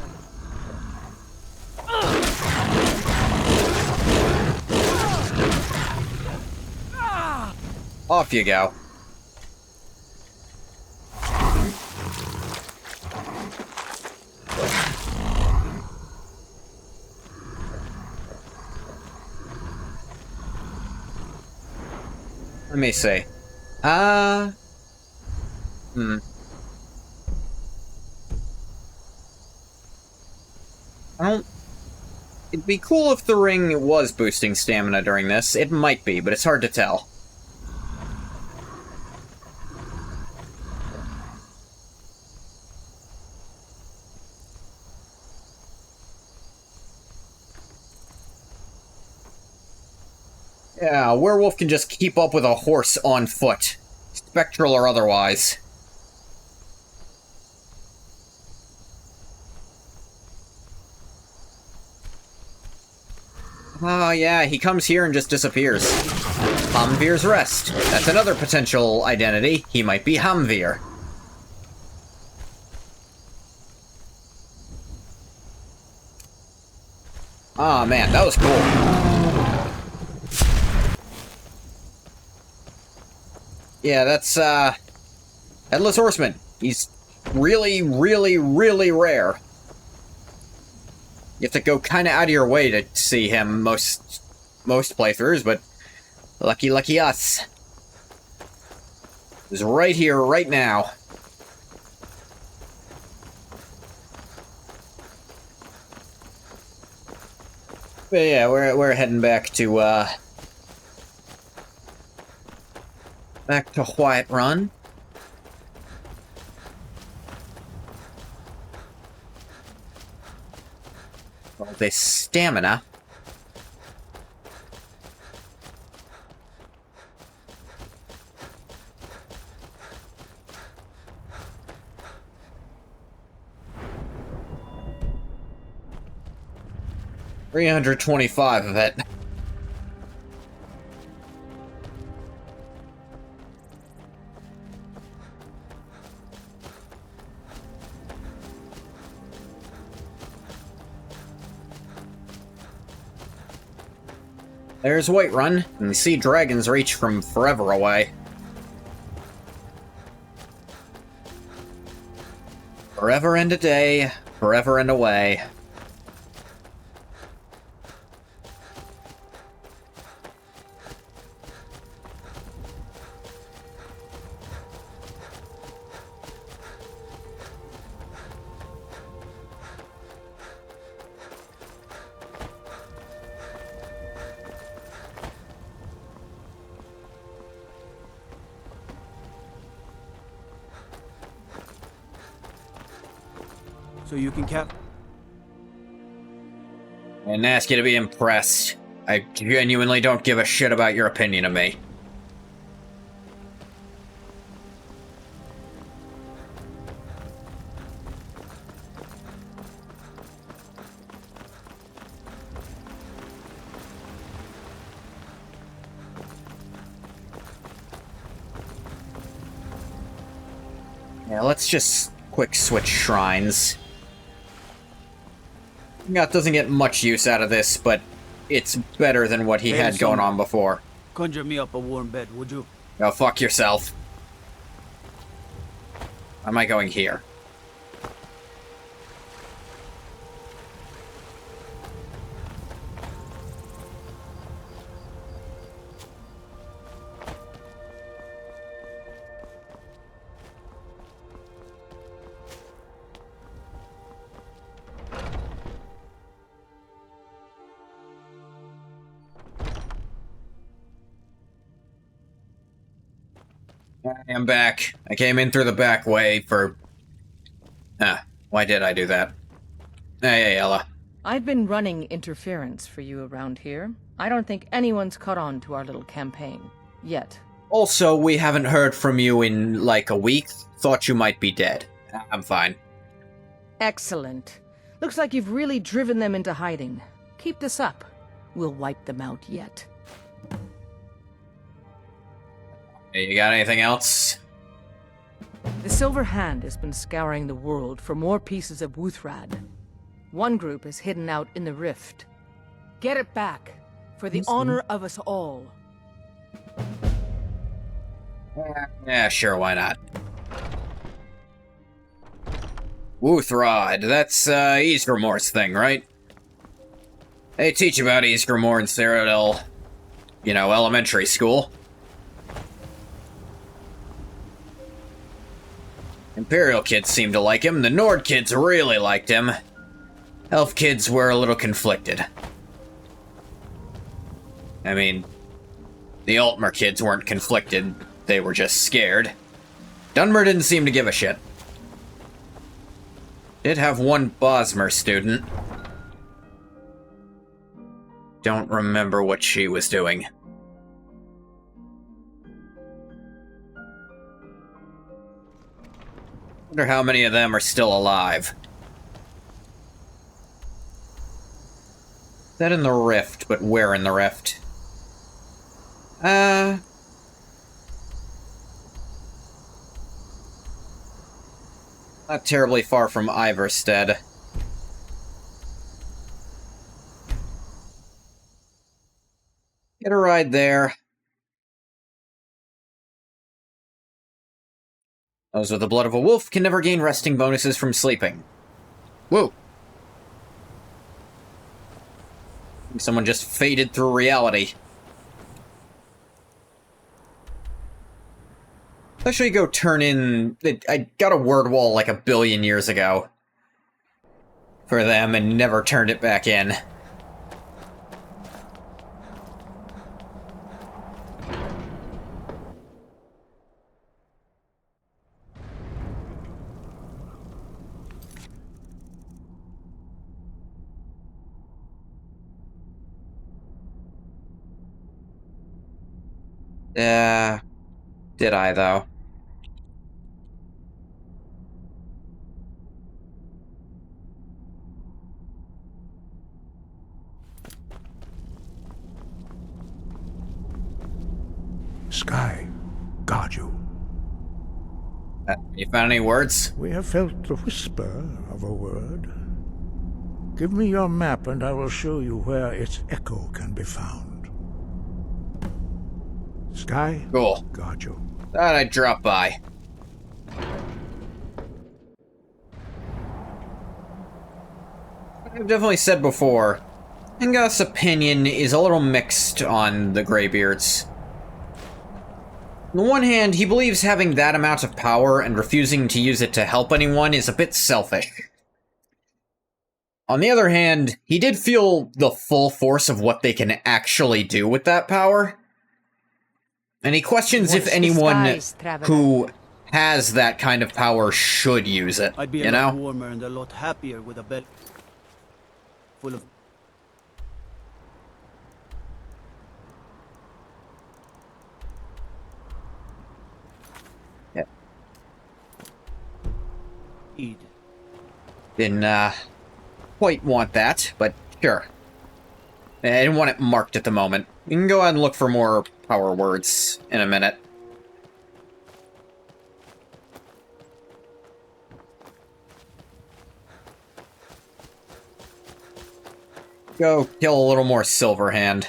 Off you go. Let me see. I don't... It'd be cool if the ring was boosting stamina during this. It might be, but it's hard to tell. Yeah, a werewolf can just keep up with a horse on foot. Spectral or otherwise. Oh yeah, he comes here and just disappears. Hamvir's Rest. That's another potential identity. He might be Hamvir. Ah, man, that was cool. Yeah, that's, Headless Horseman. He's really, really, really rare. You have to go kind of out of your way to see him most playthroughs, but lucky us. He's right here, right now. But yeah, we're heading back to Whiterun. All this stamina. $325 of it. There's Whiterun, and you see dragons reach from forever away. Forever and a day, forever and away. So you can cap. I didn't ask you to be impressed. I genuinely don't give a shit about your opinion of me. Yeah, let's just quick switch shrines. Got doesn't get much use out of this, but it's better than what he had going on before. Conjure me up a warm bed, would you? Oh, fuck yourself. Why am I going here? I am back. I came in through the back way for... why did I do that? Hey, Ella. I've been running interference for you around here. I don't think anyone's caught on to our little campaign. Yet. Also, we haven't heard from you in, like, a week. Thought you might be dead. I'm fine. Excellent. Looks like you've really driven them into hiding. Keep this up. We'll wipe them out yet. You got anything else? The Silver Hand has been scouring the world for more pieces of Wuthrad. One group is hidden out in the Rift. Get it back, for the honor of us all. Yeah, sure, why not? Wuthrad, that's Ysgramor's thing, right? They teach about Ysgramor in Cyrodiil, you know, elementary school. Imperial kids seemed to like him, the Nord kids really liked him. Elf kids were a little conflicted. I mean, the Altmer kids weren't conflicted, they were just scared. Dunmer didn't seem to give a shit. Did have one Bosmer student. Don't remember what she was doing. Wonder how many of them are still alive. That in the rift, but where in the rift? Not terribly far from Iverstead. Get a ride there. Those with the blood of a wolf can never gain resting bonuses from sleeping. Whoa. Someone just faded through reality. Actually, go turn in... I got a word wall like 1 billion years ago for them and never turned it back in. Did I, though? Sky, guard you. You found any words? We have felt the whisper of a word. Give me your map and I will show you where its echo can be found. Sky, cool. Guard you. Thought I'd drop by. I've definitely said before, Engoth's opinion is a little mixed on the Greybeards. On the one hand, he believes having that amount of power and refusing to use it to help anyone is a bit selfish. On the other hand, he did feel the full force of what they can actually do with that power. And he questions if anyone who has that kind of power should use it, I'd be a lot warmer and a lot happier with a bed full of... Yeah. Eid. Didn't, quite want that, but sure. I didn't want it marked at the moment. We can go ahead and look for more power words in a minute. Go kill a little more Silverhand.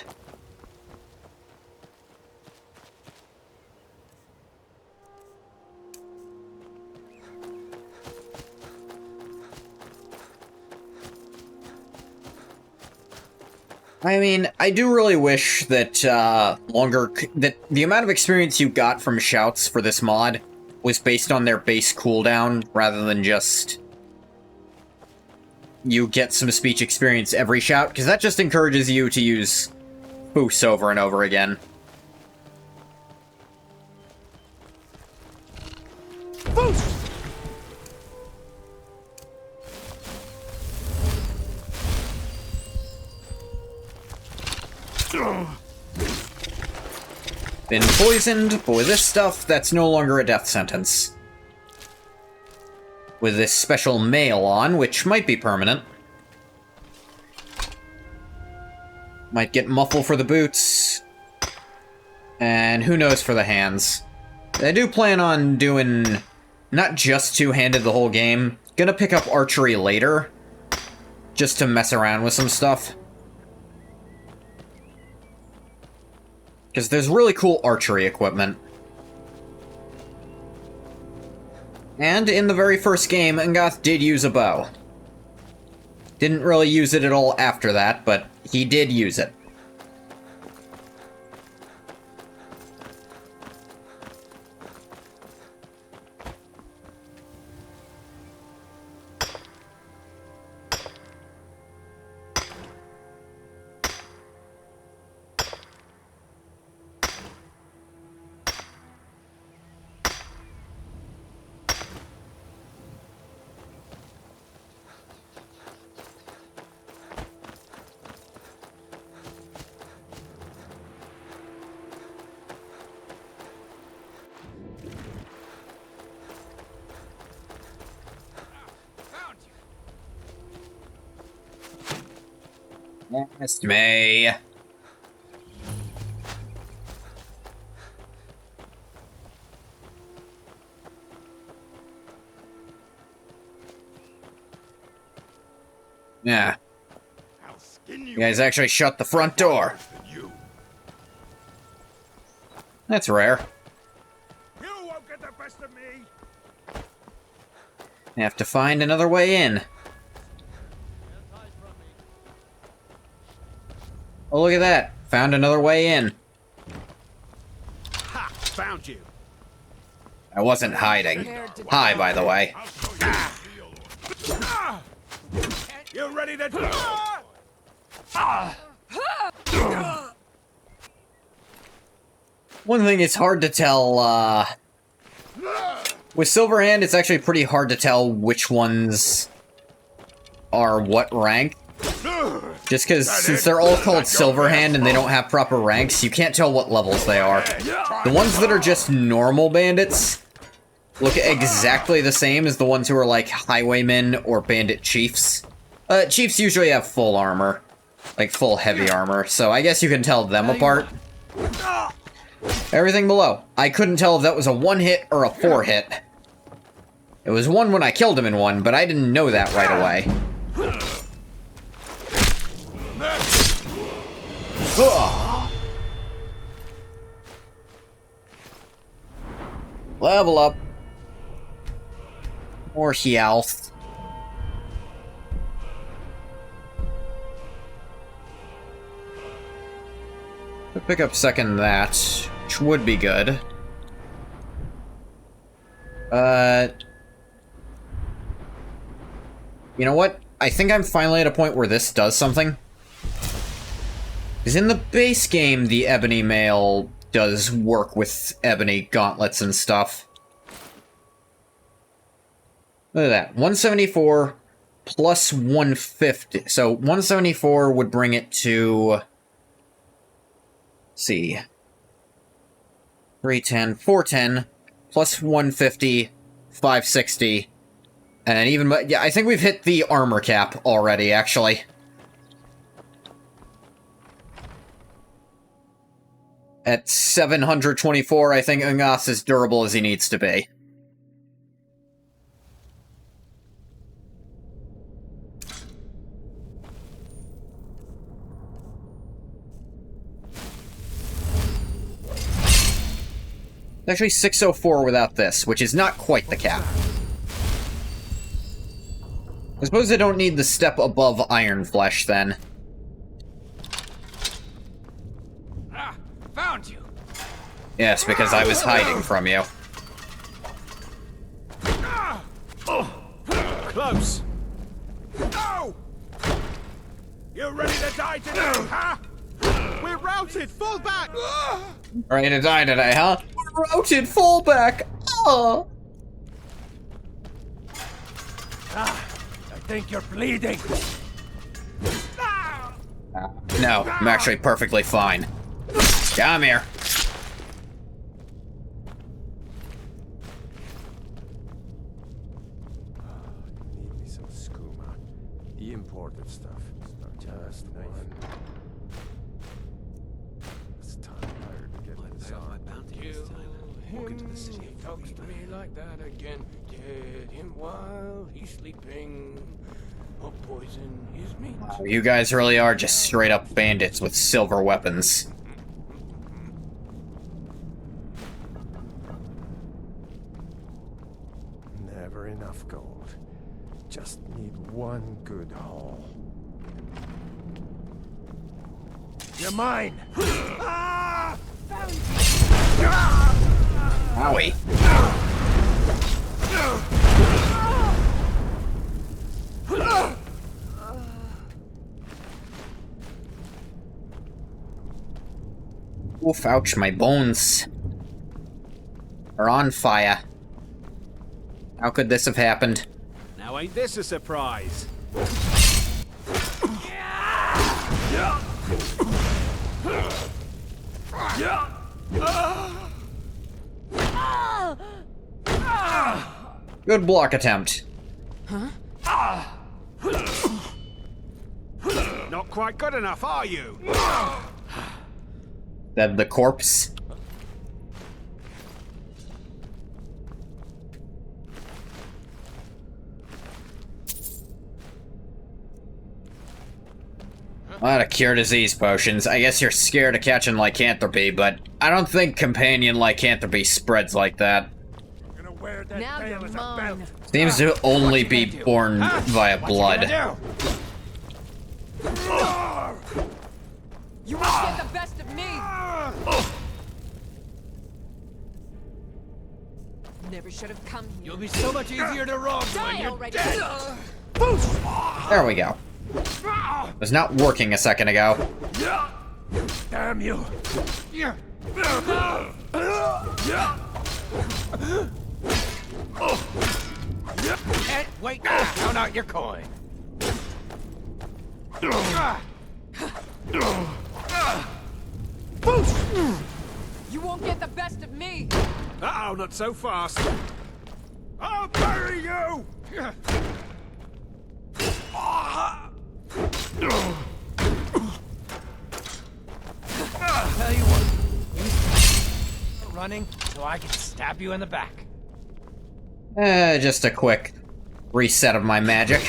I mean, I do really wish that, that the amount of experience you got from shouts for this mod was based on their base cooldown, rather than just you get some speech experience every shout, because that just encourages you to use boosts over and over again. Boost! Been poisoned, but with this stuff, that's no longer a death sentence. With this special mail on, which might be permanent. Might get muffle for the boots. And who knows for the hands. I do plan on doing not just two-handed the whole game. Gonna pick up archery later, just to mess around with some stuff. Because there's really cool archery equipment. And in the very first game, Engoth did use a bow. Didn't really use it at all after that, but he did use it. It's me. Yeah. You guys actually shut the front door. That's rare. You won't get the best of me. Have to find another way in. Oh, look at that. Found another way in. Ha! Found you. I wasn't hiding. Hi, by the way. You ready to... One thing it's hard to tell, with Silverhand, it's actually pretty hard to tell which ones are what rank. Just because, since they're all called Silverhand and they don't have proper ranks, you can't tell what levels they are. The ones that are just normal bandits look exactly the same as the ones who are like Highwaymen or Bandit Chiefs. Chiefs usually have full armor. Like full heavy armor, so I guess you can tell them apart. Everything below. I couldn't tell if that was a 1-hit or a 4-hit. It was 1 when I killed him in 1, but I didn't know that right away. Ugh. Level up. More health. Pick up second that, which would be good. You know what? I think I'm finally at a point where this does something. Because in the base game, the ebony mail does work with ebony gauntlets and stuff. Look at that. 174 plus 150. So 174 would bring it to... see. 310, 410, plus 150, 560, and then even, yeah, I think we've hit the armor cap already, actually. At 724, I think Ungas is durable as he needs to be. Actually 604 without this, which is not quite the cap. I suppose I don't need the step above Iron Flesh, then. Ah, found you. Yes, because I was hiding from you. Close. No! You ready to die today, huh? We're routed. Fall back. Ready to die today, huh? Routed fallback! Oh! I think you're bleeding. No, I'm actually perfectly fine. Come here. Need me some skooma. The imported stuff. It's not just one. It's time to get this on. Walk into the city. He talks to me like that again. Get him while he's sleeping. Or poison his meat. Wow, you guys really are just straight up bandits with silver weapons. Never enough gold. Just need one good haul. You're mine! Howie. Oof, ouch, my bones are on fire. How could this have happened? Now ain't this a surprise? Good block attempt. Huh? Not quite good enough, are you? That the corpse? A lot of cure disease potions. I guess you're scared of catching lycanthropy, but I don't think companion lycanthropy spreads like that. Now you're mine. Seems to only be born via blood. You won't get the best of me. Never should have come here. You'll be so much easier to rob when you're already. dead. There we go. Was not working a second ago. Damn you. Can't wait to count out your coin. You won't get the best of me. Uh-oh, not so fast. I'll bury you! Tell you what, you running so I can stab you in the back. Just a quick reset of my magic.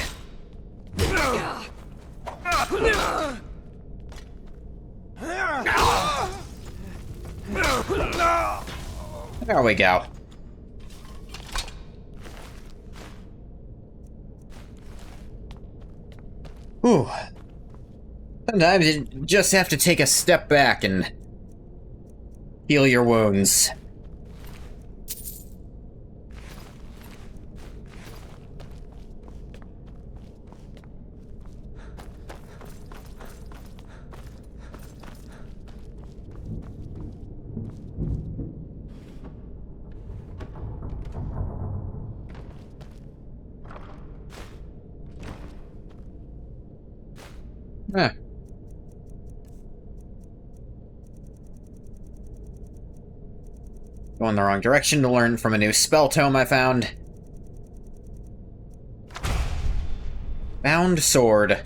There we go. Whew. Sometimes you just have to take a step back and heal your wounds. Huh. Going the wrong direction to learn from a new spell tome I found. Bound sword.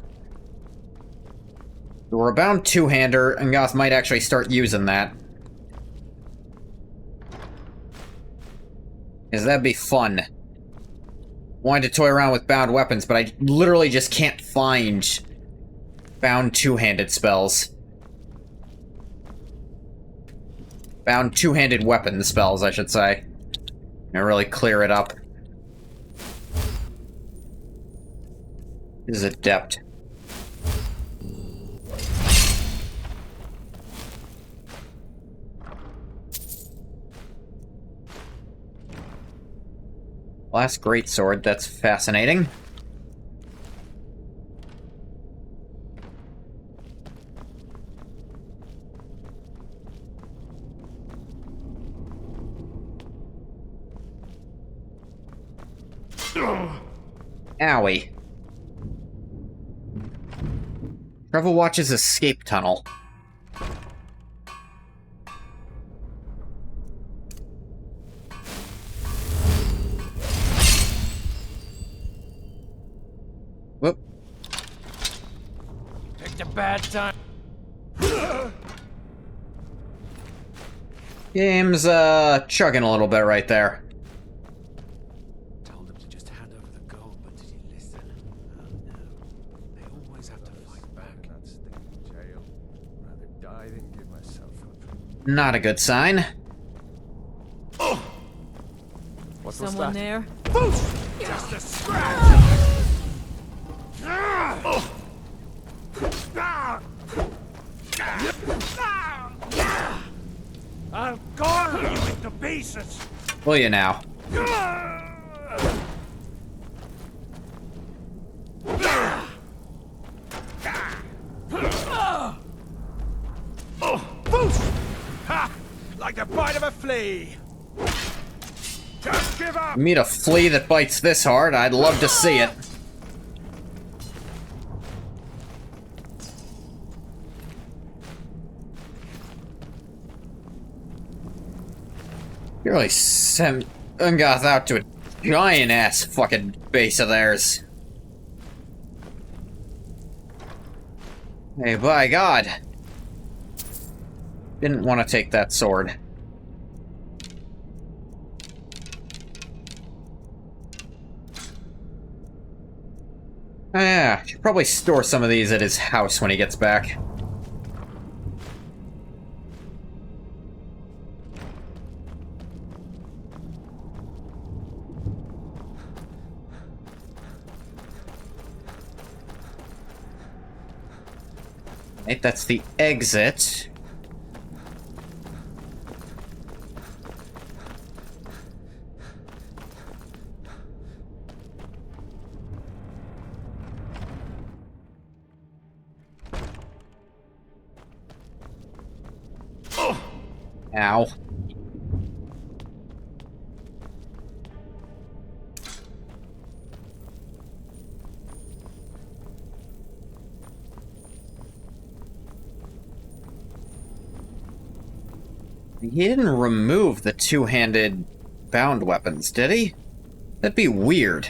We're a bound two-hander, and Goth might actually start using that. Because that'd be fun. Wanted to toy around with bound weapons, but I literally just can't find bound two-handed spells. Bound two-handed weapon spells, I should say. And really clear it up. This is adept. Last greatsword, that's fascinating. Owie. Trevor watches escape tunnel. Whoop. Picked a bad time. Game's, chugging a little bit right there. Told him to just hand over the gold, but did he listen? Oh no. They always have to fight back. Not stay in jail. Rather die than give myself up. Not a good sign. What's Someone there? Just a scratch! I'll gore you into pieces! Will you now? Ha! Like the bite of a flea! Just give up! Meet a flea that bites this hard, I'd love to see it. You really sent Ungoth out to a giant-ass fucking base of theirs. Hey, by God. Didn't want to take that sword. Oh, yeah, should probably store some of these at his house when he gets back. Right, that's the exit. Ow. He didn't remove the two-handed bound weapons, did he? That'd be weird.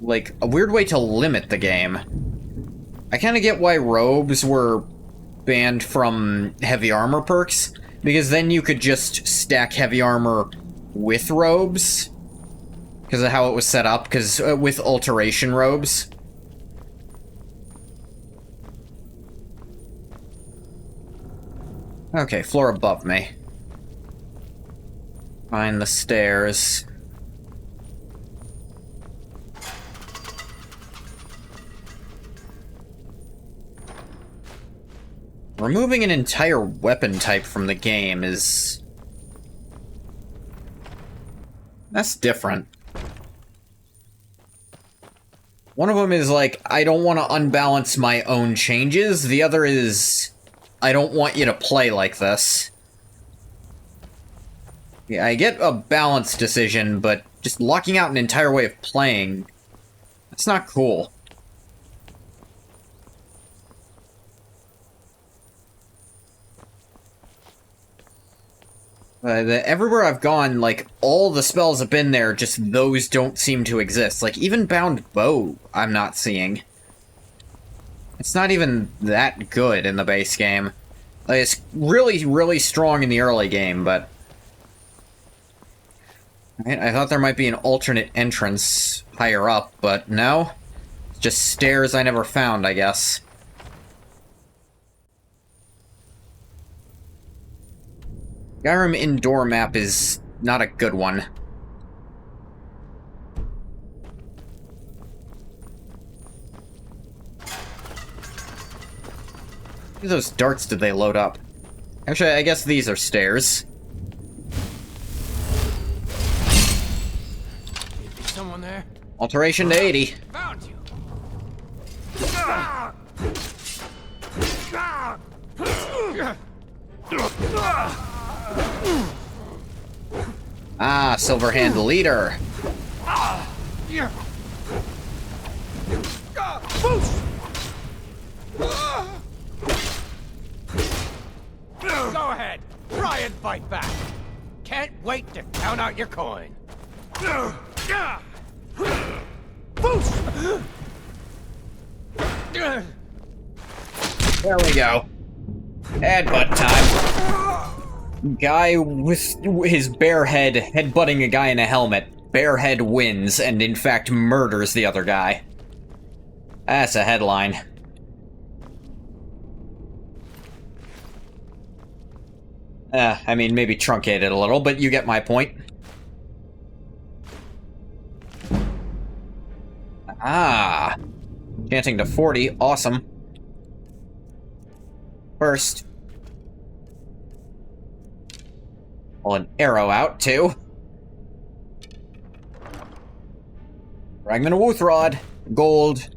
Like, a weird way to limit the game. I kinda get why robes were banned from heavy armor perks, because then you could just stack heavy armor with robes, because of how it was set up, because with alteration robes. Okay, floor above me. Find the stairs. Removing an entire weapon type from the game is... that's different. One of them is like, I don't want to unbalance my own changes. The other is, I don't want you to play like this. Yeah, I get a balance decision, but just locking out an entire way of playing, that's not cool. Everywhere I've gone, like, all the spells have been there, just those don't seem to exist. Like, even Bound Bow, I'm not seeing. It's not even that good in the base game. Like, it's really, really strong in the early game, but... right, I thought there might be an alternate entrance higher up, but no. It's just stairs I never found, I guess. SKYRIM indoor map is not a good one. How many of those darts did they load up? Actually, I guess these are stairs. Someone there? Alteration to 80. Found you. Ah, Silverhand leader. Go ahead, try and fight back. Can't wait to count out your coin. There we go. Headbutt time. Guy with his bare head headbutting a guy in a helmet. Bare head wins and in fact murders the other guy. That's a headline. I mean, maybe truncated a little, but you get my point. Ah. Chanting to 40, awesome. First. Pull an arrow out, too. Fragment of Wuthrod. Gold.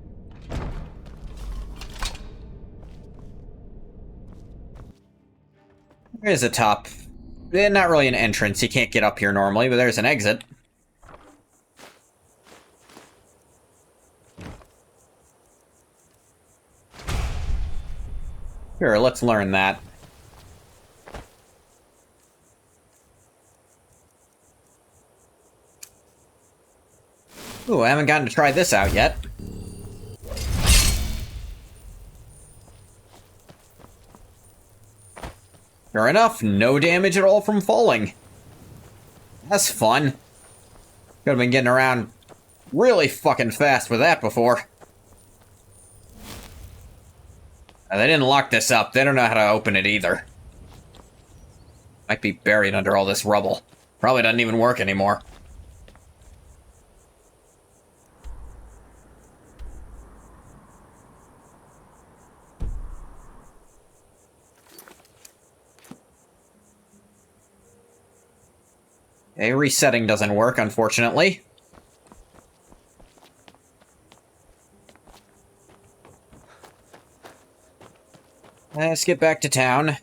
There's a top. Not really an entrance. You can't get up here normally, but there's an exit. Sure, let's learn that. Ooh, I haven't gotten to try this out yet. Sure enough, no damage at all from falling. That's fun. Could have been getting around really fucking fast with that before. They didn't lock this up. They don't know how to open it either. Might be buried under all this rubble. Probably doesn't even work anymore. A resetting doesn't work, unfortunately. Let's get back to town.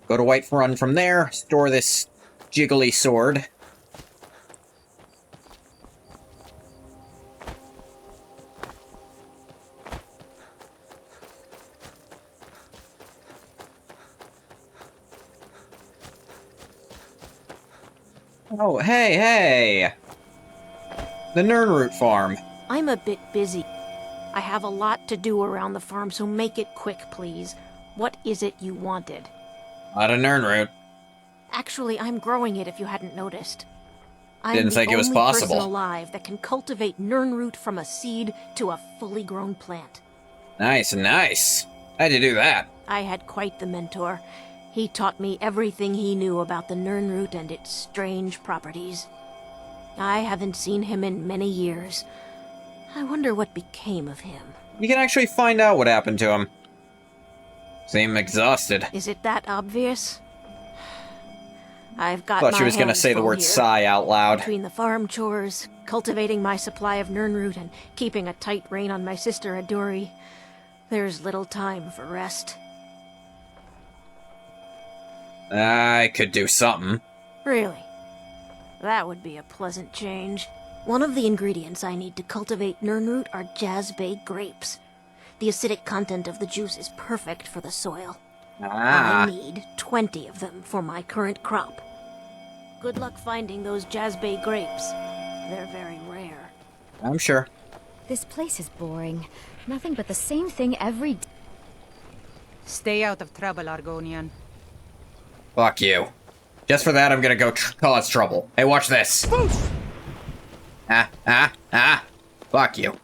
Go to Whiterun from there, store this jiggly sword. Oh, hey! The Nernroot farm. I'm a bit busy. I have a lot to do around the farm, so make it quick, please. What is it you wanted? Not a Nernroot. Actually, I'm growing it if you hadn't noticed. Didn't think it was possible. I'm the only person alive that can cultivate Nernroot from a seed to a fully grown plant. Nice. How'd you do that? I had quite the mentor. He taught me everything he knew about the Nernroot and its strange properties. I haven't seen him in many years. I wonder what became of him. You can actually find out what happened to him. Seem exhausted. Is it that obvious? I've got Thought she was gonna say the word sigh out loud. Between the farm chores, cultivating my supply of Nernroot, and keeping a tight rein on my sister Adori, there's little time for rest. I could do something. Really? That would be a pleasant change. One of the ingredients I need to cultivate Nernroot are Jazbay grapes. The acidic content of the juice is perfect for the soil. I need 20 of them for my current crop. Good luck finding those Jazbay grapes. They're very rare. I'm sure. This place is boring. Nothing but the same thing every day. Stay out of trouble, Argonian. Fuck you. Just for that, I'm gonna go cause trouble. Hey, watch this. Fuck you.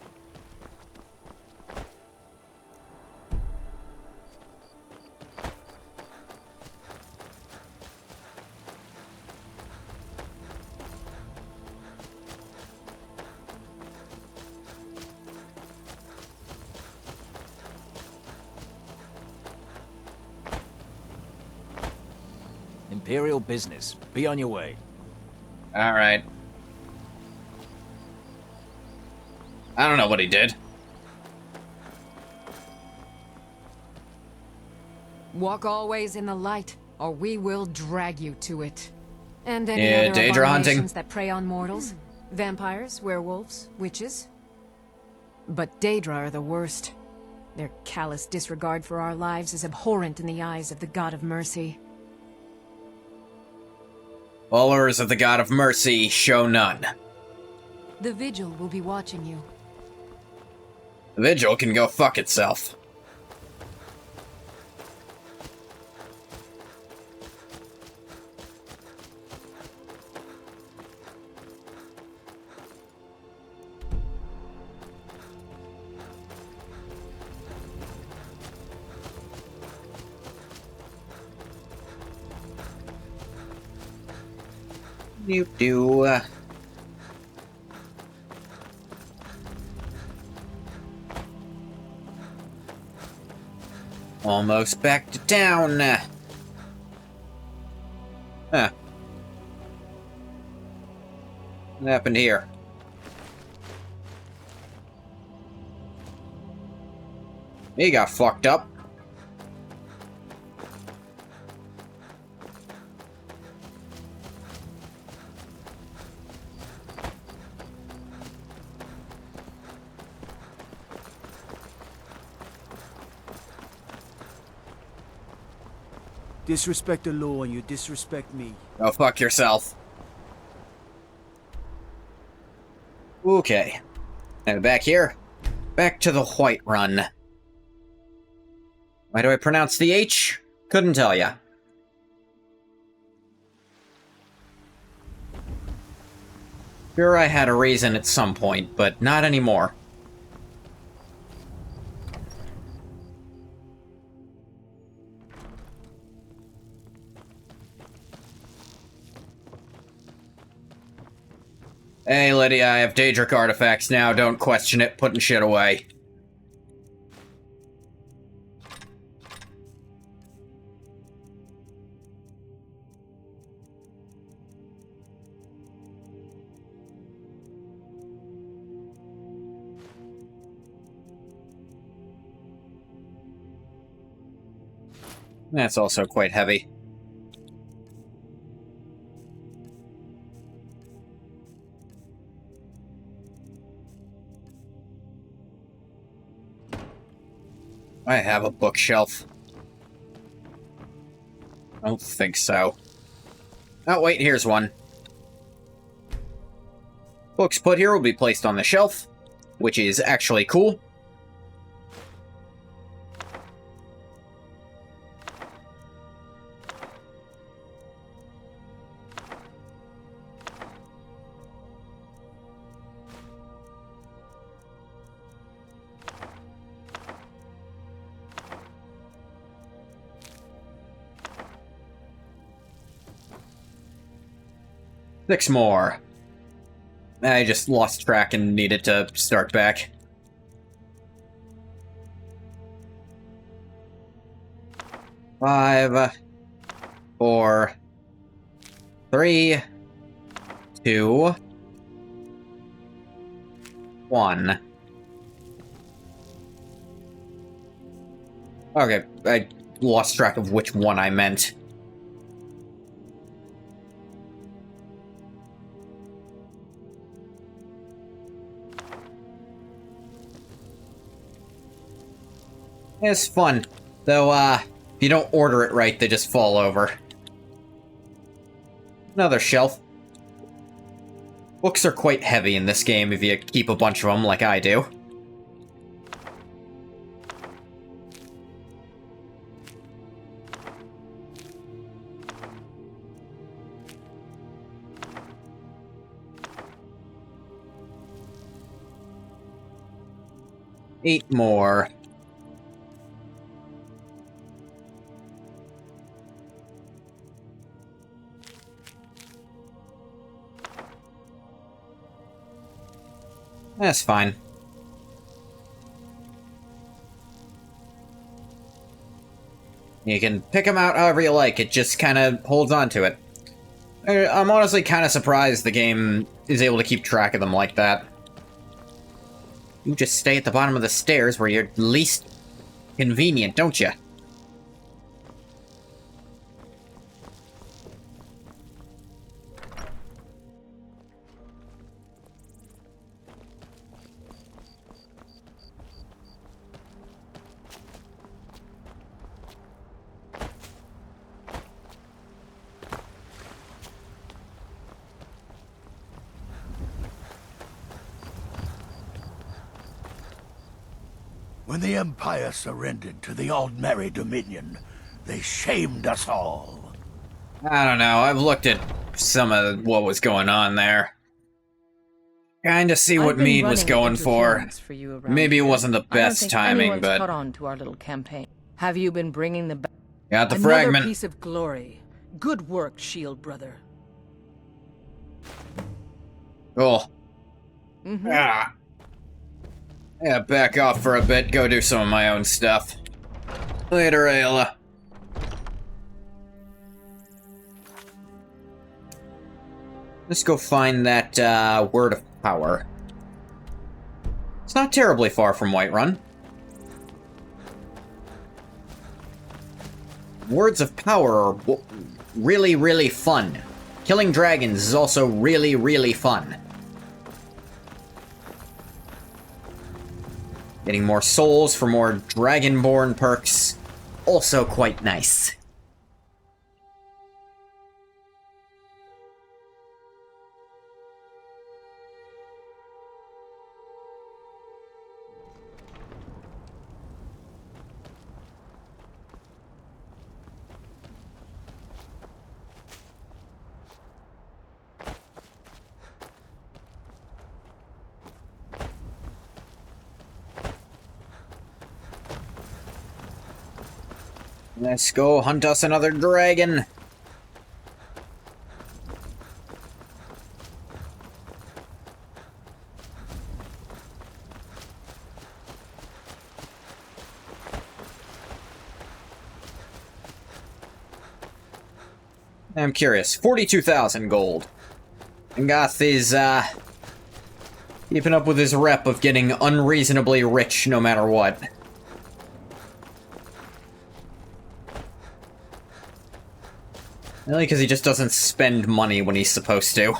Imperial business. Be on your way. Alright. I don't know what he did. Walk always in the light, or we will drag you to it. And any Yeah, other Daedra hunting. abominations that prey on mortals. Vampires, werewolves, witches. But Daedra are the worst. Their callous disregard for our lives is abhorrent in the eyes of the God of Mercy. Followers of the God of Mercy show none. The Vigil will be watching you. The Vigil can go fuck itself. Do. Almost back to town. Huh. What happened here? He got fucked up. Disrespect the law and you disrespect me. Go fuck yourself. Okay. Now back here. Back to the Whiterun. Why do I pronounce the H? Couldn't tell ya. Sure, I had a reason at some point, but not anymore. Hey, Lydia, I have Daedric artifacts now. Don't question it. Putting shit away. That's also quite heavy. I have a bookshelf. I don't think so. Oh, wait, here's one. Books put here will be placed on the shelf, which is actually cool. Six more. I just lost track and needed to start back. Five, 4, 3, 2, 1. Okay, I lost track of which one I meant. It's fun, though, if you don't order it right, they just fall over. Another shelf. Books are quite heavy in this game if you keep a bunch of them like I do. Eight more. That's fine. You can pick them out however you like, it just kind of holds on to it. I'm honestly kind of surprised the game is able to keep track of them like that. You just stay at the bottom of the stairs where you're least convenient, don't you? When the Empire surrendered to the Aldmeri Dominion, they shamed us all. I don't know, I've looked at some of what was going on there. Kinda see what Meade was going for. Maybe it wasn't the best timing, but... caught on to our little campaign. Have you been bringing the... Got the Another fragment. Piece of glory. Good work, Shield brother. Cool. Mm-hmm. Ah. Yeah, back off for a bit, go do some of my own stuff. Later, Ayla. Let's go find that, Word of Power. It's not terribly far from Whiterun. Words of Power are really, really fun. Killing dragons is also really, really fun. Getting more souls for more Dragonborn perks, also quite nice. Let's go hunt us another dragon. I'm curious. 42,000 gold. Ngoth is, keeping up with his rep of getting unreasonably rich no matter what. Really, because he just doesn't spend money when he's supposed to.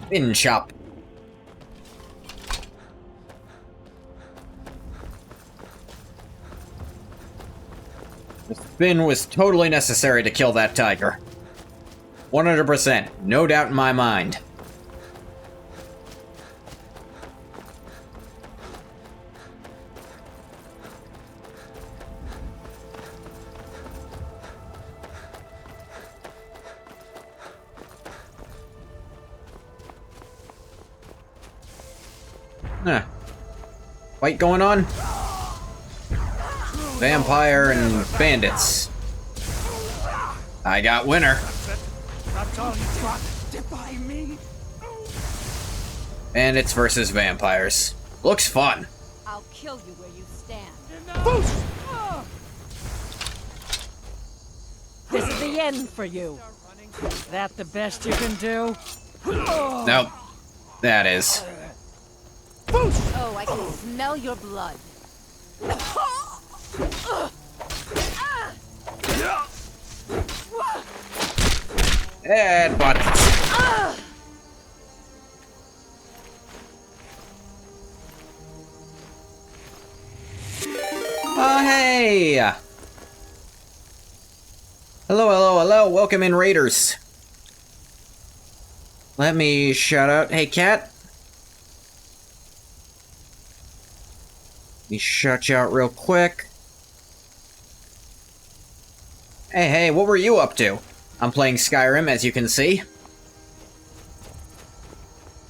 In chop. The spin was totally necessary to kill that tiger. 100%, no doubt in my mind. Huh. Fight going on? Vampire and bandits. I got winner. That's all you got. Defy me. Bandits versus vampires. Looks fun. I'll kill you where you stand. This is the end for you. That the best you can do? Nope. That is. Oh, I can smell your blood. And butt. Oh, hey! Hello, hello, hello. Welcome in, Raiders. Let me shout out. Hey, cat. Let me shout you out real quick. Hey, what were you up to? I'm playing Skyrim, as you can see.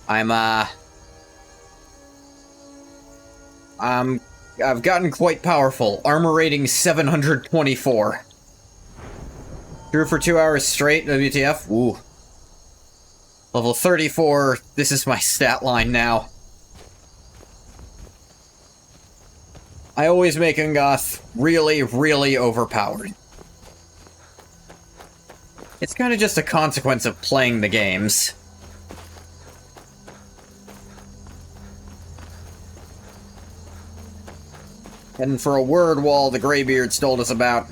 I've gotten quite powerful. Armor rating 724. Drew for 2 hours straight, WTF. Ooh. Level 34, this is my stat line now. I always make Ngoth really, really overpowered. It's kind of just a consequence of playing the games. Heading for a word wall the Greybeards told us about.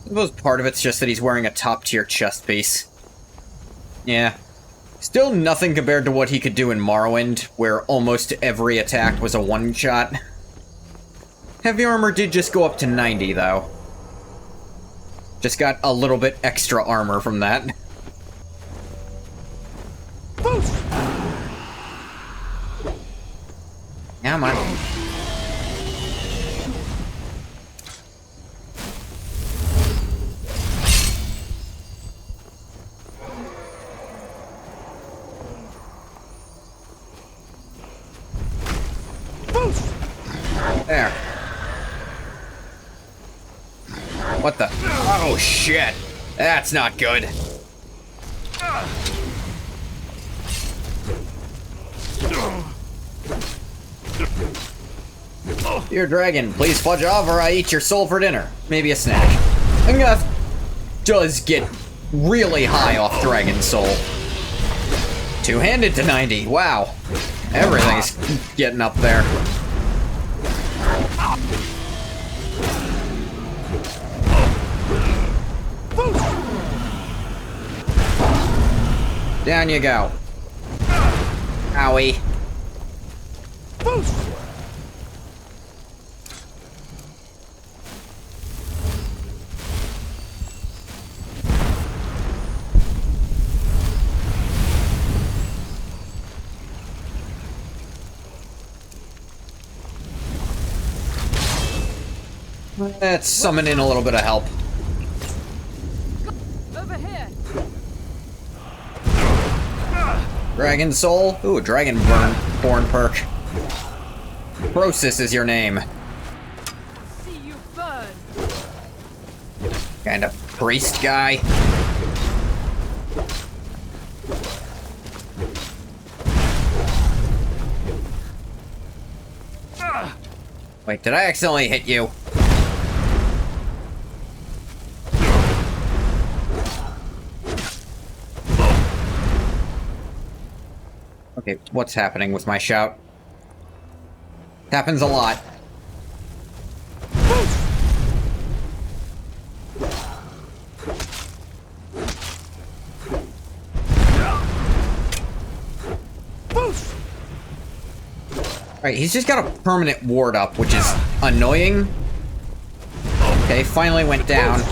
I suppose part of it's just that he's wearing a top-tier chest piece. Yeah. Still nothing compared to what he could do in Morrowind, where almost every attack was a one-shot. Heavy armor did just go up to 90, though. Just got a little bit extra armor from that. Come on. There. What the? Oh, shit. That's not good. Dear dragon, please fudge off or I eat your soul for dinner. Maybe a snack. Ngoth does get really high off dragon soul. Two-handed to 90. Wow. Everything's getting up there. Down you go. Owie. Let's summon in a little bit of help. Over here. Dragon Soul? Ooh, Dragon Born perk. Process is your name. See you burn. Kind of priest guy. Wait, did I accidentally hit you? Okay, what's happening with my shout? Happens a lot. Alright, he's just got a permanent ward up, which is annoying. Okay, finally went down.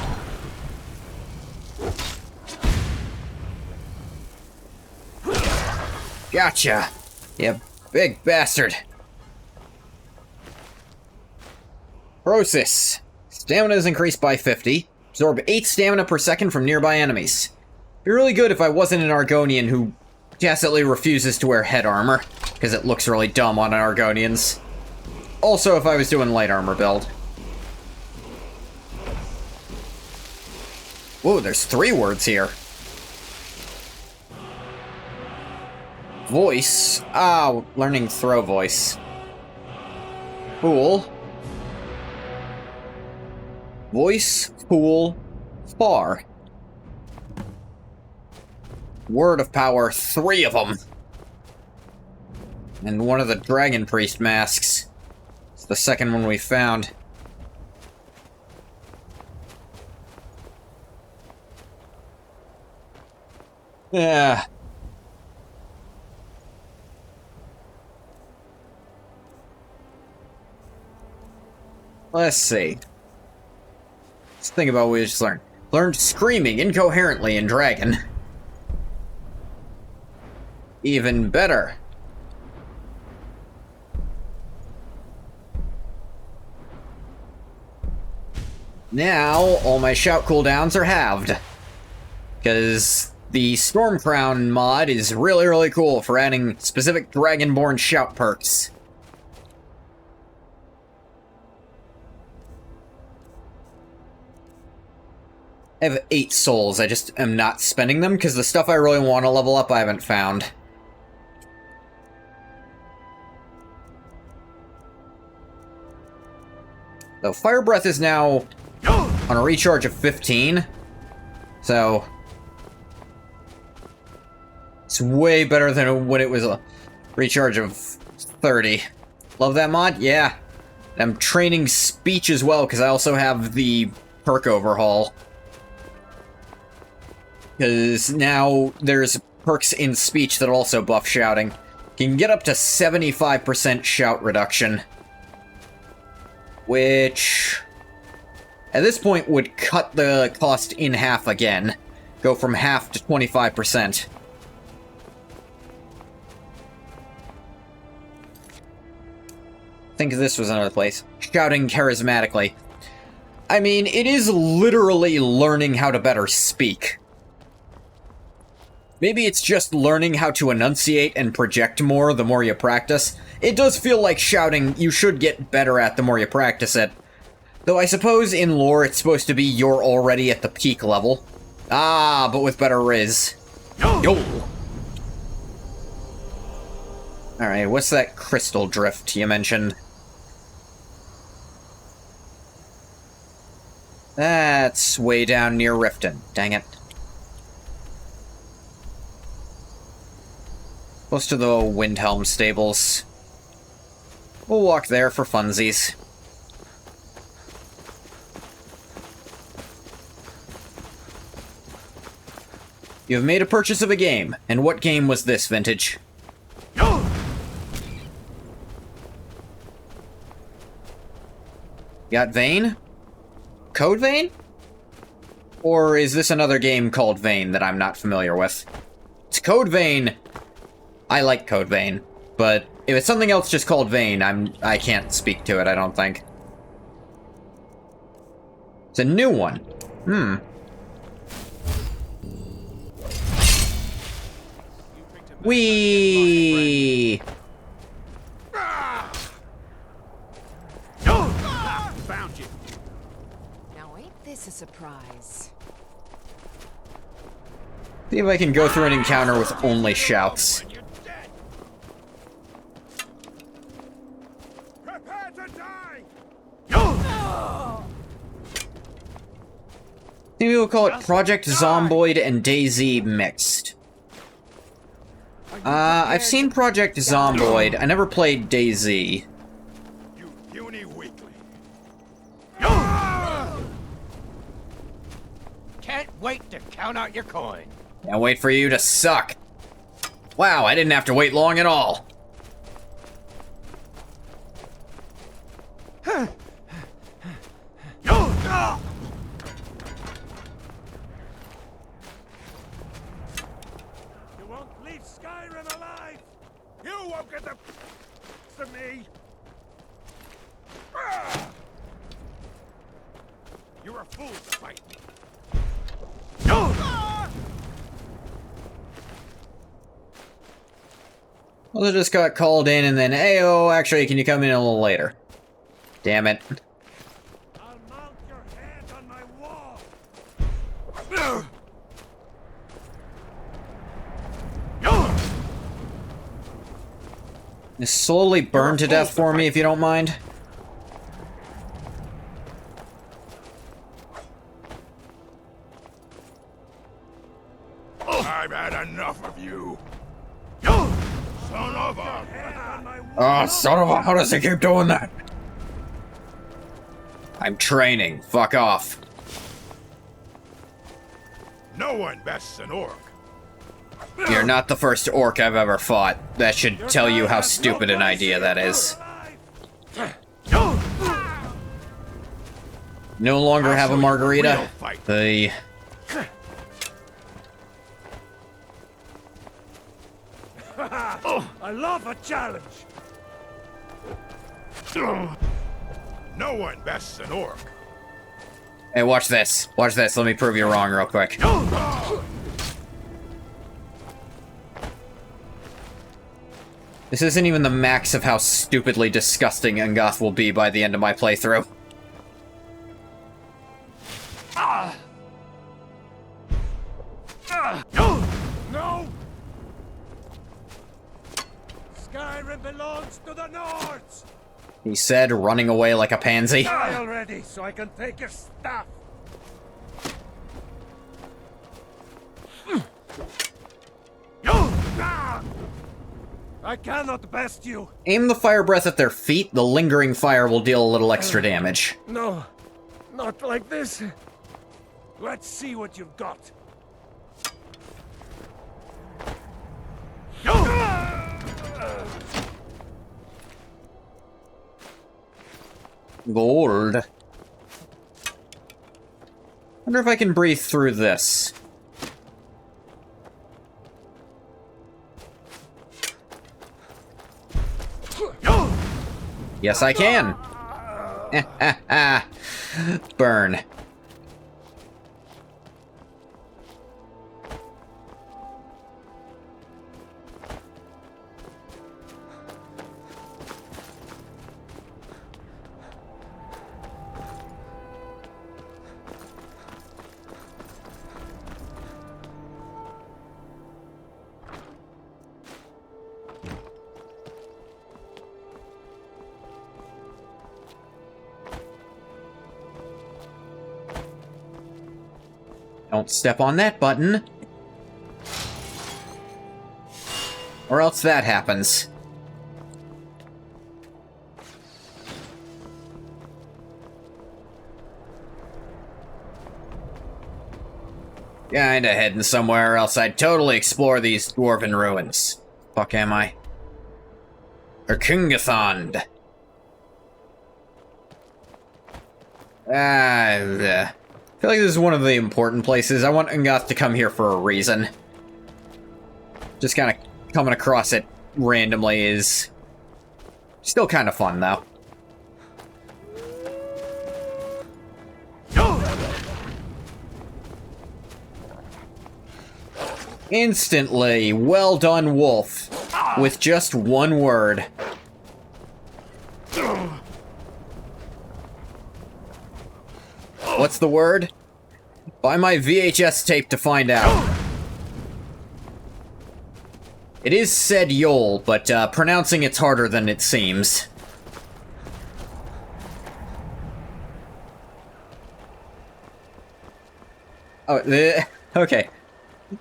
Gotcha! You big bastard. Process. Stamina is increased by 50. Absorb 8 stamina per second from nearby enemies. Be really good if I wasn't an Argonian who tacitly refuses to wear head armor, because it looks really dumb on Argonians. Also, if I was doing light armor build. Whoa, there's 3 words here. Voice. Ah, learning throw voice. Fool. Voice, fool, far. Word of power, 3 of them. And one of the Dragon Priest masks. It's the second one we found. Yeah. Let's see. Let's think about what we just learned. Learned screaming incoherently in Dragon. Even better. Now, all my shout cooldowns are halved. Because the Stormcrown mod is really, really cool for adding specific Dragonborn shout perks. I have 8 souls, I just am not spending them, because the stuff I really want to level up I haven't found. Though Fire Breath is now on a recharge of 15, so it's way better than when it was a recharge of 30. Love that mod? Yeah. I'm training speech as well, because I also have the perk overhaul. Because now there's perks in speech that also buff shouting. You can get up to 75% shout reduction. Which, at this point, would cut the cost in half again. Go from half to 25%. I think this was another place. Shouting charismatically. I mean, it is literally learning how to better speak. Maybe it's just learning how to enunciate and project more the more you practice. It does feel like shouting you should get better at the more you practice it. Though I suppose in lore it's supposed to be you're already at the peak level. Ah, but with better Riz. Yo! Alright, what's that crystal drift you mentioned? That's way down near Riften. Dang it. Close to the Windhelm stables. We'll walk there for funsies. You have made a purchase of a game. And what game was this, Vintage? Got Vane? Code Vein? Or is this another game called Vane that I'm not familiar with? It's Code Vein. I like Code Vein, but if it's something else just called Vane, I can't speak to it, I don't think. It's a new one. Whee! Found you. Now ain't this a surprise? See if I can go through an encounter with only shouts. Prepare to die. Maybe we'll call it Project Zomboid and DayZ mixed. I've seen Project Zomboid. I never played DayZ. You puny weakling. Can't wait to count out your coin. Can't wait for you to suck. Wow, I didn't have to wait long at all. You won't leave Skyrim alive. You won't get the to me. You're a fool to fight me. Well, I just got called in and then, hey, oh, actually, can you come in a little later? Damn it. I'll mount your head on my wall. Just slowly burn to death for me if you don't mind. I've had enough of you. Son of a... Oh, son of a... How does he keep doing that? I'm training. Fuck off. No one bests an orc. You're not the first orc I've ever fought. That should tell you how stupid an idea that is. No longer have a margarita. The... I love a challenge. No one bests an orc. Hey, watch this. Watch this. Let me prove you wrong real quick. This isn't even the max of how stupidly disgusting Ungoth will be by the end of my playthrough. No! Skyrim belongs to the Nords! He said, running away like a pansy. Die already, so I can take your stuff! I cannot best you! Aim the fire breath at their feet, the lingering fire will deal a little extra damage. No, not like this. Let's see what you've got. Gold. Wonder if I can breathe through this. Yes, I can. Burn. Don't step on that button. Or else that happens. Kinda heading somewhere else. I'd totally explore these dwarven ruins. Fuck am I? Erkungathond. I feel like this is one of the important places. I want Ungoth to come here for a reason. Just kind of coming across it randomly is still kind of fun, though. Instantly, well done, Wolf, with just one word. What's the word? Buy my VHS tape to find out. It is said Yol, but pronouncing it's harder than it seems. Oh, okay.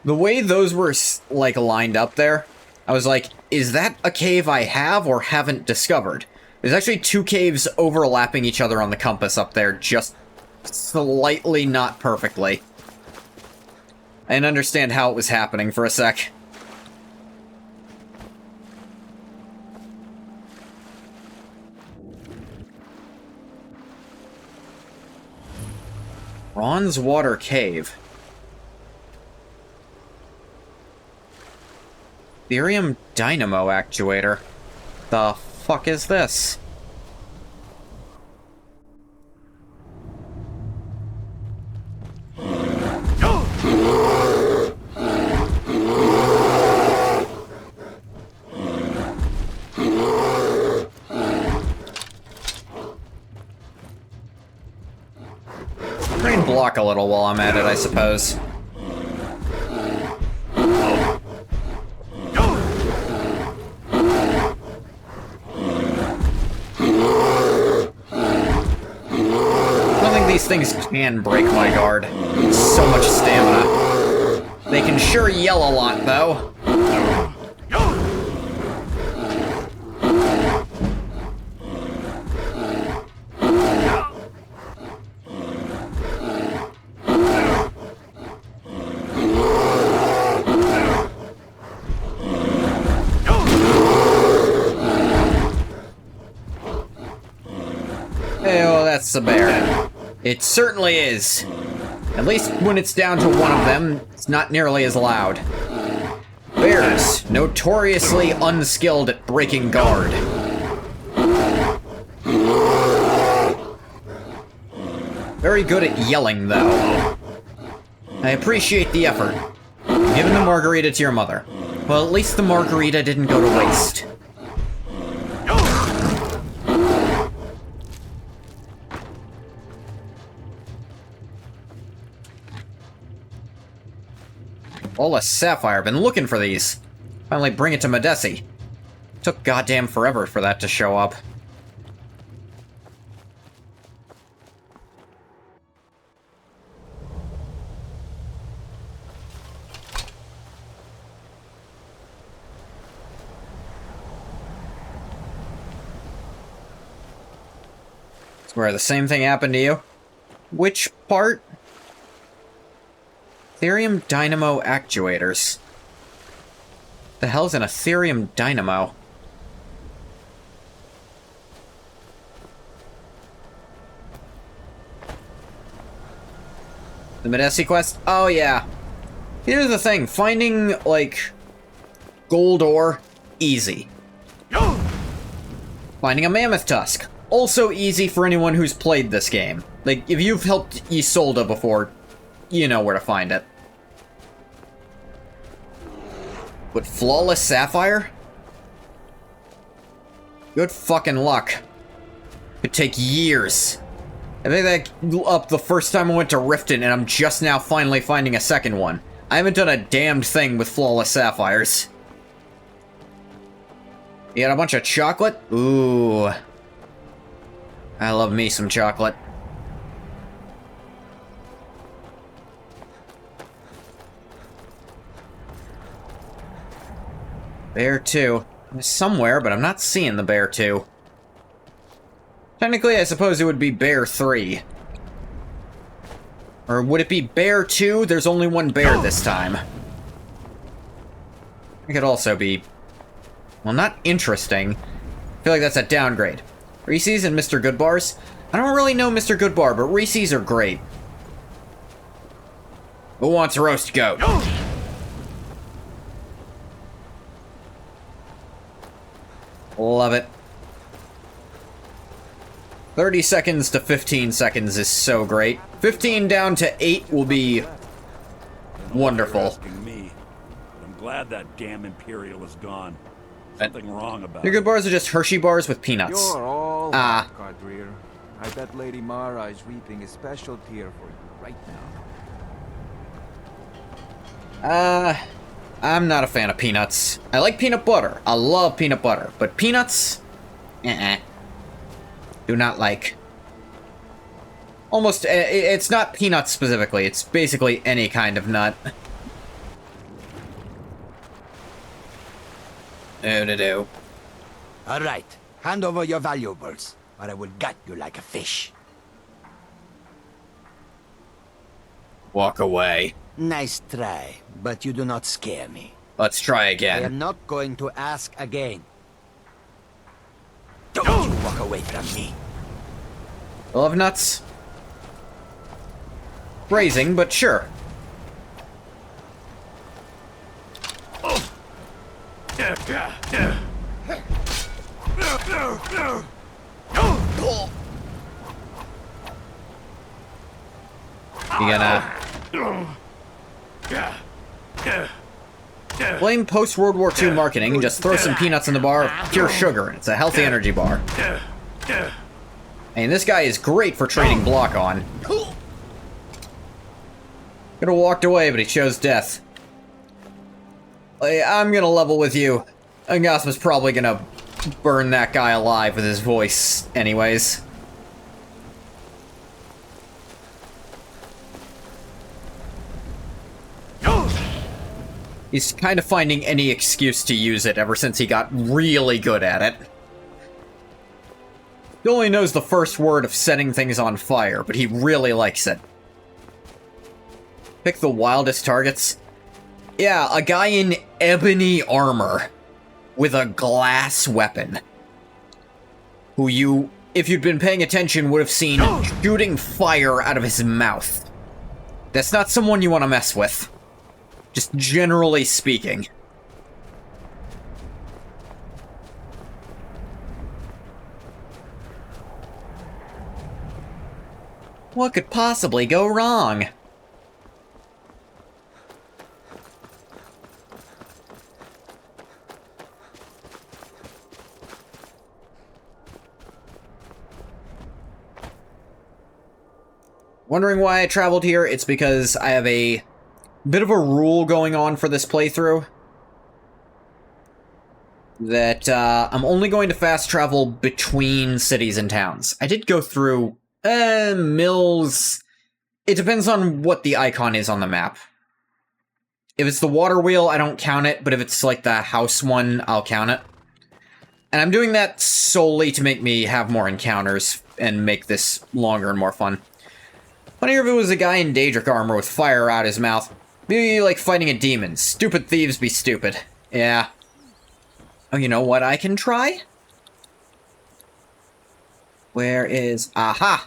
The way those were, like, lined up there, I was like, is that a cave I have or haven't discovered? There's actually two caves overlapping each other on the compass up there, just slightly not perfectly. I didn't understand how it was happening for a sec. Bronze Water Cave. SKYRIM dynamo actuator. The fuck is this? Try and block a little while I'm at it, I suppose. These things can break my guard. So much stamina. They can sure yell a lot, though. Oh, that's a bear. It certainly is. At least when it's down to one of them, it's not nearly as loud. Bears, notoriously unskilled at breaking guard. Very good at yelling, though. I appreciate the effort. I'm giving the margarita to your mother. Well, at least the margarita didn't go to waste. Ola Sapphire, been looking for these. Finally bring it to Madesi. Took goddamn forever for that to show up. Swear the same thing happened to you? Which part? SKYRIM dynamo actuators. The hell's an SKYRIM dynamo? The Madesi quest? Oh yeah. Here's the thing, finding, like, gold ore, easy. Finding a mammoth tusk, also easy for anyone who's played this game. Like, if you've helped Isolde before, you know where to find it. But Flawless Sapphire? Good fucking luck. Could take years. I think that up the first time I went to Riften, and I'm just now finally finding a second one. I haven't done a damned thing with Flawless Sapphires. You got a bunch of chocolate? Ooh. I love me some chocolate. Bear 2. There's somewhere, but I'm not seeing the Bear 2. Technically, I suppose it would be Bear 3. Or would it be bear too? There's only one bear this time. It could also be... well, not interesting. I feel like that's a downgrade. Reese's and Mr. Goodbars? I don't really know Mr. Goodbar, but Reese's are great. Who wants roast goat? Love it. 30 seconds to 15 seconds is so great. 15 down to 8 will be wonderful. Asking me. I'm glad that damn Imperial is gone. Something wrong about Your it. good bars are just Hershey bars with peanuts. You're all Ah. Cardreer. I bet Lady Mara is weeping a special tear for you right now. I'm not a fan of peanuts. I like peanut butter. I love peanut butter. But peanuts? Do not like. Almost, it's not peanuts specifically. It's basically any kind of nut. Do. All right, hand over your valuables, or I will gut you like a fish. Walk away. Nice try, but you do not scare me. Let's try I again. am not going to ask again. Don't you walk away from me. Love nuts? Phrasing, but sure. You gonna... blame post-World War II marketing and just throw some peanuts in the bar, pure sugar, and it's a healthy energy bar. And this guy is great for trading block on. Could have walked away, but he chose death. I'm gonna level with you. Angasma's probably gonna burn that guy alive with his voice anyways. He's kind of finding any excuse to use it ever since he got really good at it. He only knows the first word of setting things on fire, but he really likes it. Pick the wildest targets. Yeah, a guy in ebony armor with a glass weapon. Who you, if you'd been paying attention, would have seen shooting fire out of his mouth. That's not someone you want to mess with. Just generally speaking. What could possibly go wrong? Wondering why I traveled here? It's because I have a bit of a rule going on for this playthrough. That I'm only going to fast travel between cities and towns. I did go through mills. It depends on what the icon is on the map. If it's the water wheel, I don't count it, but if it's like the house one, I'll count it. And I'm doing that solely to make me have more encounters and make this longer and more fun. Funnier if it was a guy in Daedric armor with fire out his mouth. Maybe like fighting a demon. Stupid thieves be stupid. Yeah. Oh, you know what I can try? Where is... aha!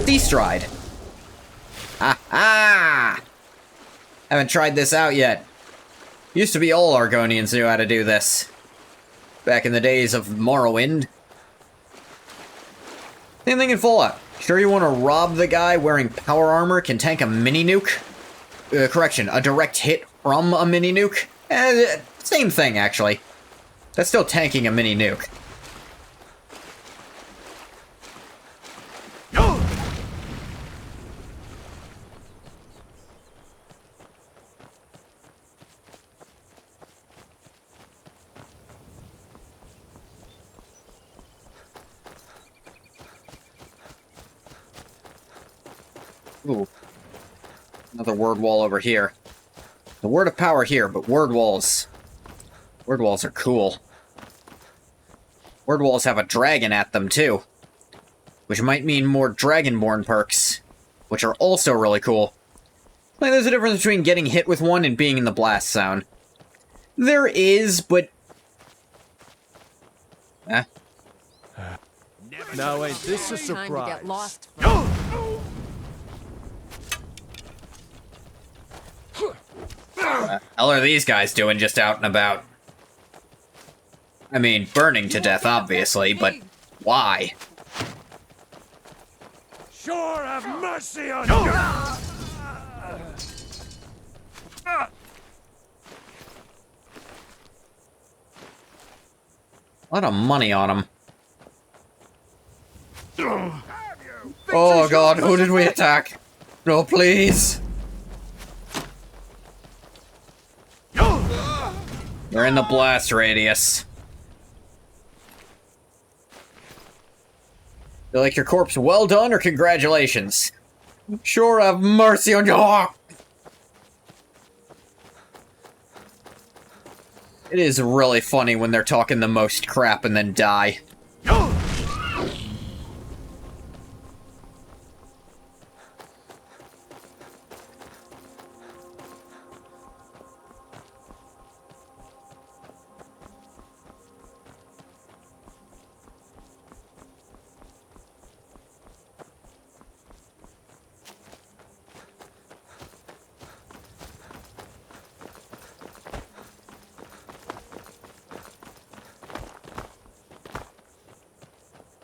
Sea Stride. Aha! Haven't tried this out yet. Used to be all Argonians knew how to do this. Back in the days of Morrowind. Same thing in Fallout. Sure you want to rob the guy wearing power armor can tank a mini-nuke? Correction, a direct hit from a mini-nuke? Same thing, actually. That's still tanking a mini-nuke. Ooh. Another word wall over here. The word of power here, but word walls... word walls are cool. Word walls have a dragon at them, too. which might mean more Dragonborn perks, which are also really cool. Like, there's a difference between getting hit with one and being in the blast zone. There is, but... Now ain't this a surprise? Time to get lost. Hell are these guys doing just out and about? I mean, burning to death, obviously, but why? Sure have mercy on you! A lot of money on them. Oh god, who did we attack? No, please! They're in the blast radius. You like your corpse well done or congratulations? Sure have mercy on you! It is really funny when they're talking the most crap and then die.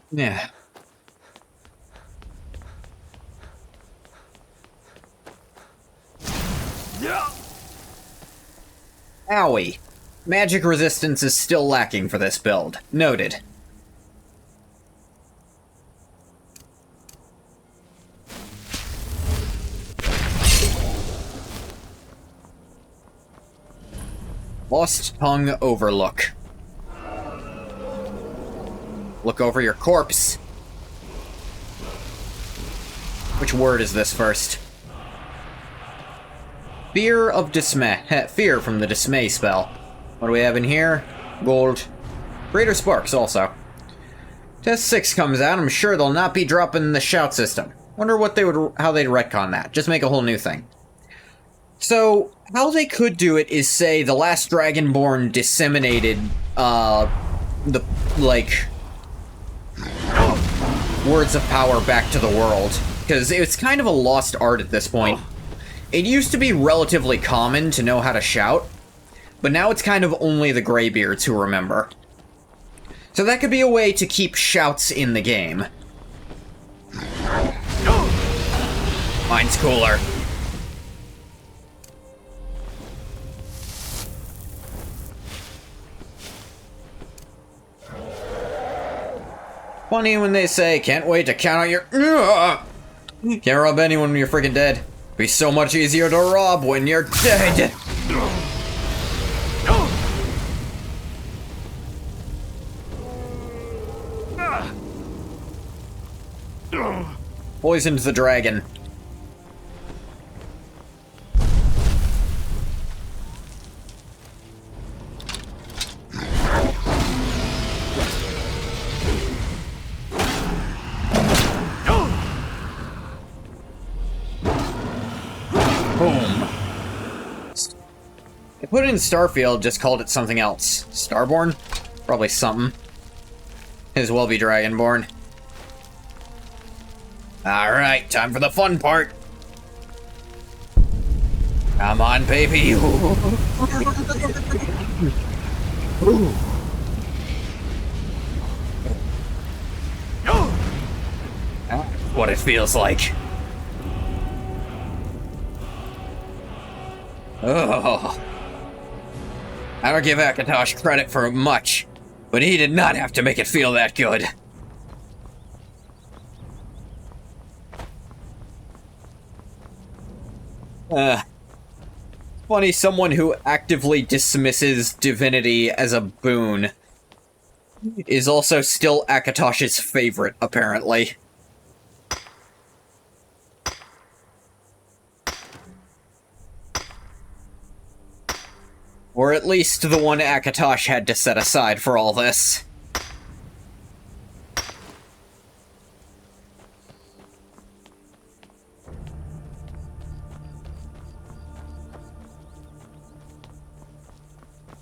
Yeah. Owie. Magic resistance is still lacking for this build. Noted. Lost Tongue Overlook. Look over your corpse. Which word is this first? Fear of Dismay. Fear from the Dismay spell. What do we have in here? Gold. Greater Sparks also. Test 6 comes out, I'm sure they'll not be dropping the shout system. Wonder what they would, how they'd retcon that. Just make a whole new thing. So, how they could do it is say the last Dragonborn disseminated, the, like, words of power back to the world. Because it's kind of a lost art at this point. It used to be relatively common to know how to shout, but now it's kind of only the Greybeards who remember. So that could be a way to keep shouts in the game. Mine's cooler. Funny when they say, can't wait to count out your... Can't rob anyone when you're freaking dead. Be so much easier to rob when you're dead. Poisoned the dragon. Boom. They put it in Starfield, just called it something else. Starborn? Probably something. May as well be Dragonborn. Alright, time for the fun part. Come on, baby. Ooh. That's what it feels like. Oh. I don't give Akatosh credit for much, but he did not have to make it feel that good. Funny, someone who actively dismisses divinity as a boon is also still Akatosh's favorite, apparently. Or at least the one Akatosh had to set aside for all this.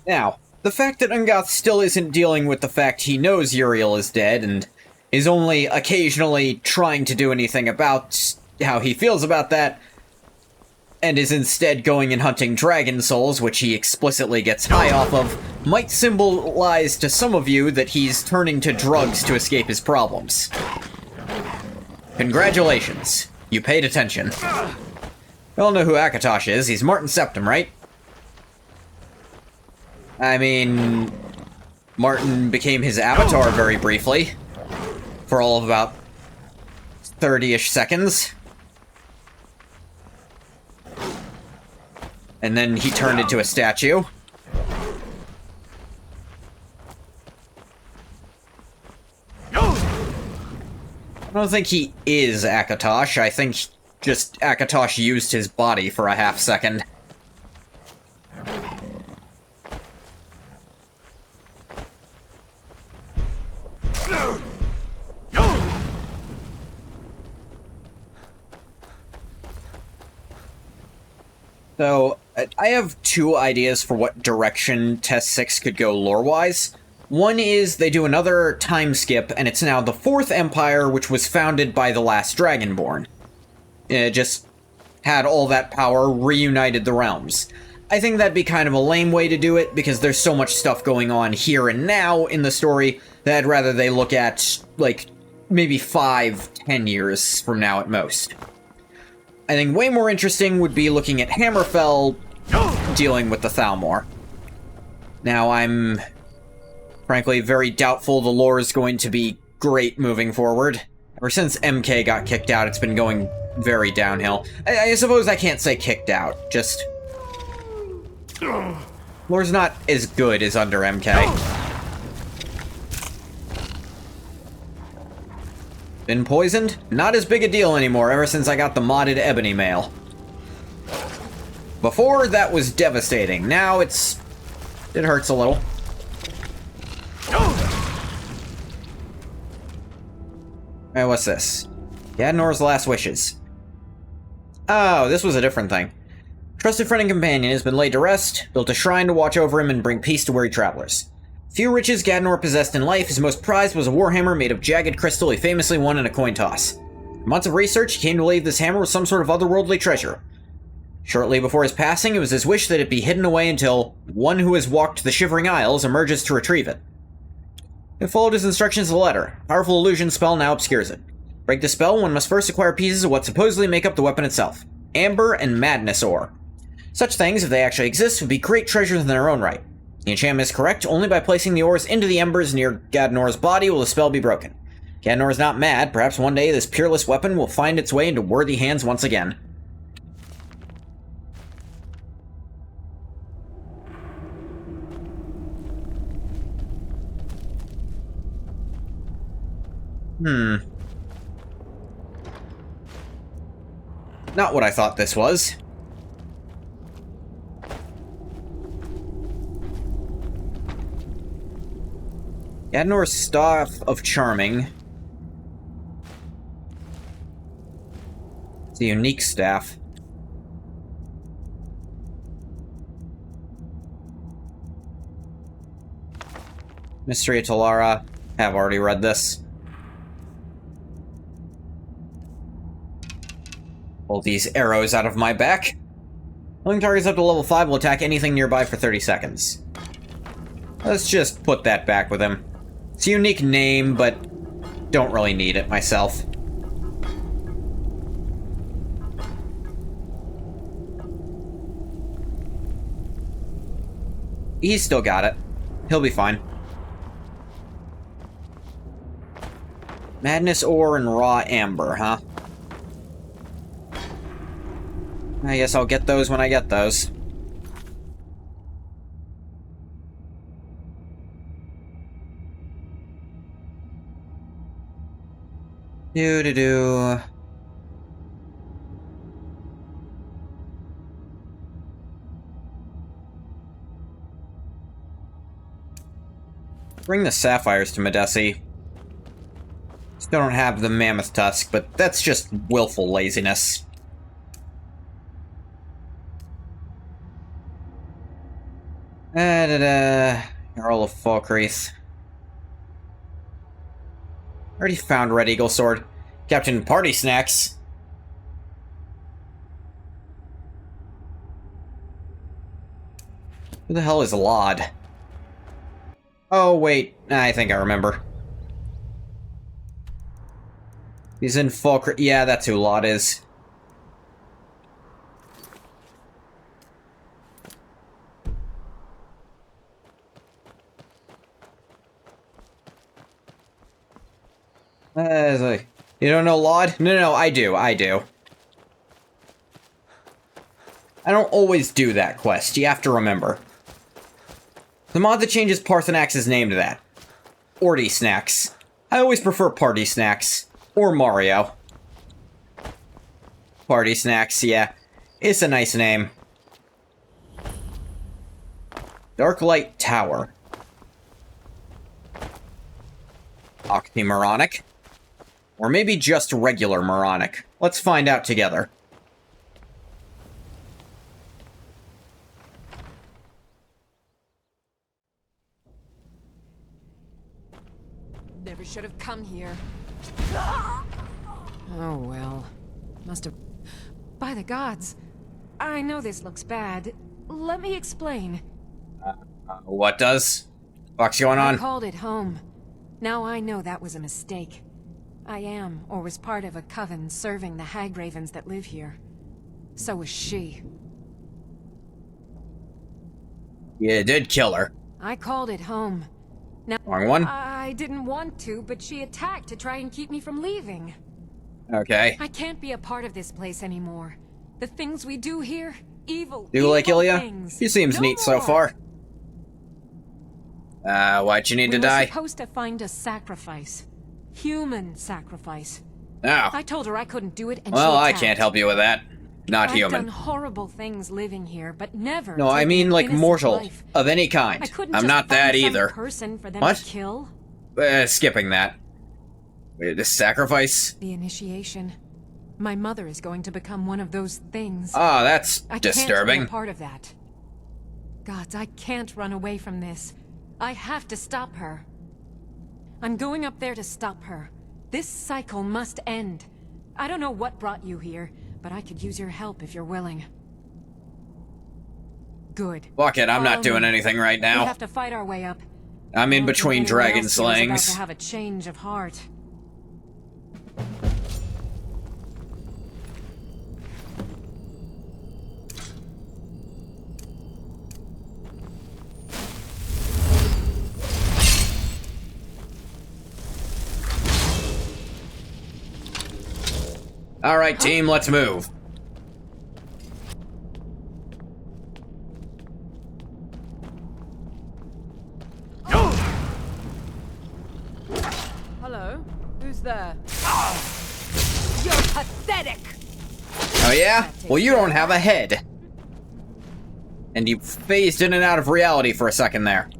Now, the fact that Ungoth still isn't dealing with the fact he knows Uriel is dead and is only occasionally trying to do anything about how he feels about that, and is instead going and hunting dragon souls, which he explicitly gets high off of, might symbolize to some of you that he's turning to drugs to escape his problems. Congratulations. You paid attention. We all know who Akatosh is. He's Martin Septim, right? I mean, Martin became his avatar very briefly. For all of about 30-ish seconds. And then he turned into a statue. I don't think he is Akatosh. I think just Akatosh used his body for a half second. So, I have two ideas for what direction Test 6 could go lore-wise. One is they do another time skip, and it's now the Fourth Empire, which was founded by the last Dragonborn. It just had all that power, reunited the realms. I think that'd be kind of a lame way to do it, because there's so much stuff going on here and now in the story that I'd rather they look at, like, maybe 5-10 years from now at most. I think way more interesting would be looking at Hammerfell dealing with the Thalmor. Now, I'm frankly very doubtful the lore is going to be great moving forward. Ever since MK got kicked out, it's been going very downhill. I suppose I can't say kicked out, just... lore's not as good as under MK. Been poisoned? Not as big a deal anymore ever since I got the modded ebony mail. Before, that was devastating. Now it hurts a little. Alright, what's this? Gadnor's last wishes. Oh, this was a different thing. Trusted friend and companion has been laid to rest, built a shrine to watch over him and bring peace to weary travelers. Few riches Gadnor possessed in life, his most prized was a warhammer made of jagged crystal he famously won in a coin toss. In months of research, he came to believe this hammer was some sort of otherworldly treasure. Shortly before his passing, it was his wish that it be hidden away until one who has walked the Shivering Isles emerges to retrieve it. It followed his instructions to the letter. A powerful illusion spell now obscures it. Break the spell, one must first acquire pieces of what supposedly make up the weapon itself. Amber and Madness Ore. Such things, if they actually exist, would be great treasures in their own right. The enchantment is correct. Only by placing the ores into the embers near Gadnor's body will the spell be broken. Gadnor is not mad. Perhaps one day this peerless weapon will find its way into worthy hands once again. Not what I thought this was. Gadnor's Staff of Charming. It's a unique staff. Mystery of Talara. Have already read this. Pull these arrows out of my back. Killing targets up to level 5 will attack anything nearby for 30 seconds. Let's just put that back with him. It's a unique name, but don't really need it myself. He's still got it. He'll be fine. Madness Ore and Raw Amber, huh? I guess I'll get those when I get those. Do-do-do. Bring the sapphires to Medesi. Still don't have the mammoth tusk, but that's just willful laziness. Earl of Falkreath. Already found Red Eagle Sword. Captain Party Snacks. Who the hell is Laud? Oh, wait. I think I remember. He's in Falkreath. Yeah, that's who Laud is. You don't know Laud? No, I do. I don't always do that quest. You have to remember. The mod that changes Parthenax's name to that. Orty Snacks. I always prefer Party Snacks. Or Mario. Party Snacks, yeah. It's a nice name. Darklight Tower. Oxymoronic? Or maybe just regular moronic. Let's find out together. Never should have come here. Oh well. Must have... By the gods. I know this looks bad. Let me explain. What does? What's going on? I called it home. Now I know that was a mistake. I am, or was part of a coven serving the hag-ravens that live here. So was she. You did kill her. I called it home. Now, Wrong one? I didn't want to, but she attacked to try and keep me from leaving. Okay. I can't be a part of this place anymore. The things we do here, evil, Do you like Ilya? things. He seems neat so far. Why'd you need to die? We were supposed to find a sacrifice. Human sacrifice. Oh. I told her I couldn't do it, and Well, she I attacked. can't help you with that. Not I've human. done horrible things living here, but never. No, I taken mean an like innocent mortal. life. Of any kind. I couldn't I'm just not that find some either. person for them What? to kill. Skipping that. Wait, this sacrifice? The initiation. My mother is going to become one of those things. Oh, that's I disturbing. can't be a part of that. Gods, I can't run away from this. I have to stop her. I'm going up there to stop her. This cycle must end. I don't know what brought you here, but I could use your help if you're willing. Good. Fuck it, I'm not Follow doing me. anything right We now. have to fight our way up. I'm in I don't think between anyone dragon else here is about slings. to have a change of heart. Alright, team, let's move. Hello? Who's there? You're pathetic! Oh yeah? Well, you don't have a head. And you phased in and out of reality for a second there.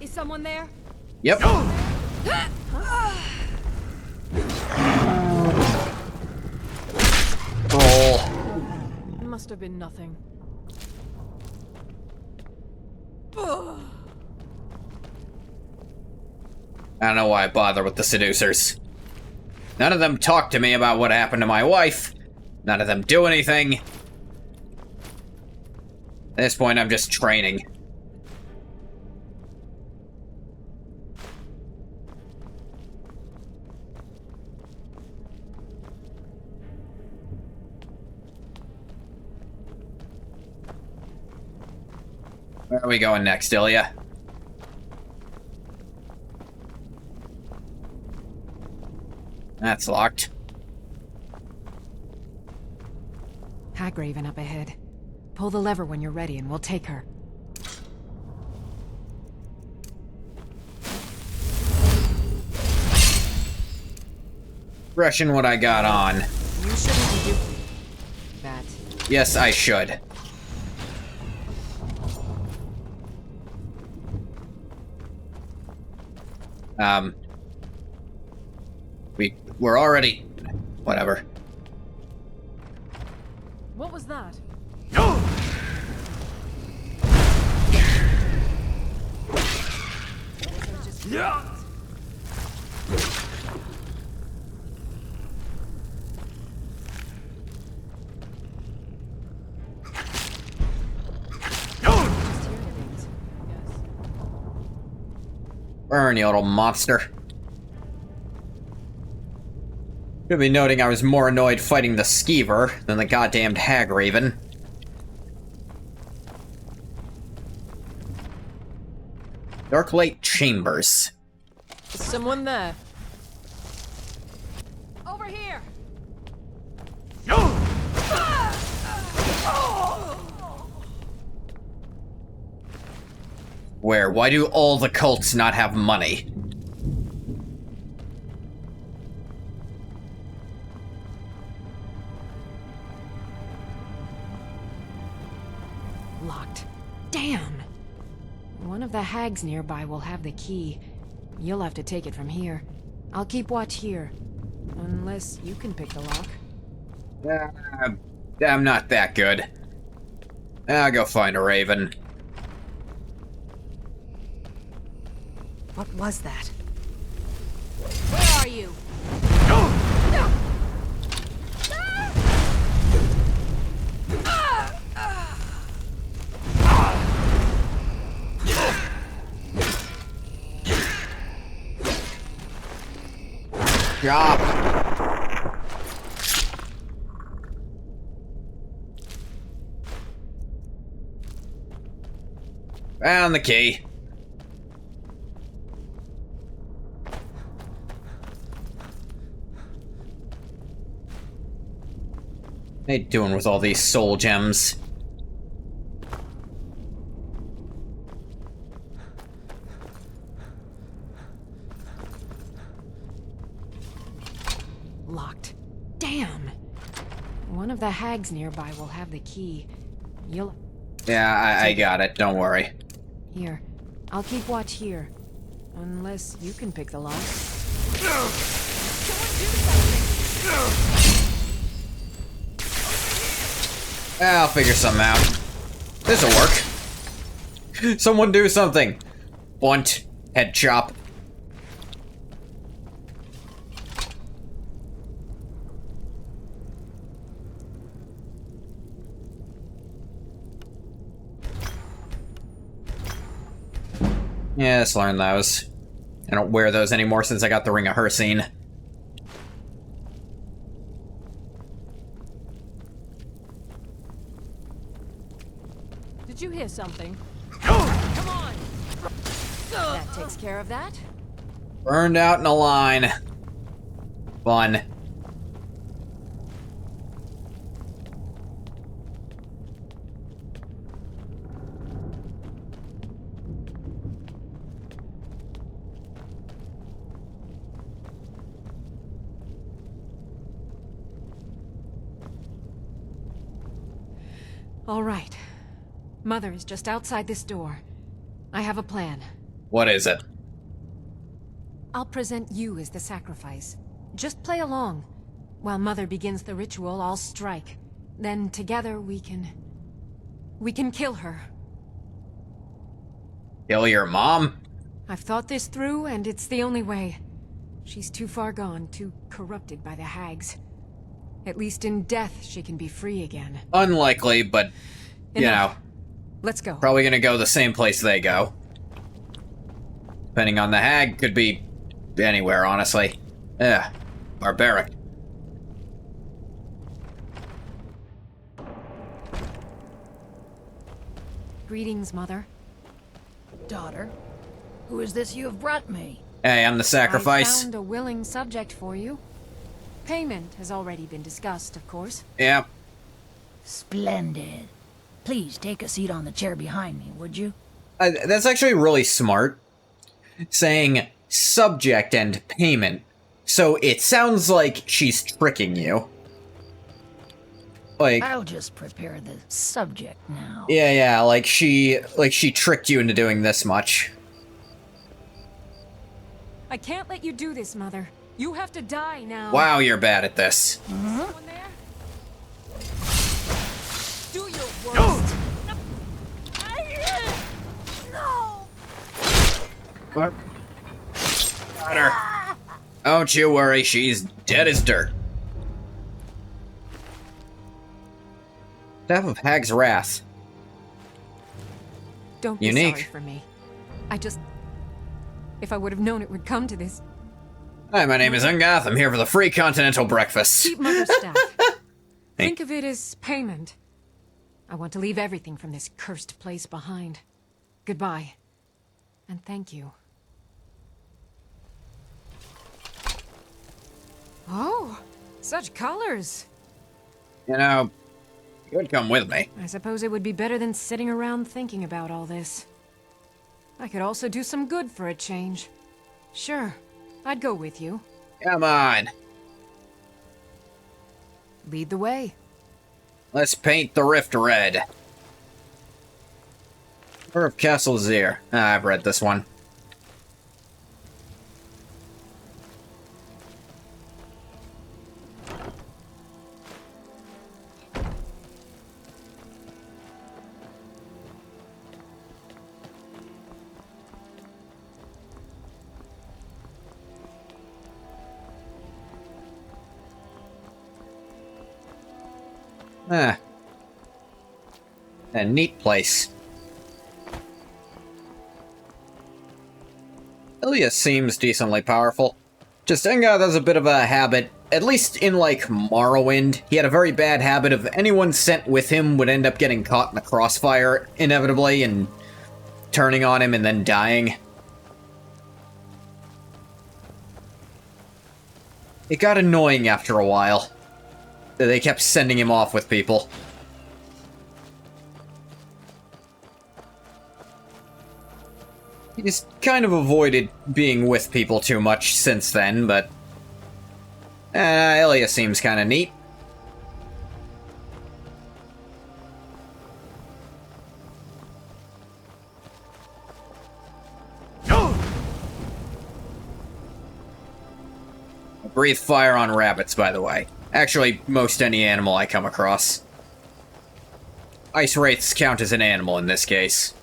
Is someone there? Yep. Roll. It must have been nothing. I don't know why I bother with the seducers. None of them talk to me about what happened to my wife. None of them do anything. At this point, I'm just training. Where are we going next, Ilya? That's locked. Hagraven up ahead. Pull the lever when you're ready and we'll take her. Freshen what I got on. You shouldn't be doing that. Yes, I should. We're already... Whatever. What was that? Yeah. Burn, you little monster. Should be noting I was more annoyed fighting the skeever than the goddamned hag raven. Darklight Chambers. Is someone there? Over here! Where? Why do all the cults not have money? Locked. Damn! One of the hags nearby will have the key. You'll have to take it from here. I'll keep watch here. Unless you can pick the lock. I'm not that good. I'll go find a raven. What was that? Where are you? Drop. Found the key. What are you doing with all these soul gems? Locked. Damn! One of the hags nearby will have the key. You'll... Yeah, I got it. Don't worry. Here. I'll keep watch here. Unless you can pick the lock. I'll figure something out. This'll work. Someone do something. Blunt. Head chop. Yeah, let's learn those. I don't wear those anymore since I got the Ring of Hersine. Did you hear something? Come on! That takes care of that. Burned out in a line. Fun. All right. Mother is just outside this door. I have a plan. What is it? I'll present you as the sacrifice. Just play along. While Mother begins the ritual, I'll strike. Then together we can kill her. Kill your mom? I've thought this through, and it's the only way. She's too far gone, too corrupted by the hags. At least in death, she can be free again. Unlikely, but, you know. Let's go. Probably gonna go the same place they go. Depending on the hag, could be anywhere, honestly. Yeah, barbaric. Greetings, Mother. Daughter, who is this you have brought me? Hey, I'm the sacrifice. I found a willing subject for you. Payment has already been discussed, of course. Yeah. Splendid. Please take a seat on the chair behind me, would you? That's actually really smart. Saying subject and payment. So it sounds like she's tricking you. Like, I'll just prepare the subject now. yeah, like she tricked you into doing this much. I can't let you do this, Mother. You have to die now. Wow, you're bad at this. Someone there? Do your worst. No. What? Got her. Don't you worry, she's dead as dirt. Staff of Hag's Wrath. Don't be Unique. sorry for me. If I would have known it would come to this. Hi, my name is Ungath. I'm here for the free continental breakfast. Keep Mother's staff. Think of it as payment. I want to leave everything from this cursed place behind. Goodbye. And thank you. Oh, such colors. You know, you would come with me. I suppose it would be better than sitting around thinking about all this. I could also do some good for a change. Sure, I'd go with you. Come on. Lead the way. Let's paint the rift red. Or of Castle Zir. I've read this one. Ah. A neat place. Ilias seems decently powerful. Just Engath has a bit of a habit, at least in, like, Morrowind, he had a very bad habit of anyone sent with him would end up getting caught in the crossfire, inevitably, and turning on him and then dying. It got annoying after a while. They kept sending him off with people. He's kind of avoided being with people too much since then, but... Ilias seems kind of neat. I breathe fire on rabbits, by the way. Actually, most any animal I come across. Ice wraiths count as an animal in this case.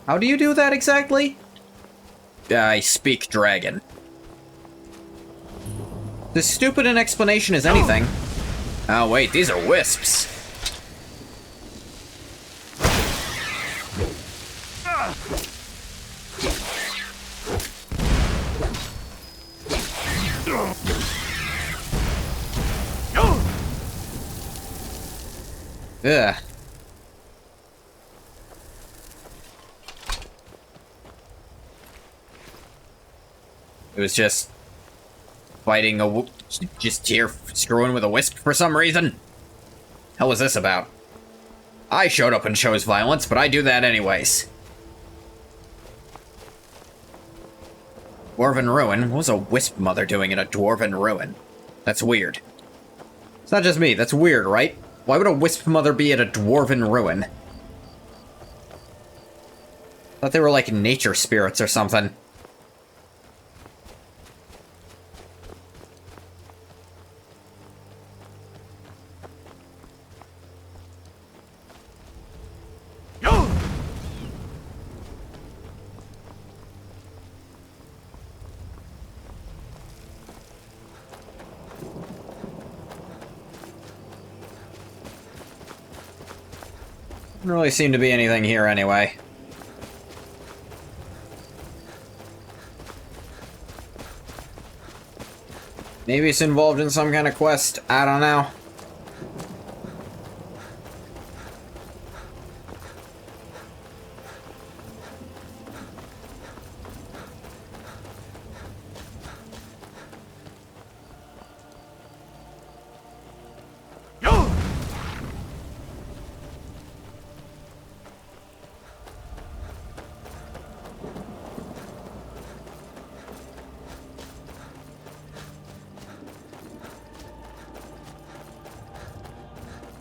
How do you do that exactly? I speak dragon. As stupid an explanation as anything. Oh wait, these are wisps. Ugh. It was just fighting just here screwing with a wisp for some reason. Hell was this about? I showed up and chose violence, but I do that anyways. Dwarven ruin? What was a wisp mother doing in a dwarven ruin? That's weird. It's not just me, that's weird, right? Why would a wisp mother be at a dwarven ruin? Thought they were like nature spirits or something. Doesn't really seem to be anything here anyway. Maybe it's involved in some kind of quest. I don't know.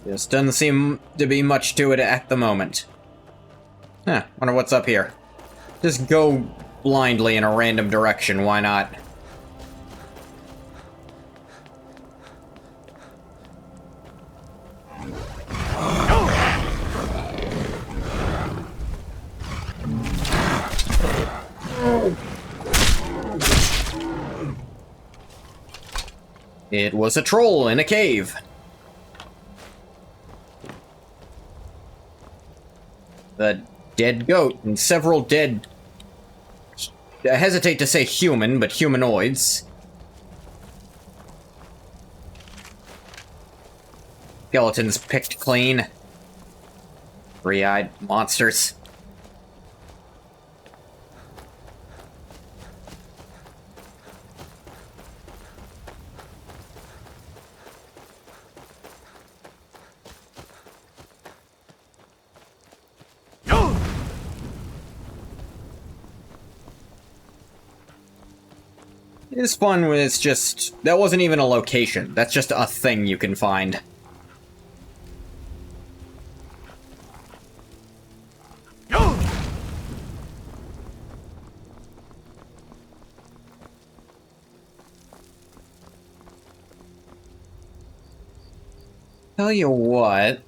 Just doesn't seem to be much to it at the moment. Huh, wonder what's up here. Just go blindly in a random direction, why not? It was a troll in a cave. The dead goat and several dead... I hesitate to say human, but humanoids. Skeletons picked clean. Three-eyed monsters. It's fun when it's just... That wasn't even a location. That's just a thing you can find. Tell you what...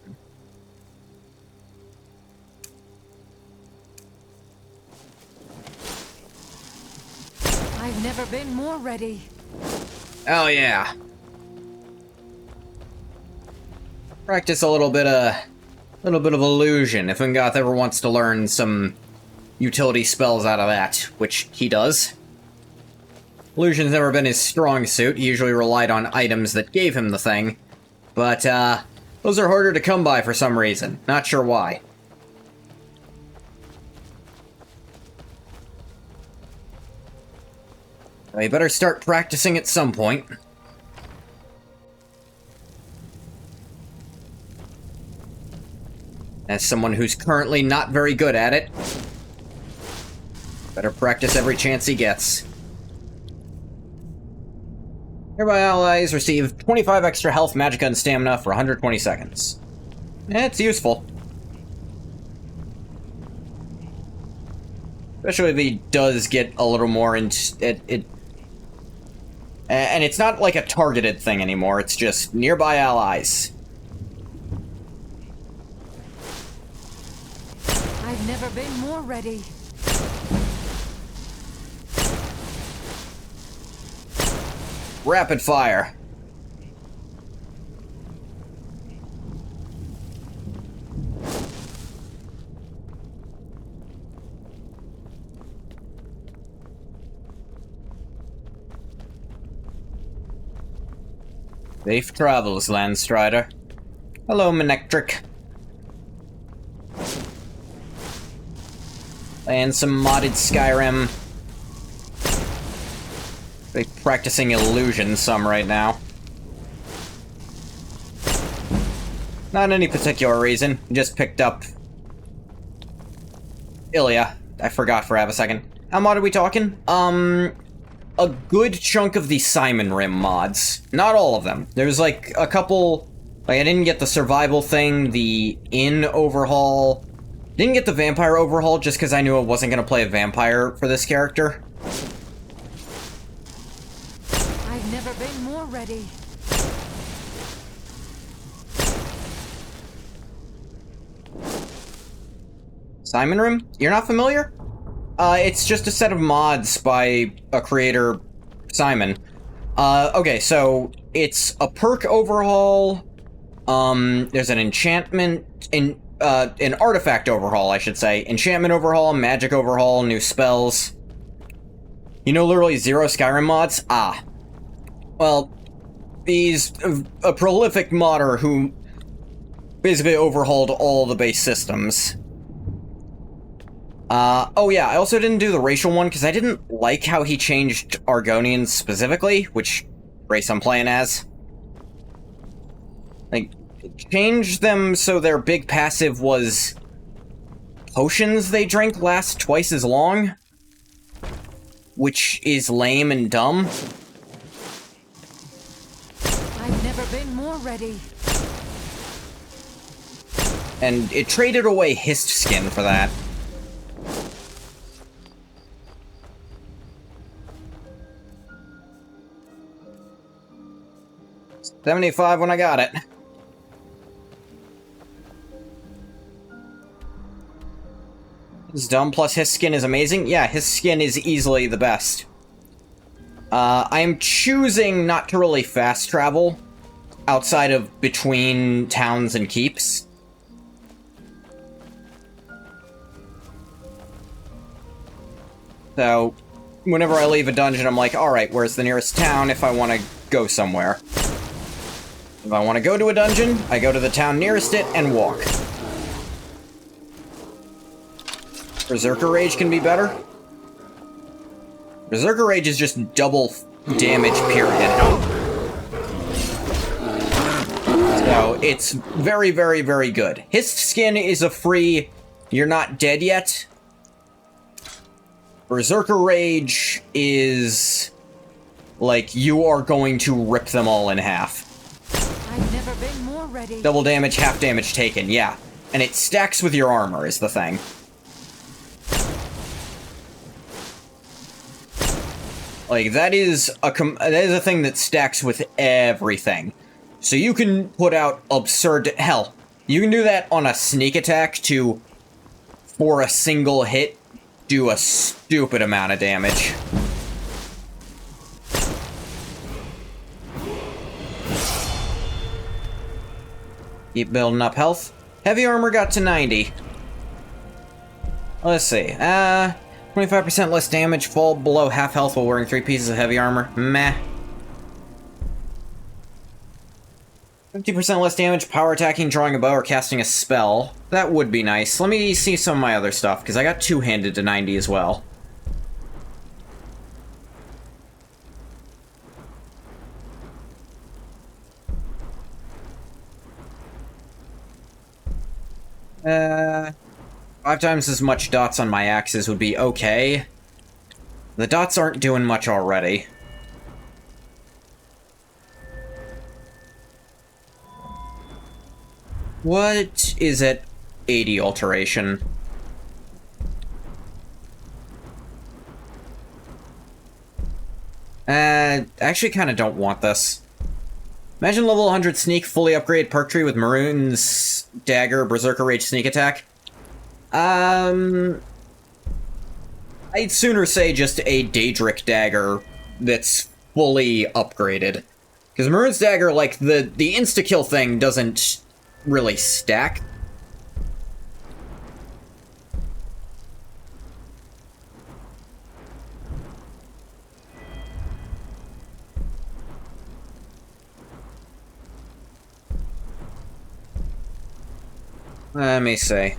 I've never been more ready. Oh yeah. Practice a little bit of illusion if Ungoth ever wants to learn some utility spells out of that, which he does. Illusion's never been his strong suit. He usually relied on items that gave him the thing. But, those are harder to come by for some reason. Not sure why. I better start practicing at some point. As someone who's currently not very good at it, better practice every chance he gets. Nearby allies receive 25 extra health, magicka, and stamina for 120 seconds. It's useful. Especially if he does get a little more into it. And it's not like a targeted thing anymore, it's just nearby allies. I've never been more ready. Rapid fire. Safe travels, Landstrider. Hello, Manectric. Playing some modded Skyrim. Practicing illusion some right now. Not any particular reason. Just picked up Ilya. I forgot for half a second. How mod are we talking? A good chunk of the SKYRIM mods. Not all of them. There's like a couple... Like I didn't get the survival thing, the inn overhaul. Didn't get the vampire overhaul just because I knew I wasn't going to play a vampire for this character. I've never been more ready. SKYRIM? You're not familiar? It's just a set of mods by a creator, Simon. Okay, so it's a perk overhaul. There's an enchantment, an artifact overhaul, I should say. Enchantment overhaul, magic overhaul, new spells. You know literally zero Skyrim mods? Ah. Well, he's a prolific modder who basically overhauled all the base systems. Oh yeah, I also didn't do the racial one because I didn't like how he changed Argonians specifically, which race I'm playing as. Like, changed them so their big passive was potions they drink last twice as long, which is lame and dumb. I've never been more ready. And it traded away Hist skin for that. $75 when I got it. It's dumb, plus his skin is amazing. Yeah, his skin is easily the best. I am choosing not to really fast travel outside of between towns and keeps. So, whenever I leave a dungeon, I'm like, alright, where's the nearest town if I want to go somewhere? If I want to go to a dungeon, I go to the town nearest it and walk. Berserker Rage can be better. Berserker Rage is just double damage, period. So, it's very, very, very good. His skin is a free, you're not dead yet. Berserker Rage is like, you are going to rip them all in half. I've never been more ready. Double damage, half damage taken, yeah. And it stacks with your armor, is the thing. Like, that is a thing that stacks with everything. So you can put out absurd... Hell, you can do that on a sneak attack to, for a single hit, do a stupid amount of damage. Keep building up health. Heavy armor got to 90. Let's see. 25% less damage, fall below half health while wearing 3 pieces of heavy armor. Meh. 50% less damage, power attacking, drawing a bow, or casting a spell. That would be nice. Let me see some of my other stuff, because I got two-handed to 90 as well. Five times as much dots on my axes would be okay. The dots aren't doing much already. What is it? 80 alteration. Actually kind of don't want this. Imagine level 100 sneak, fully upgrade perk tree with Maroon's dagger, Berserker Rage sneak attack. I'd sooner say just a Daedric dagger that's fully upgraded. Because Maroon's dagger, like, the insta-kill thing doesn't really stack. Let me see.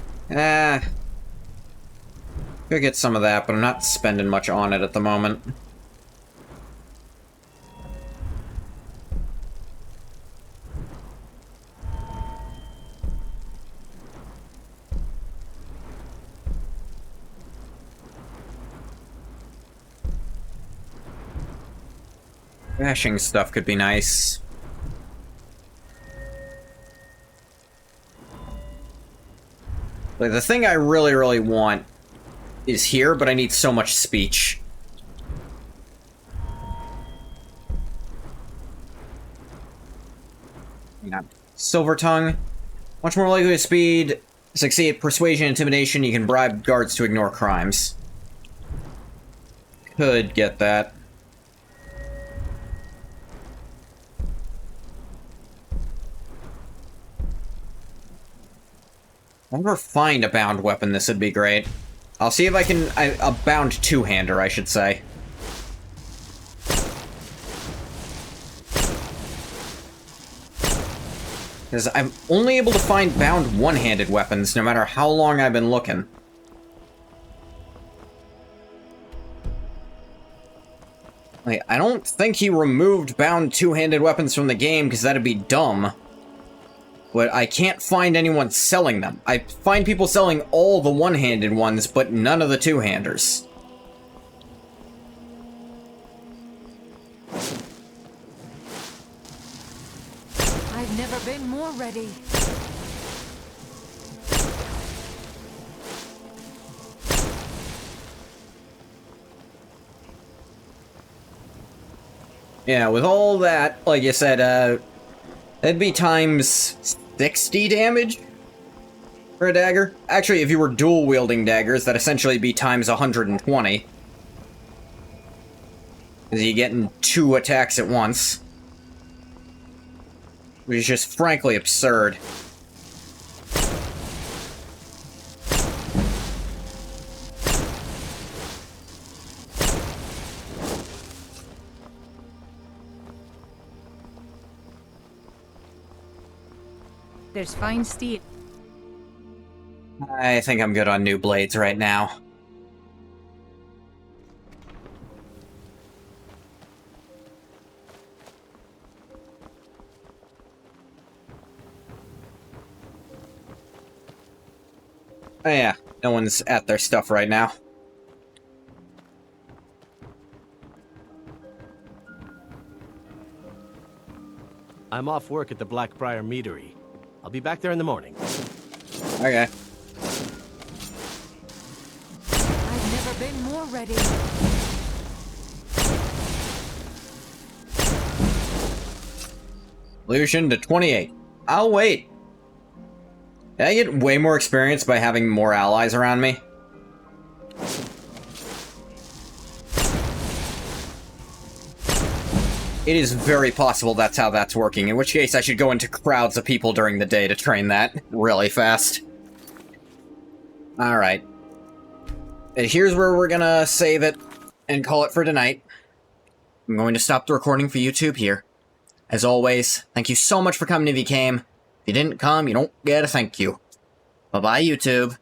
Could get some of that, but I'm not spending much on it at the moment. Bashing stuff could be nice. Like, the thing I really, really want is here, but I need so much speech. Silver Tongue. Much more likely to succeed at persuasion, intimidation. You can bribe guards to ignore crimes. Could get that. If I ever find a bound weapon, this would be great. I'll see if I can... a bound two-hander, I should say. Because I'm only able to find bound one-handed weapons, no matter how long I've been looking. Like, I don't think he removed bound two-handed weapons from the game, because that'd be dumb. But I can't find anyone selling them. I find people selling all the one-handed ones, but none of the two-handers. I've never been more ready. Yeah, with all that, like you said, that'd be times 60 damage for a dagger. Actually, if you were dual-wielding daggers, that'd essentially be times 120. Because you're getting 2 attacks at once. Which is just frankly absurd. There's fine steel. I think I'm good on new blades right now. Oh yeah, no one's at their stuff right now. I'm off work at the Blackbriar Meadery. I'll be back there in the morning. Okay. I've never been more ready. Evolution to 28. I'll wait. Did I get way more experience by having more allies around me? It is very possible that's how that's working, in which case I should go into crowds of people during the day to train that really fast. Alright. Here's where we're gonna save it and call it for tonight. I'm going to stop the recording for YouTube here. As always, thank you so much for coming if you came. If you didn't come, you don't get a thank you. Bye-bye, YouTube.